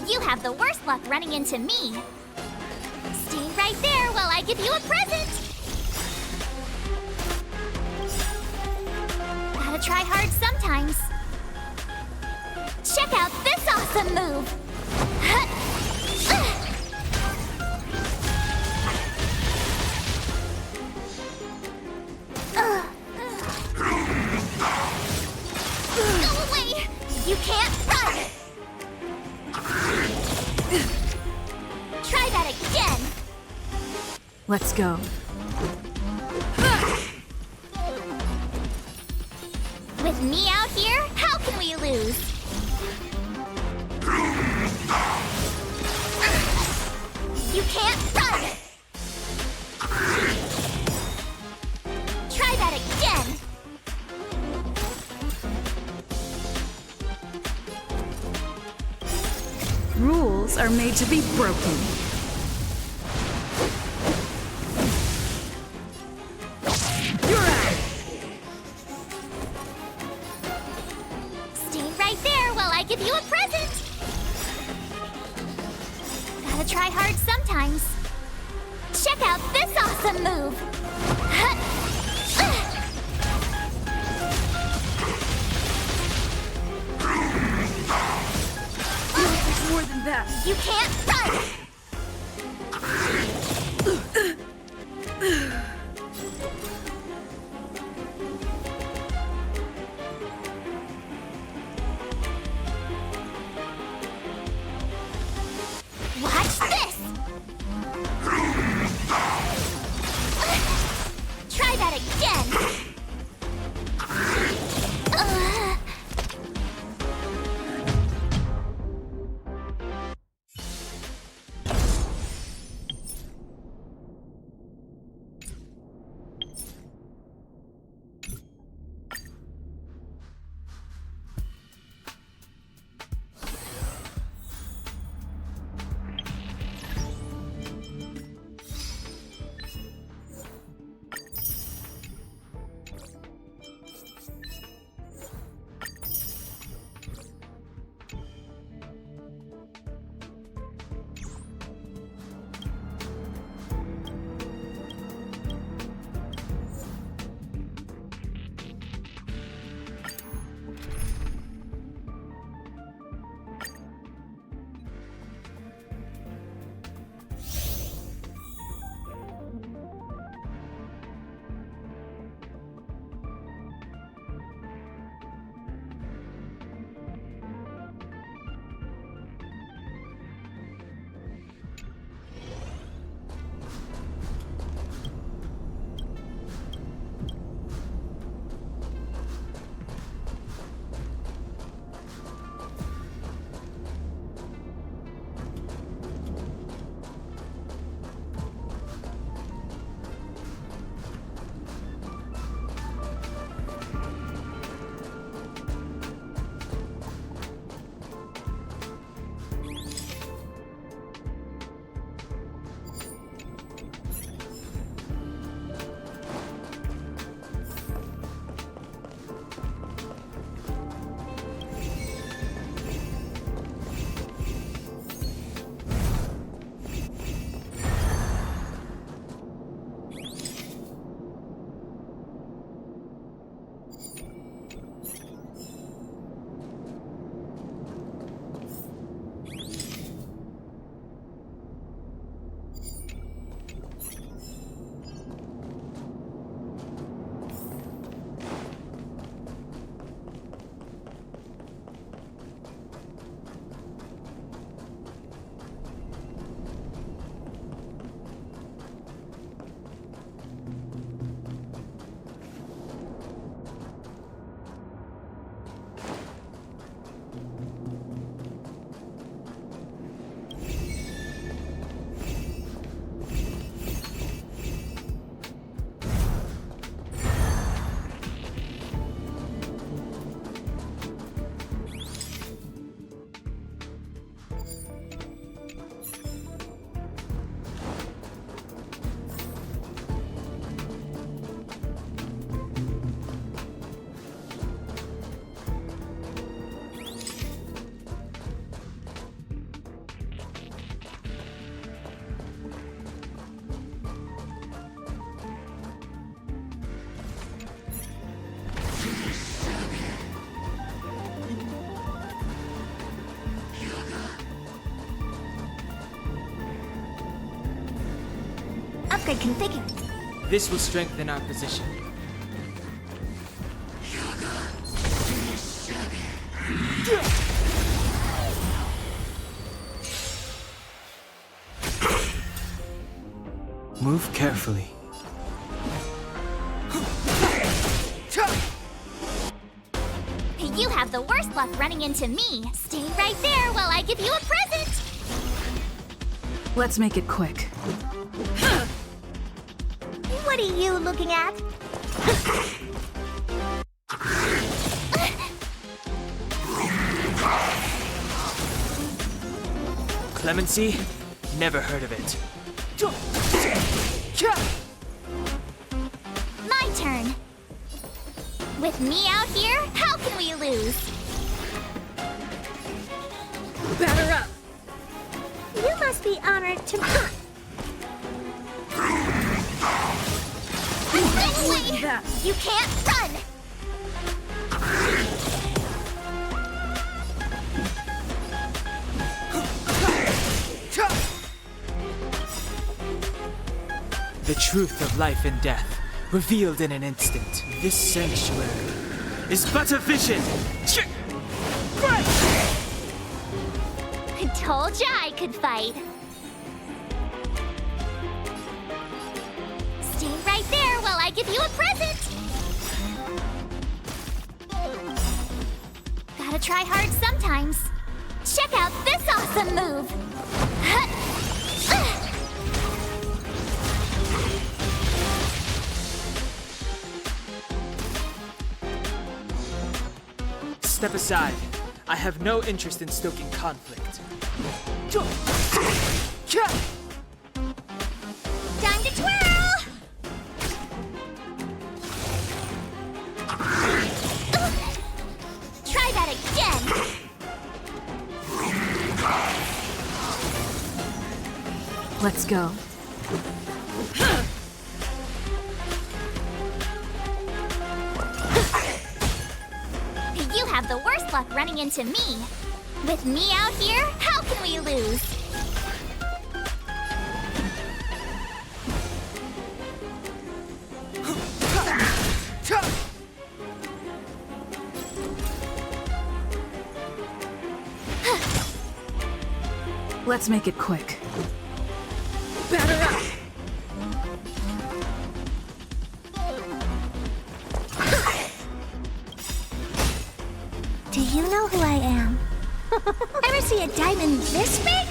You have the worst luck running into me. Stay right there while I give you a present. Gotta try hard sometimes. Check out this awesome move. Go away! You can't run! Try that again! Let's go. With me out here, how can we lose? You can't run! Try that again! Rules are made to be broken. Stay right there while I give you a present! Gotta try hard sometimes. Check out this awesome move! More than that. You can't run! Watch this! Try that again! upgrade configured. This will strengthen our position. Move carefully. You have the worst luck running into me. Stay right there while I give you a present. Let's make it quick. What are you looking at? Clemency? Never heard of it. My turn. With me out here, how can we lose? Batter up! You must be honored to... No way! You can't run! The truth of life and death, revealed in an instant. This sanctuary is but a vision. Told ya I could fight. Stay right there while I give you a present. Gotta try hard sometimes. Check out this awesome move. Step aside. I have no interest in stoking conflict. Time to twirl! Try that again! Let's go. You have the worst luck running into me. With me out here, how can we lose? Let's make it quick. Batter up! Do you know who I am? Ever see a diamond this big?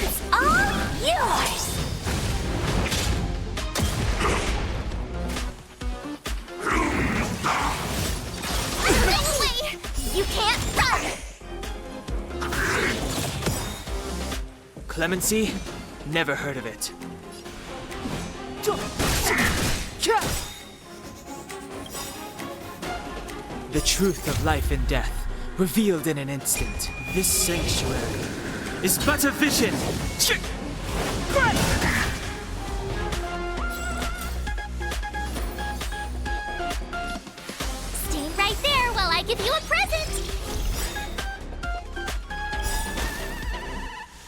It's all yours! No way! You can't run! Clemency? Never heard of it. The truth of life and death, revealed in an instant. This sanctuary is but a vision. Stay right there while I give you a present.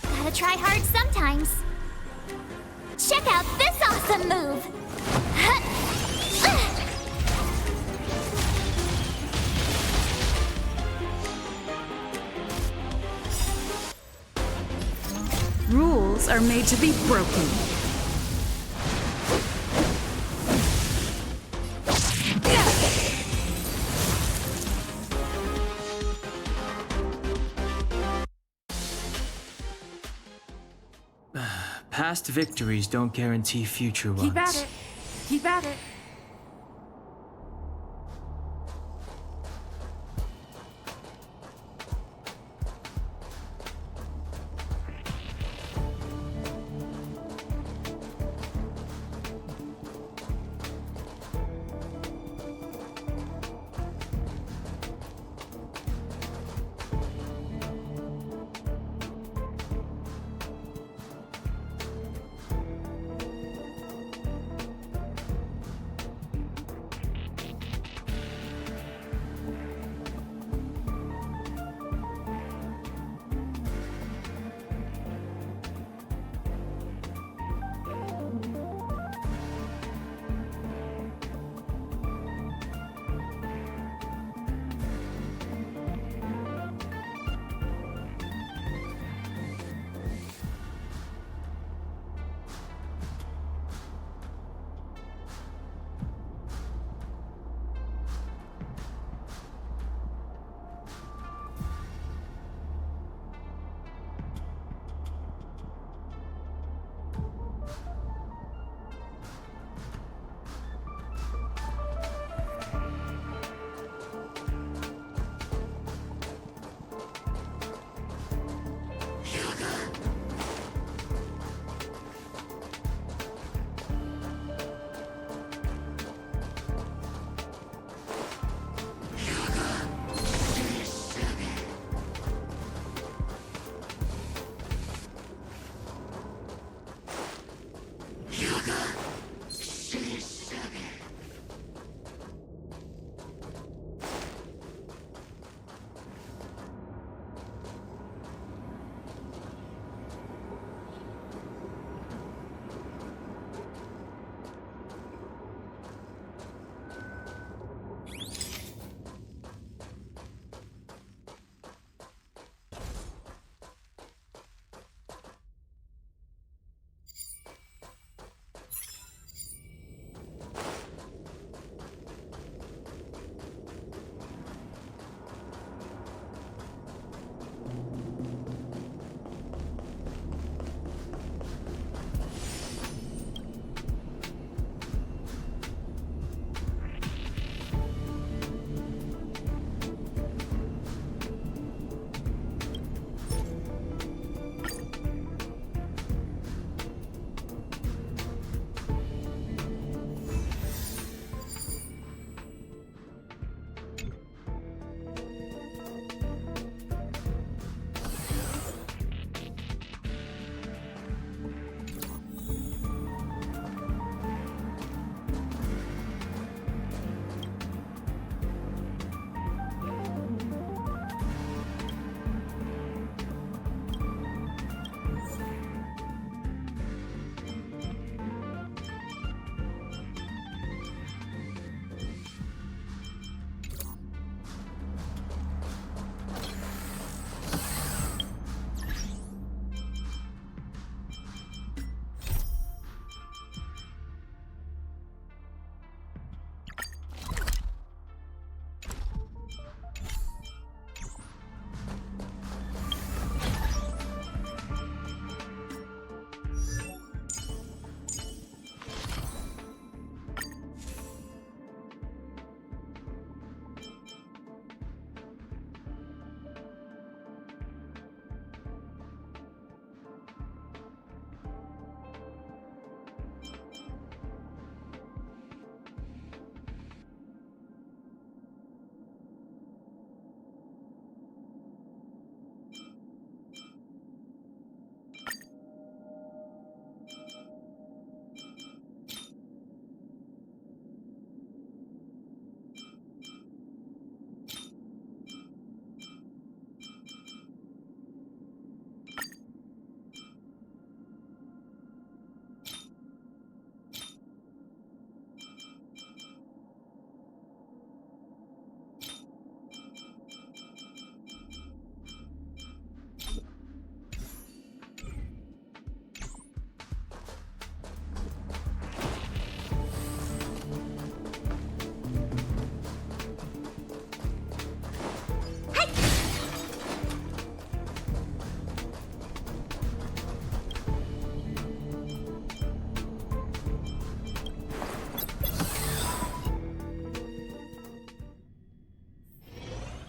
Gotta try hard sometimes. Check out this awesome move. Rules are made to be broken. Past victories don't guarantee future ones. Keep at it. Keep at it.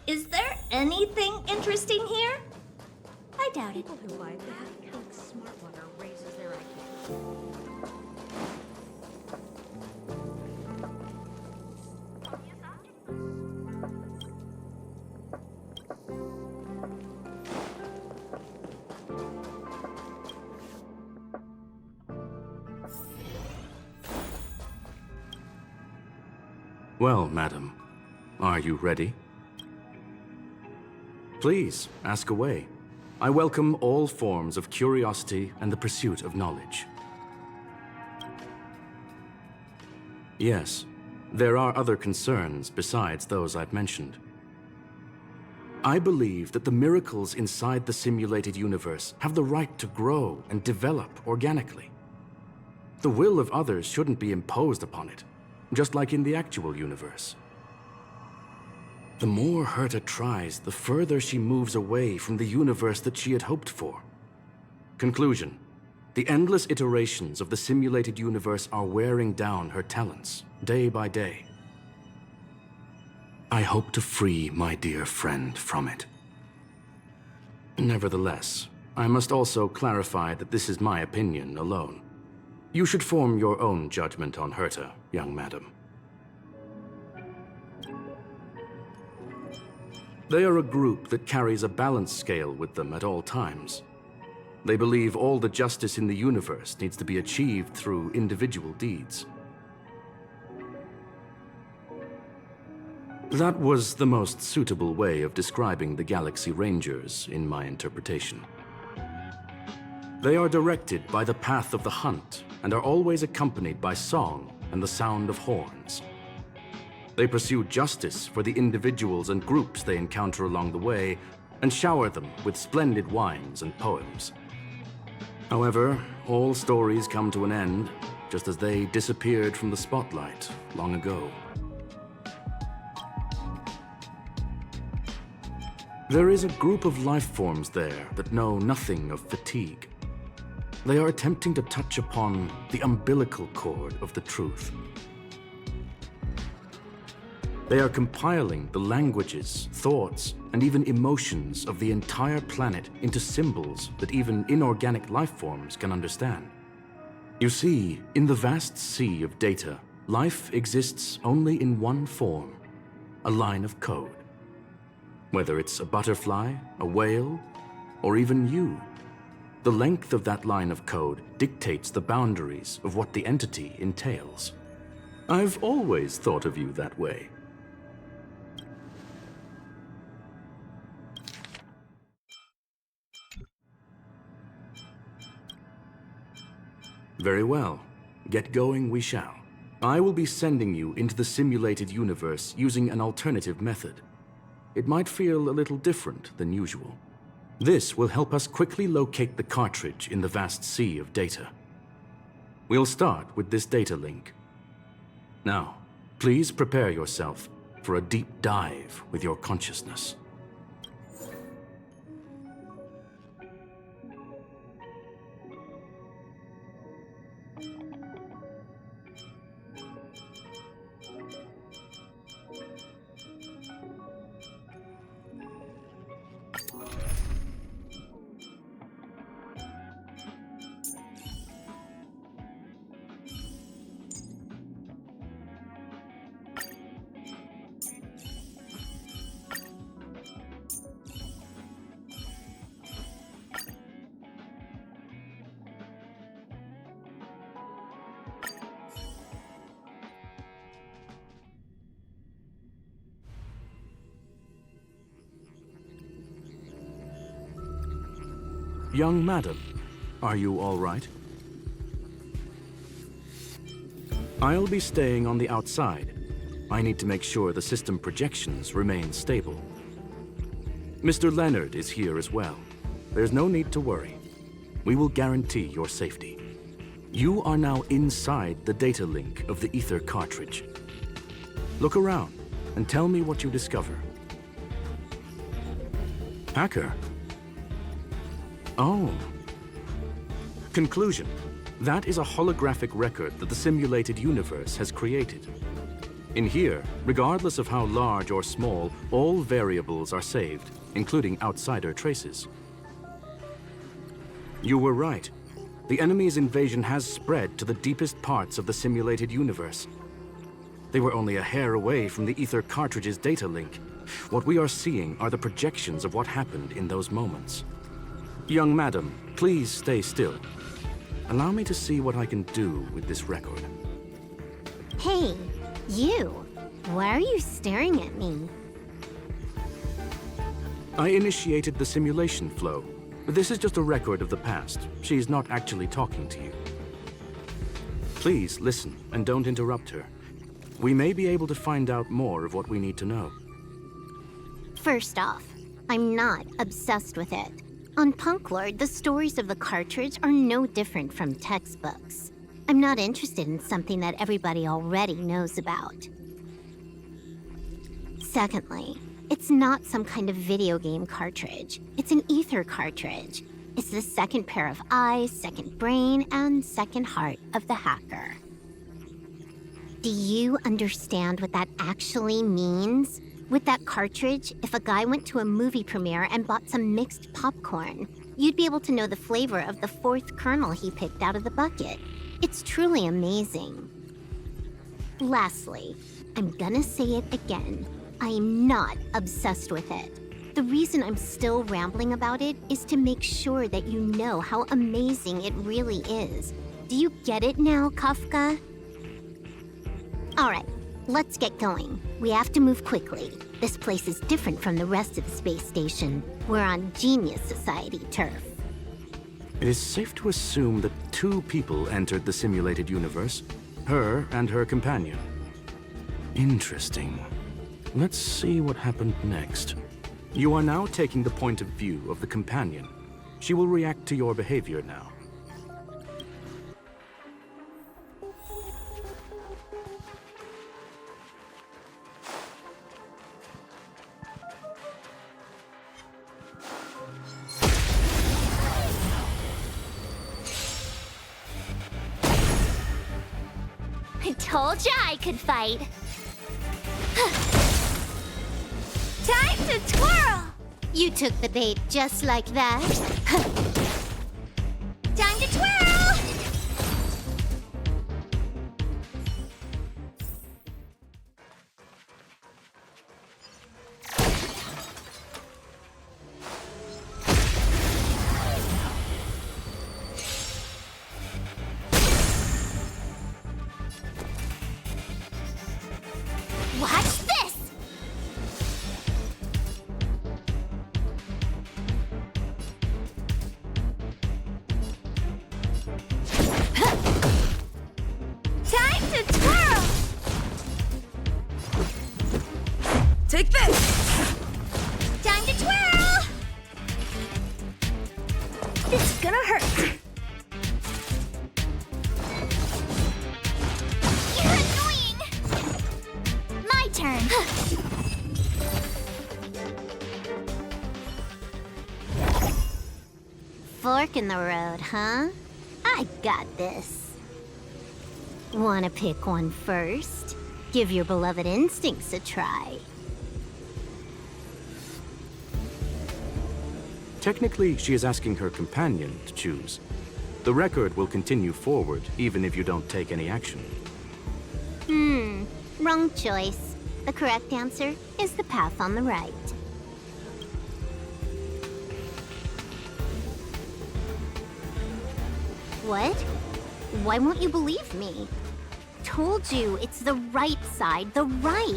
Is there anything interesting here? I doubt it. People who like that think smart water raises their IQ. Well, madam, are you ready? Please, ask away. I welcome all forms of curiosity and the pursuit of knowledge. Yes, there are other concerns besides those I've mentioned. I believe that the miracles inside the simulated universe have the right to grow and develop organically. The will of others shouldn't be imposed upon it, just like in the actual universe. The more Herta tries, the further she moves away from the universe that she had hoped for. Conclusion: the endless iterations of the simulated universe are wearing down her talents, day by day. I hope to free my dear friend from it. Nevertheless, I must also clarify that this is my opinion alone. You should form your own judgment on Herta, young madam. They are a group that carries a balance scale with them at all times. They believe all the justice in the universe needs to be achieved through individual deeds. That was the most suitable way of describing the Galaxy Rangers, in my interpretation. They are directed by the path of the hunt and are always accompanied by song and the sound of horns. They pursue justice for the individuals and groups they encounter along the way and shower them with splendid wines and poems. However, all stories come to an end, just as they disappeared from the spotlight long ago. There is a group of life forms there that know nothing of fatigue. They are attempting to touch upon the umbilical cord of the truth. They are compiling the languages, thoughts, and even emotions of the entire planet into symbols that even inorganic life forms can understand. You see, in the vast sea of data, life exists only in one form: a line of code. Whether it's a butterfly, a whale, or even you, the length of that line of code dictates the boundaries of what the entity entails. I've always thought of you that way. Very well. Get going we shall. I will be sending you into the simulated universe using an alternative method. It might feel a little different than usual. This will help us quickly locate the cartridge in the vast sea of data. We'll start with this data link. Now, please prepare yourself for a deep dive with your consciousness. Young madam, are you all right? I'll be staying on the outside. I need to make sure the system projections remain stable. Mr. Leonard is here as well. There's no need to worry. We will guarantee your safety. You are now inside the data link of the Ether cartridge. Look around and tell me what you discover. Hacker? Oh. Conclusion. That is a holographic record that the simulated universe has created. In here, regardless of how large or small, all variables are saved, including outsider traces. You were right. The enemy's invasion has spread to the deepest parts of the simulated universe. They were only a hair away from the Ether cartridge's data link. What we are seeing are the projections of what happened in those moments. Young madam, please stay still. Allow me to see what I can do with this record. Hey, you. Why are you staring at me? I initiated the simulation flow. This is just a record of the past. She's not actually talking to you. Please listen and don't interrupt her. We may be able to find out more of what we need to know. First off, I'm not obsessed with it. On Punklord, the stories of the cartridge are no different from textbooks. I'm not interested in something that everybody already knows about. Secondly, it's not some kind of video game cartridge. It's an ether cartridge. It's the second pair of eyes, second brain, and second heart of the hacker. Do you understand what that actually means? With that cartridge, if a guy went to a movie premiere and bought some mixed popcorn, you'd be able to know the flavor of the fourth kernel he picked out of the bucket. It's truly amazing. Lastly, I'm gonna say it again. I am not obsessed with it. The reason I'm still rambling about it is to make sure that you know how amazing it really is. Do you get it now, Kafka? All right, let's get going. We have to move quickly. This place is different from the rest of the space station. We're on Genius Society turf. It is safe to assume that two people entered the simulated universe, her and her companion. Interesting. Let's see what happened next. You are now taking the point of view of the companion. She will react to your behavior now. I told ya I could fight. Time to twirl! You took the bait just like that. Time to twirl! Watch this! Time to twirl! Take this! Time to twirl! It's gonna hurt. You're annoying! My turn. Fork in the road, huh? I got this. Wanna pick one first? Give your beloved instincts a try. Technically, she is asking her companion to choose. The record will continue forward, even if you don't take any action. Wrong choice. The correct answer is the path on the right. What? Why won't you believe me? Told you, it's the right side, the right.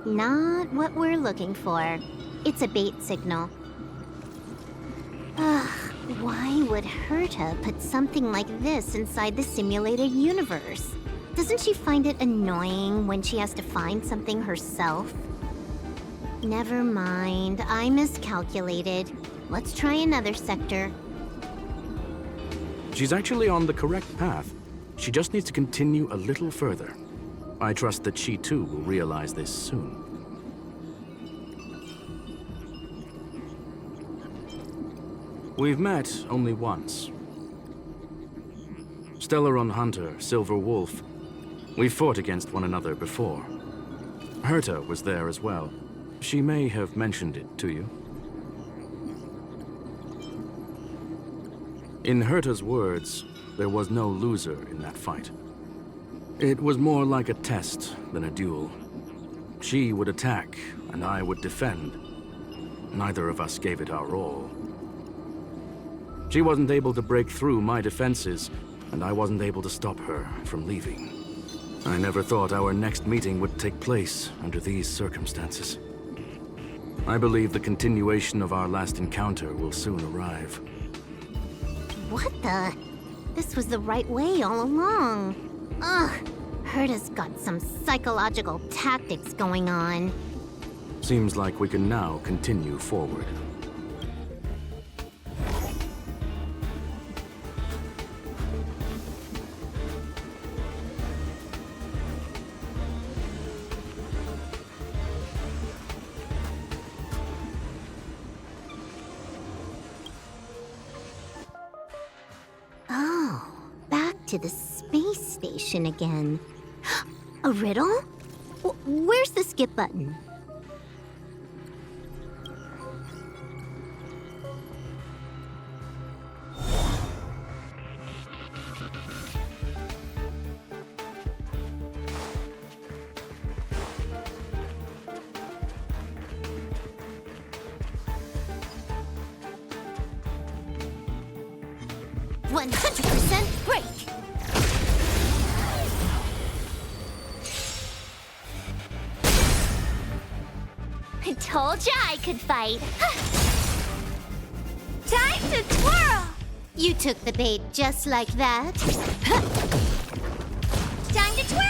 Not what we're looking for. It's a bait signal. Ugh, why would Herta put something like this inside the simulated universe? Doesn't she find it annoying when she has to find something herself? Never mind, I miscalculated. Let's try another sector. She's actually on the correct path. She just needs to continue a little further. I trust that she too will realize this soon. We've met only once. Stellaron Hunter, Silver Wolf. We fought against one another before. Herta was there as well. She may have mentioned it to you. In Herta's words, there was no loser in that fight. It was more like a test than a duel. She would attack, and I would defend. Neither of us gave it our all. She wasn't able to break through my defenses, and I wasn't able to stop her from leaving. I never thought our next meeting would take place under these circumstances. I believe the continuation of our last encounter will soon arrive. What the? This was the right way all along. Ugh, Herta's got some psychological tactics going on. Seems like we can now continue forward. Oh, back to the space station again. A riddle? Where's the skip button? Break! I told ya I could fight. Time to twirl! You took the bait just like that. Time to twirl!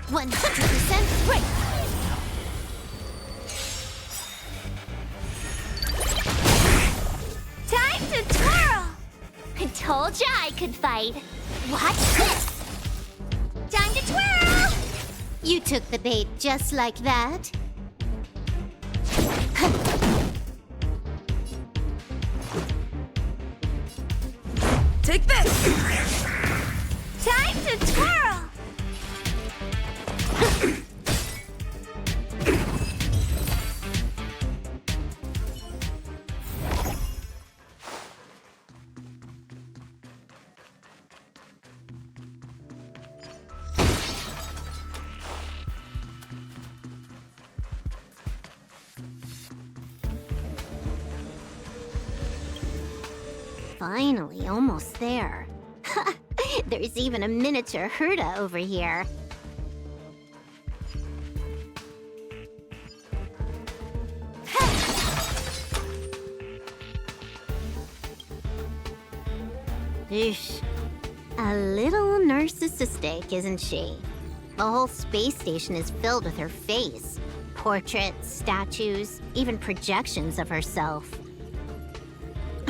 100% break! Time to twirl! I told ya I could fight. Watch this! Time to twirl! You took the bait just like that. Take this! Time to twirl! Finally, almost there. There's even a miniature Herta over here. Eesh. A little narcissistic, isn't she? The whole space station is filled with her face. Portraits, statues, even projections of herself.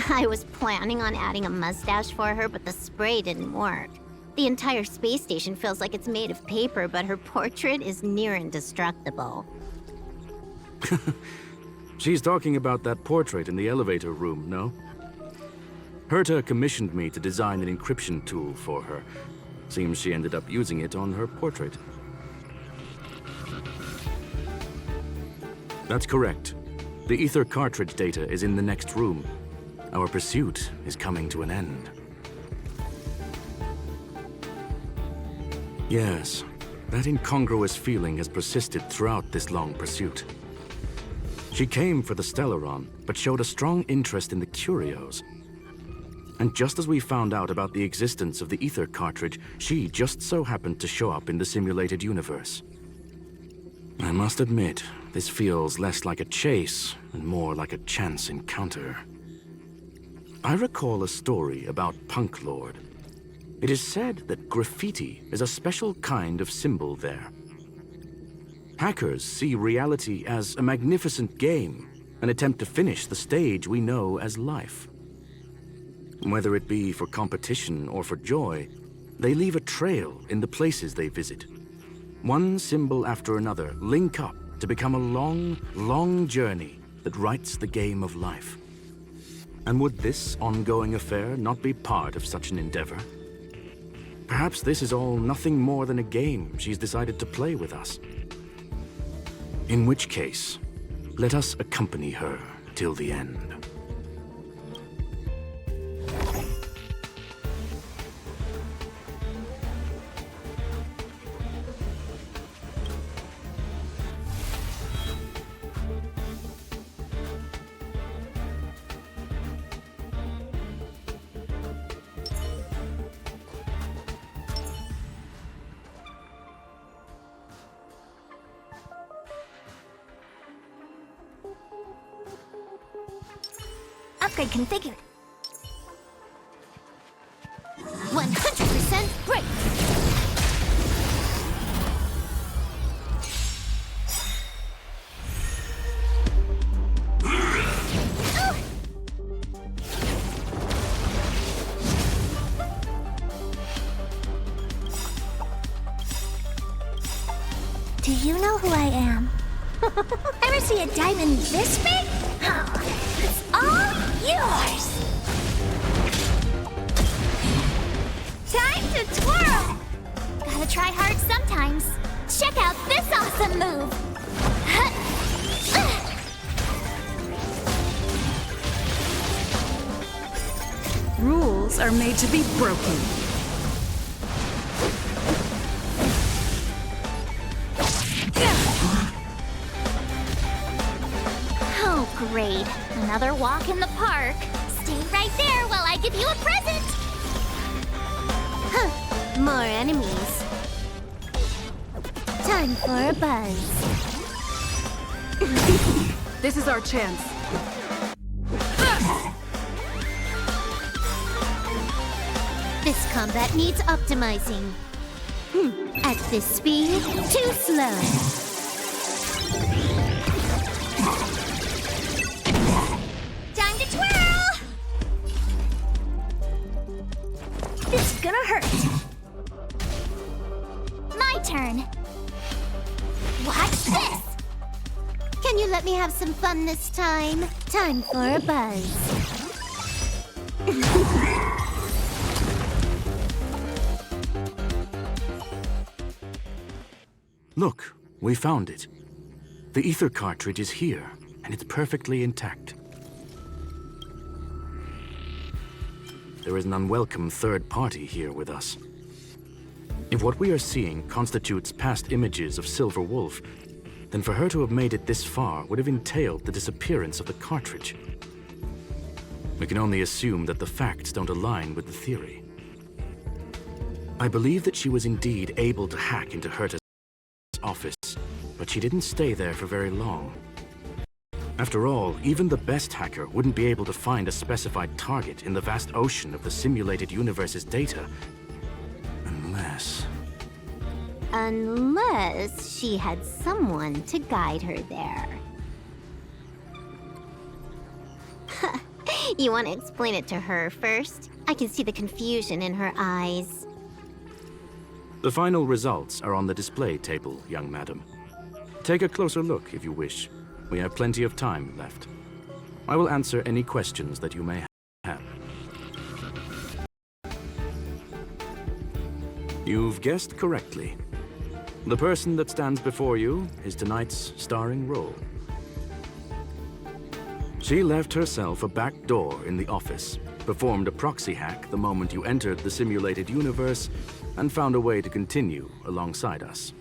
I was planning on adding a mustache for her, but the spray didn't work. The entire space station feels like it's made of paper, but her portrait is near indestructible. She's talking about that portrait in the elevator room, no? Herta commissioned me to design an encryption tool for her. Seems she ended up using it on her portrait. That's correct. The ether cartridge data is in the next room. Our pursuit is coming to an end. Yes, that incongruous feeling has persisted throughout this long pursuit. She came for the Stellaron, but showed a strong interest in the curios. And just as we found out about the existence of the ether cartridge, she just so happened to show up in the simulated universe. I must admit, this feels less like a chase and more like a chance encounter. I recall a story about Punk Lord. It is said that graffiti is a special kind of symbol there. Hackers see reality as a magnificent game and attempt to finish the stage we know as life. Whether it be for competition or for joy, they leave a trail in the places they visit. One symbol after another link up to become a long, long journey that writes the game of life. And would this ongoing affair not be part of such an endeavor? Perhaps this is all nothing more than a game she's decided to play with us. In which case, let us accompany her till the end. Upgrade configured. 100% break! Do you know who I am? Ever see a diamond this big? It's all yours! Time to twirl! Gotta try hard sometimes. Check out this awesome move! Rules are made to be broken. Oh, great. Another walk in the park. Stay right there while I give you a present! Huh, more enemies. Time for a buzz. This is our chance. This combat needs optimizing. At this speed, too slow. Time to twirl! This is gonna hurt. My turn. Watch this! Can you let me have some fun this time? Time for a buzz. Look, we found it. The ether cartridge is here, and it's perfectly intact. There is an unwelcome third party here with us. If what we are seeing constitutes past images of Silver Wolf, then for her to have made it this far would have entailed the disappearance of the cartridge. We can only assume that the facts don't align with the theory. I believe that she was indeed able to hack into Herta's office, but she didn't stay there for very long. After all, even the best hacker wouldn't be able to find a specified target in the vast ocean of the simulated universe's data, Unless she had someone to guide her there. You want to explain it to her first? I can see the confusion in her eyes. The final results are on the display table, young madam. Take a closer look if you wish. We have plenty of time left. I will answer any questions that you may have. You've guessed correctly. The person that stands before you is tonight's starring role. She left herself a back door in the office, performed a proxy hack the moment you entered the simulated universe, and found a way to continue alongside us.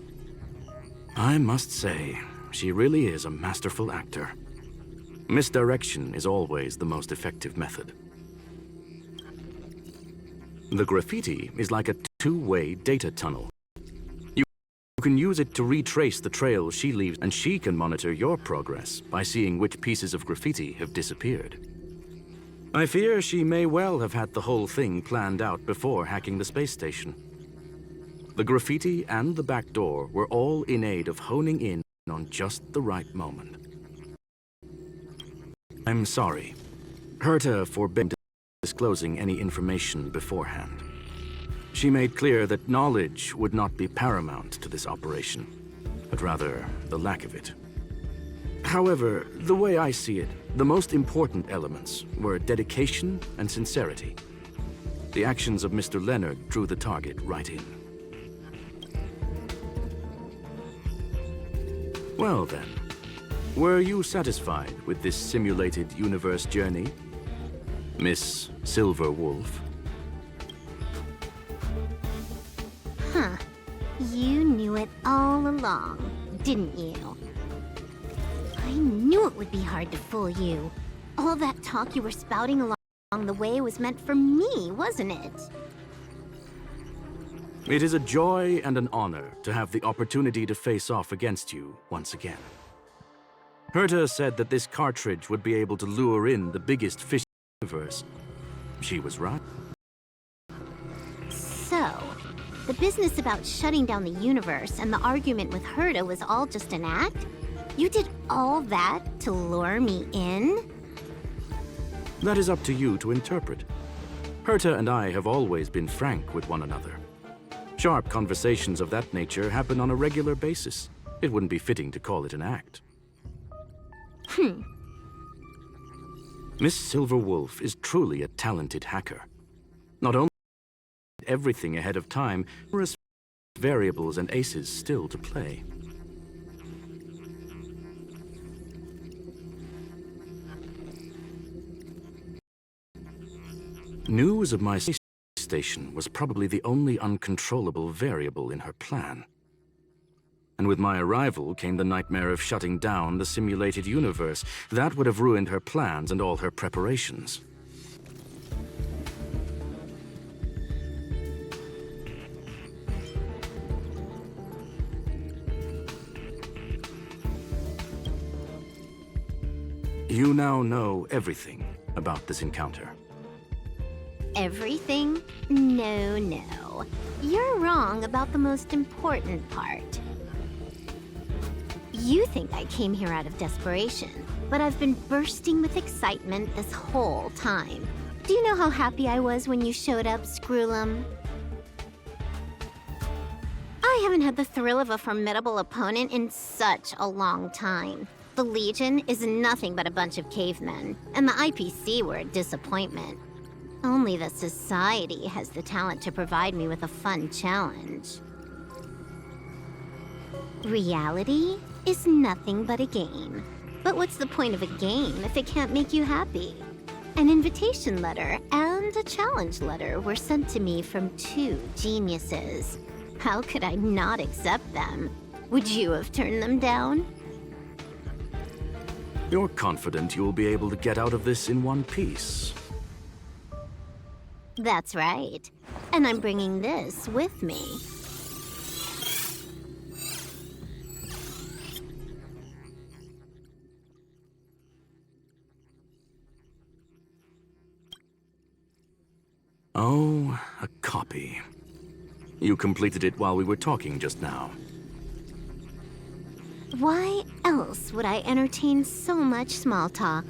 I must say, she really is a masterful actor. Misdirection is always the most effective method. The graffiti is like a two-way data tunnel. You can use it to retrace the trail she leaves, and she can monitor your progress by seeing which pieces of graffiti have disappeared. I fear she may well have had the whole thing planned out before hacking the space station. The graffiti and the back door were all in aid of honing in on just the right moment. I'm sorry. Herta forbade disclosing any information beforehand. She made clear that knowledge would not be paramount to this operation, but rather the lack of it. However, the way I see it, the most important elements were dedication and sincerity. The actions of Mr. Leonard drew the target right in. Well then, were you satisfied with this simulated universe journey, Miss Silver Wolf? Huh. You knew it all along, didn't you? I knew it would be hard to fool you. All that talk you were spouting along the way was meant for me, wasn't it? It is a joy and an honor to have the opportunity to face off against you once again. Herta said that this cartridge would be able to lure in the biggest fish in the universe. She was right. So, the business about shutting down the universe and the argument with Herta was all just an act? You did all that to lure me in? That is up to you to interpret. Herta and I have always been frank with one another. Sharp conversations of that nature happen on a regular basis. It wouldn't be fitting to call it an act. Miss Silver Wolf is truly a talented hacker. Not only everything ahead of time, numerous variables and aces still to play. News of my space station was probably the only uncontrollable variable in her plan. And with my arrival came the nightmare of shutting down the simulated universe. That would have ruined her plans and all her preparations. You now know everything about this encounter. Everything? No, no. You're wrong about the most important part. You think I came here out of desperation, but I've been bursting with excitement this whole time. Do you know how happy I was when you showed up, Screwlum? I haven't had the thrill of a formidable opponent in such a long time. The Legion is nothing but a bunch of cavemen, and the IPC were a disappointment. Only the Society has the talent to provide me with a fun challenge. Reality is nothing but a game. But what's the point of a game if it can't make you happy? An invitation letter and a challenge letter were sent to me from two geniuses. How could I not accept them? Would you have turned them down? You're confident you'll be able to get out of this in one piece. That's right. And I'm bringing this with me. Oh, a copy. You completed it while we were talking just now. Why else would I entertain so much small talk?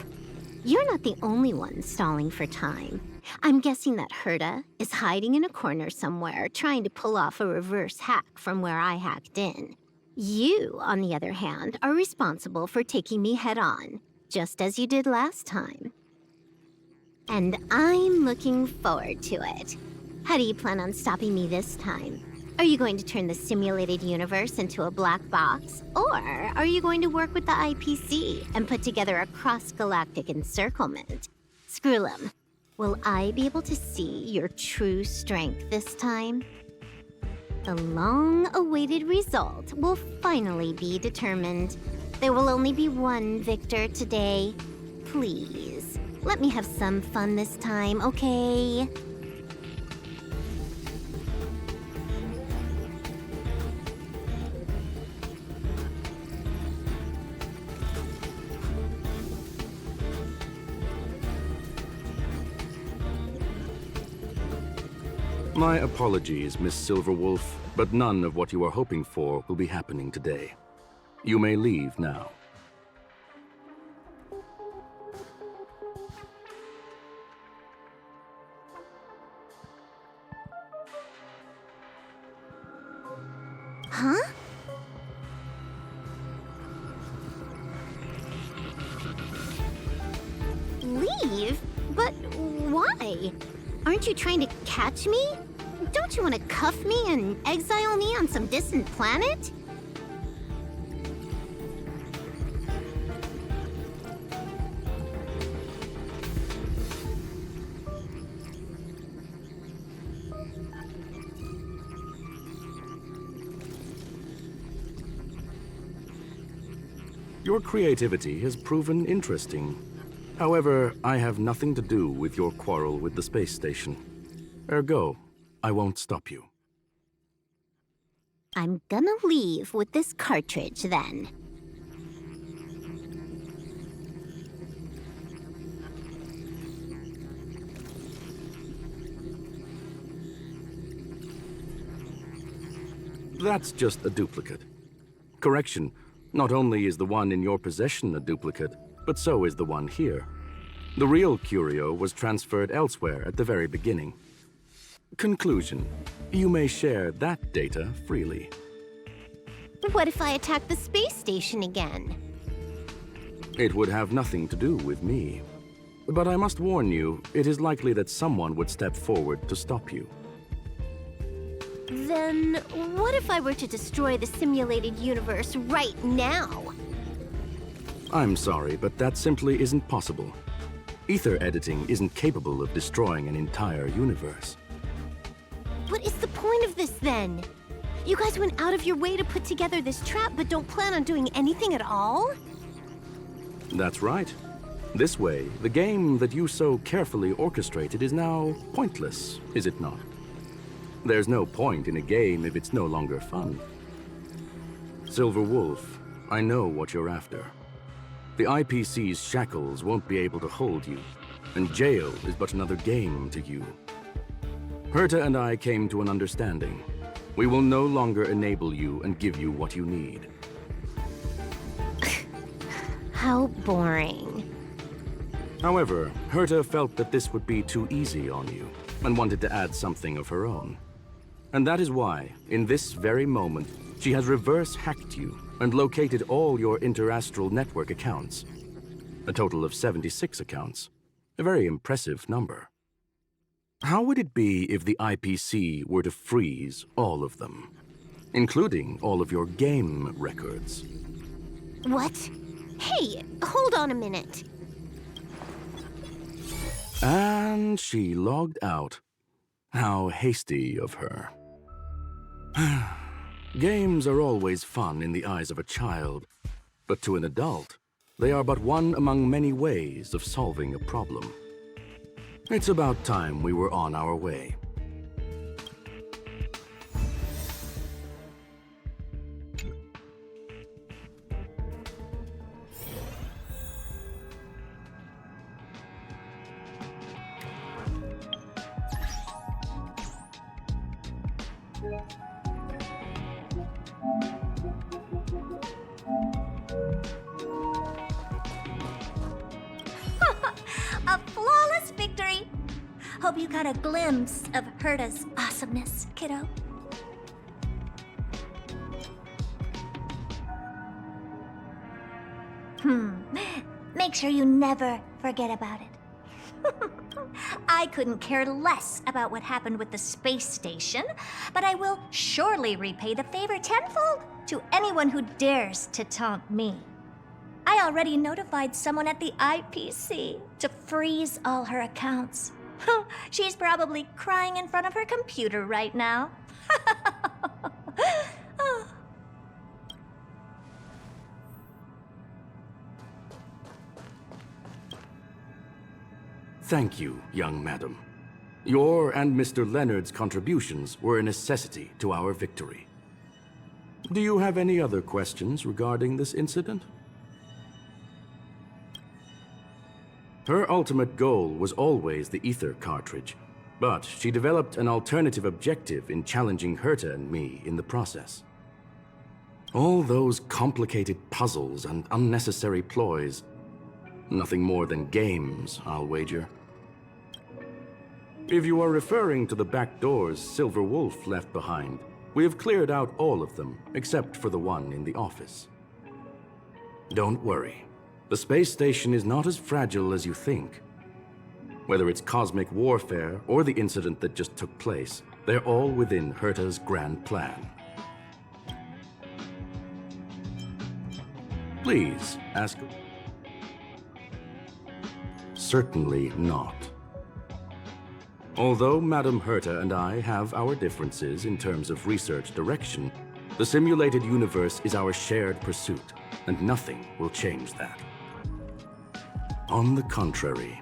You're not the only one stalling for time. I'm guessing that Herta is hiding in a corner somewhere, trying to pull off a reverse hack from where I hacked in. You, on the other hand, are responsible for taking me head-on, just as you did last time. And I'm looking forward to it. How do you plan on stopping me this time? Are you going to turn the simulated universe into a black box? Or are you going to work with the IPC and put together a cross-galactic encirclement? Screwlum, will I be able to see your true strength this time? The long-awaited result will finally be determined. There will only be one victor today. Please, let me have some fun this time, okay? My apologies, Miss Silverwolf, but none of what you are hoping for will be happening today. You may leave now. Huh? Leave? But why? Aren't you trying to catch me? Don't you want to cuff me and exile me on some distant planet? Your creativity has proven interesting. However, I have nothing to do with your quarrel with the space station. Ergo, I won't stop you. I'm gonna leave with this cartridge then. That's just a duplicate. Correction, not only is the one in your possession a duplicate, but so is the one here. The real curio was transferred elsewhere at the very beginning. Conclusion, you may share that data freely. What if I attack the space station again? It would have nothing to do with me. But I must warn you, it is likely that someone would step forward to stop you. Then what if I were to destroy the simulated universe right now? I'm sorry, but that simply isn't possible. Ether editing isn't capable of destroying an entire universe. What is the point of this then? You guys went out of your way to put together this trap but don't plan on doing anything at all? That's right. This way, the game that you so carefully orchestrated is now pointless, is it not? There's no point in a game if it's no longer fun. Silver Wolf, I know what you're after. The IPC's shackles won't be able to hold you, and jail is but another game to you. Herta and I came to an understanding. We will no longer enable you and give you what you need. How boring. However, Herta felt that this would be too easy on you, and wanted to add something of her own. And that is why, in this very moment, she has reverse-hacked you and located all your interastral network accounts. A total of 76 accounts. A very impressive number. How would it be if the IPC were to freeze all of them, including all of your game records? What? Hey, hold on a minute. And she logged out. How hasty of her. Games are always fun in the eyes of a child, but to an adult, they are but one among many ways of solving a problem. It's about time we were on our way. A flawless victory! Hope you got a glimpse of Herta's awesomeness, kiddo. Make sure you never forget about it. I couldn't care less about what happened with the space station, but I will surely repay the favor tenfold to anyone who dares to taunt me. I already notified someone at the IPC to freeze all her accounts. She's probably crying in front of her computer right now. Thank you, young madam. Your and Mr. Leonard's contributions were a necessity to our victory. Do you have any other questions regarding this incident? Her ultimate goal was always the ether cartridge, But she developed an alternative objective in challenging Herta and me in the process. All those complicated puzzles and unnecessary ploys. Nothing more than games, I'll wager. If you are referring to the back doors Silver Wolf left behind, we have cleared out all of them, except for the one in the office. Don't worry. The space station is not as fragile as you think. Whether it's cosmic warfare or the incident that just took place, they're all within Herta's grand plan. Please, ask... Certainly not. Although Madame Herta and I have our differences in terms of research direction, the simulated universe is our shared pursuit, and nothing will change that. On the contrary,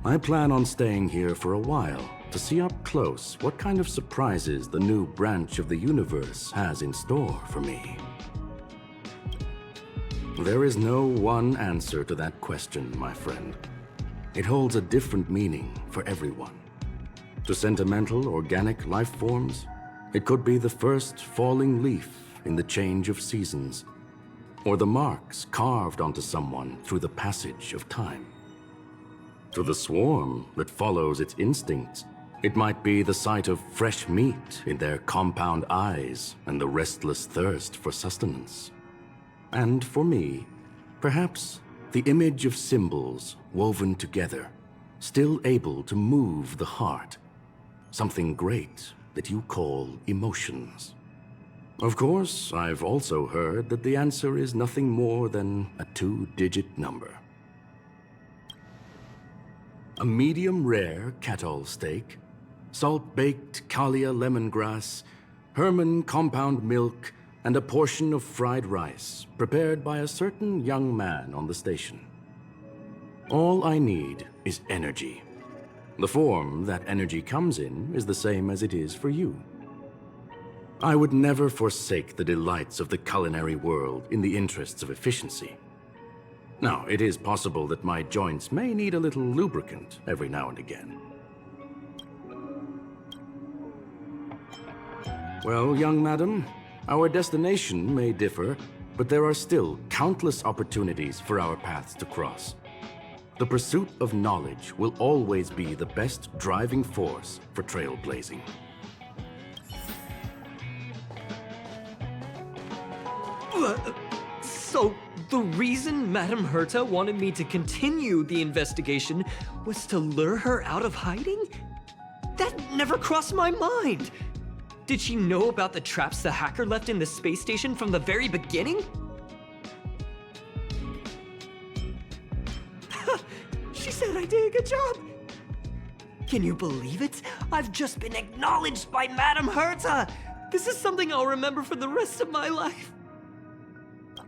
I plan on staying here for a while to see up close what kind of surprises the new branch of the universe has in store for me. There is no one answer to that question, my friend. It holds a different meaning for everyone. To sentimental, organic life forms, it could be the first falling leaf in the change of seasons, or the marks carved onto someone through the passage of time. To the swarm that follows its instincts, it might be the sight of fresh meat in their compound eyes and the restless thirst for sustenance. And for me, perhaps the image of symbols woven together, still able to move the heart, something great that you call emotions. Of course, I've also heard that the answer is nothing more than a 2-digit number. A medium rare Catol steak, salt-baked Kalia lemongrass, Herman compound milk, and a portion of fried rice prepared by a certain young man on the station. All I need is energy. The form that energy comes in is the same as it is for you. I would never forsake the delights of the culinary world in the interests of efficiency. Now, it is possible that my joints may need a little lubricant every now and again. Well, young madam, our destination may differ, but there are still countless opportunities for our paths to cross. The pursuit of knowledge will always be the best driving force for trailblazing. So, the reason Madame Herta wanted me to continue the investigation was to lure her out of hiding? That never crossed my mind! Did she know about the traps the hacker left in the space station from the very beginning? She said I did a good job! Can you believe it? I've just been acknowledged by Madame Herta! This is something I'll remember for the rest of my life.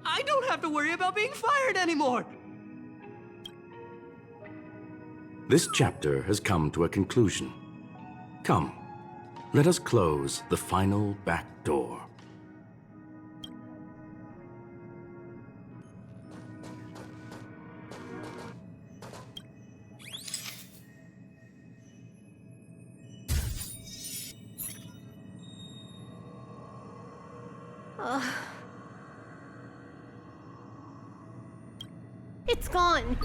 I don't have to worry about being fired anymore! This chapter has come to a conclusion. Come, let us close the final back door. It's gone.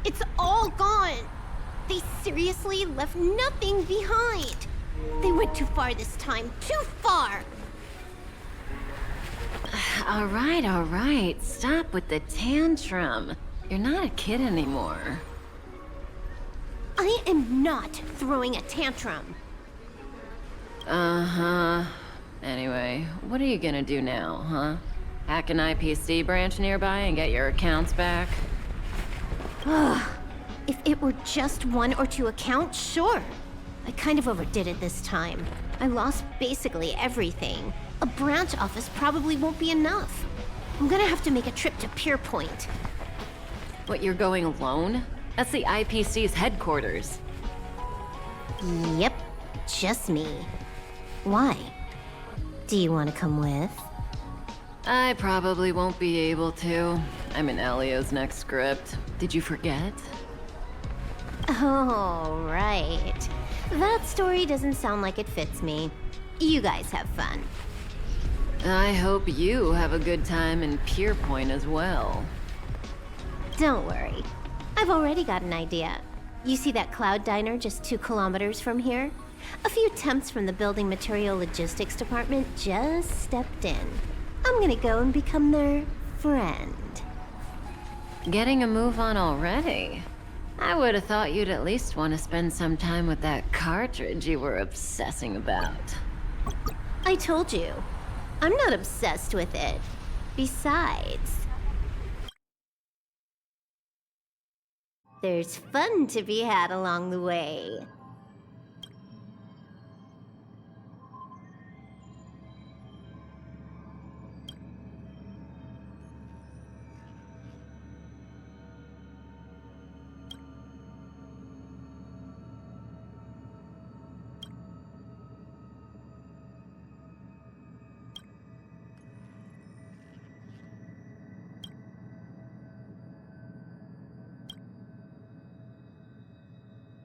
It's all gone. They seriously left nothing behind. They went too far this time. Too far. All right. Stop with the tantrum. You're not a kid anymore. I am not throwing a tantrum. Uh-huh. Anyway, what are you gonna do now, huh? Hack an IPC branch nearby and get your accounts back? If it were just 1 or 2 accounts, sure. I kind of overdid it this time. I lost basically everything. A branch office probably won't be enough. I'm gonna have to make a trip to Pierpoint. What, you're going alone? That's the IPC's headquarters. Yep, just me. Why? Do you want to come with? I probably won't be able to. I'm in Elio's next script. Did you forget? Oh, right. That story doesn't sound like it fits me. You guys have fun. I hope you have a good time in Pierpoint as well. Don't worry. I've already got an idea. You see that cloud diner just 2 kilometers from here? A few temps from the building material logistics department just stepped in. I'm gonna go and become their friend. Getting a move on already? I would have thought you'd at least want to spend some time with that cartridge you were obsessing about. I told you. I'm not obsessed with it. Besides, there's fun to be had along the way.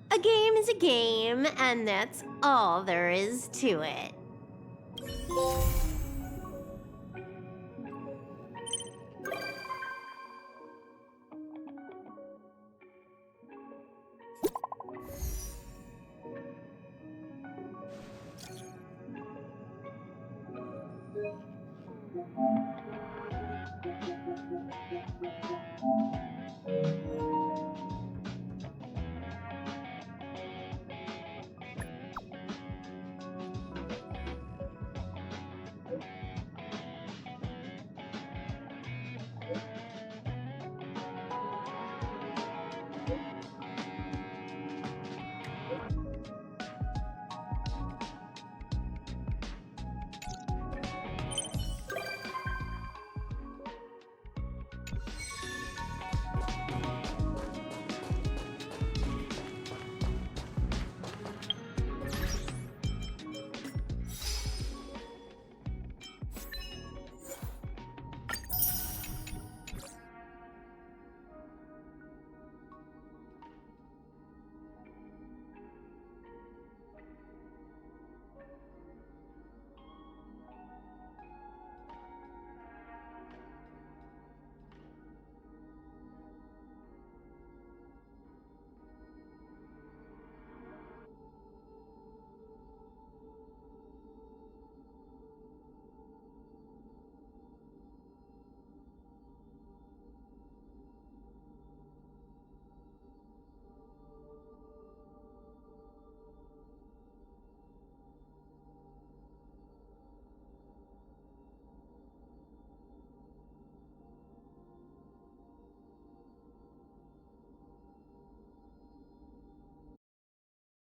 A game is a game, and that's all there is to it.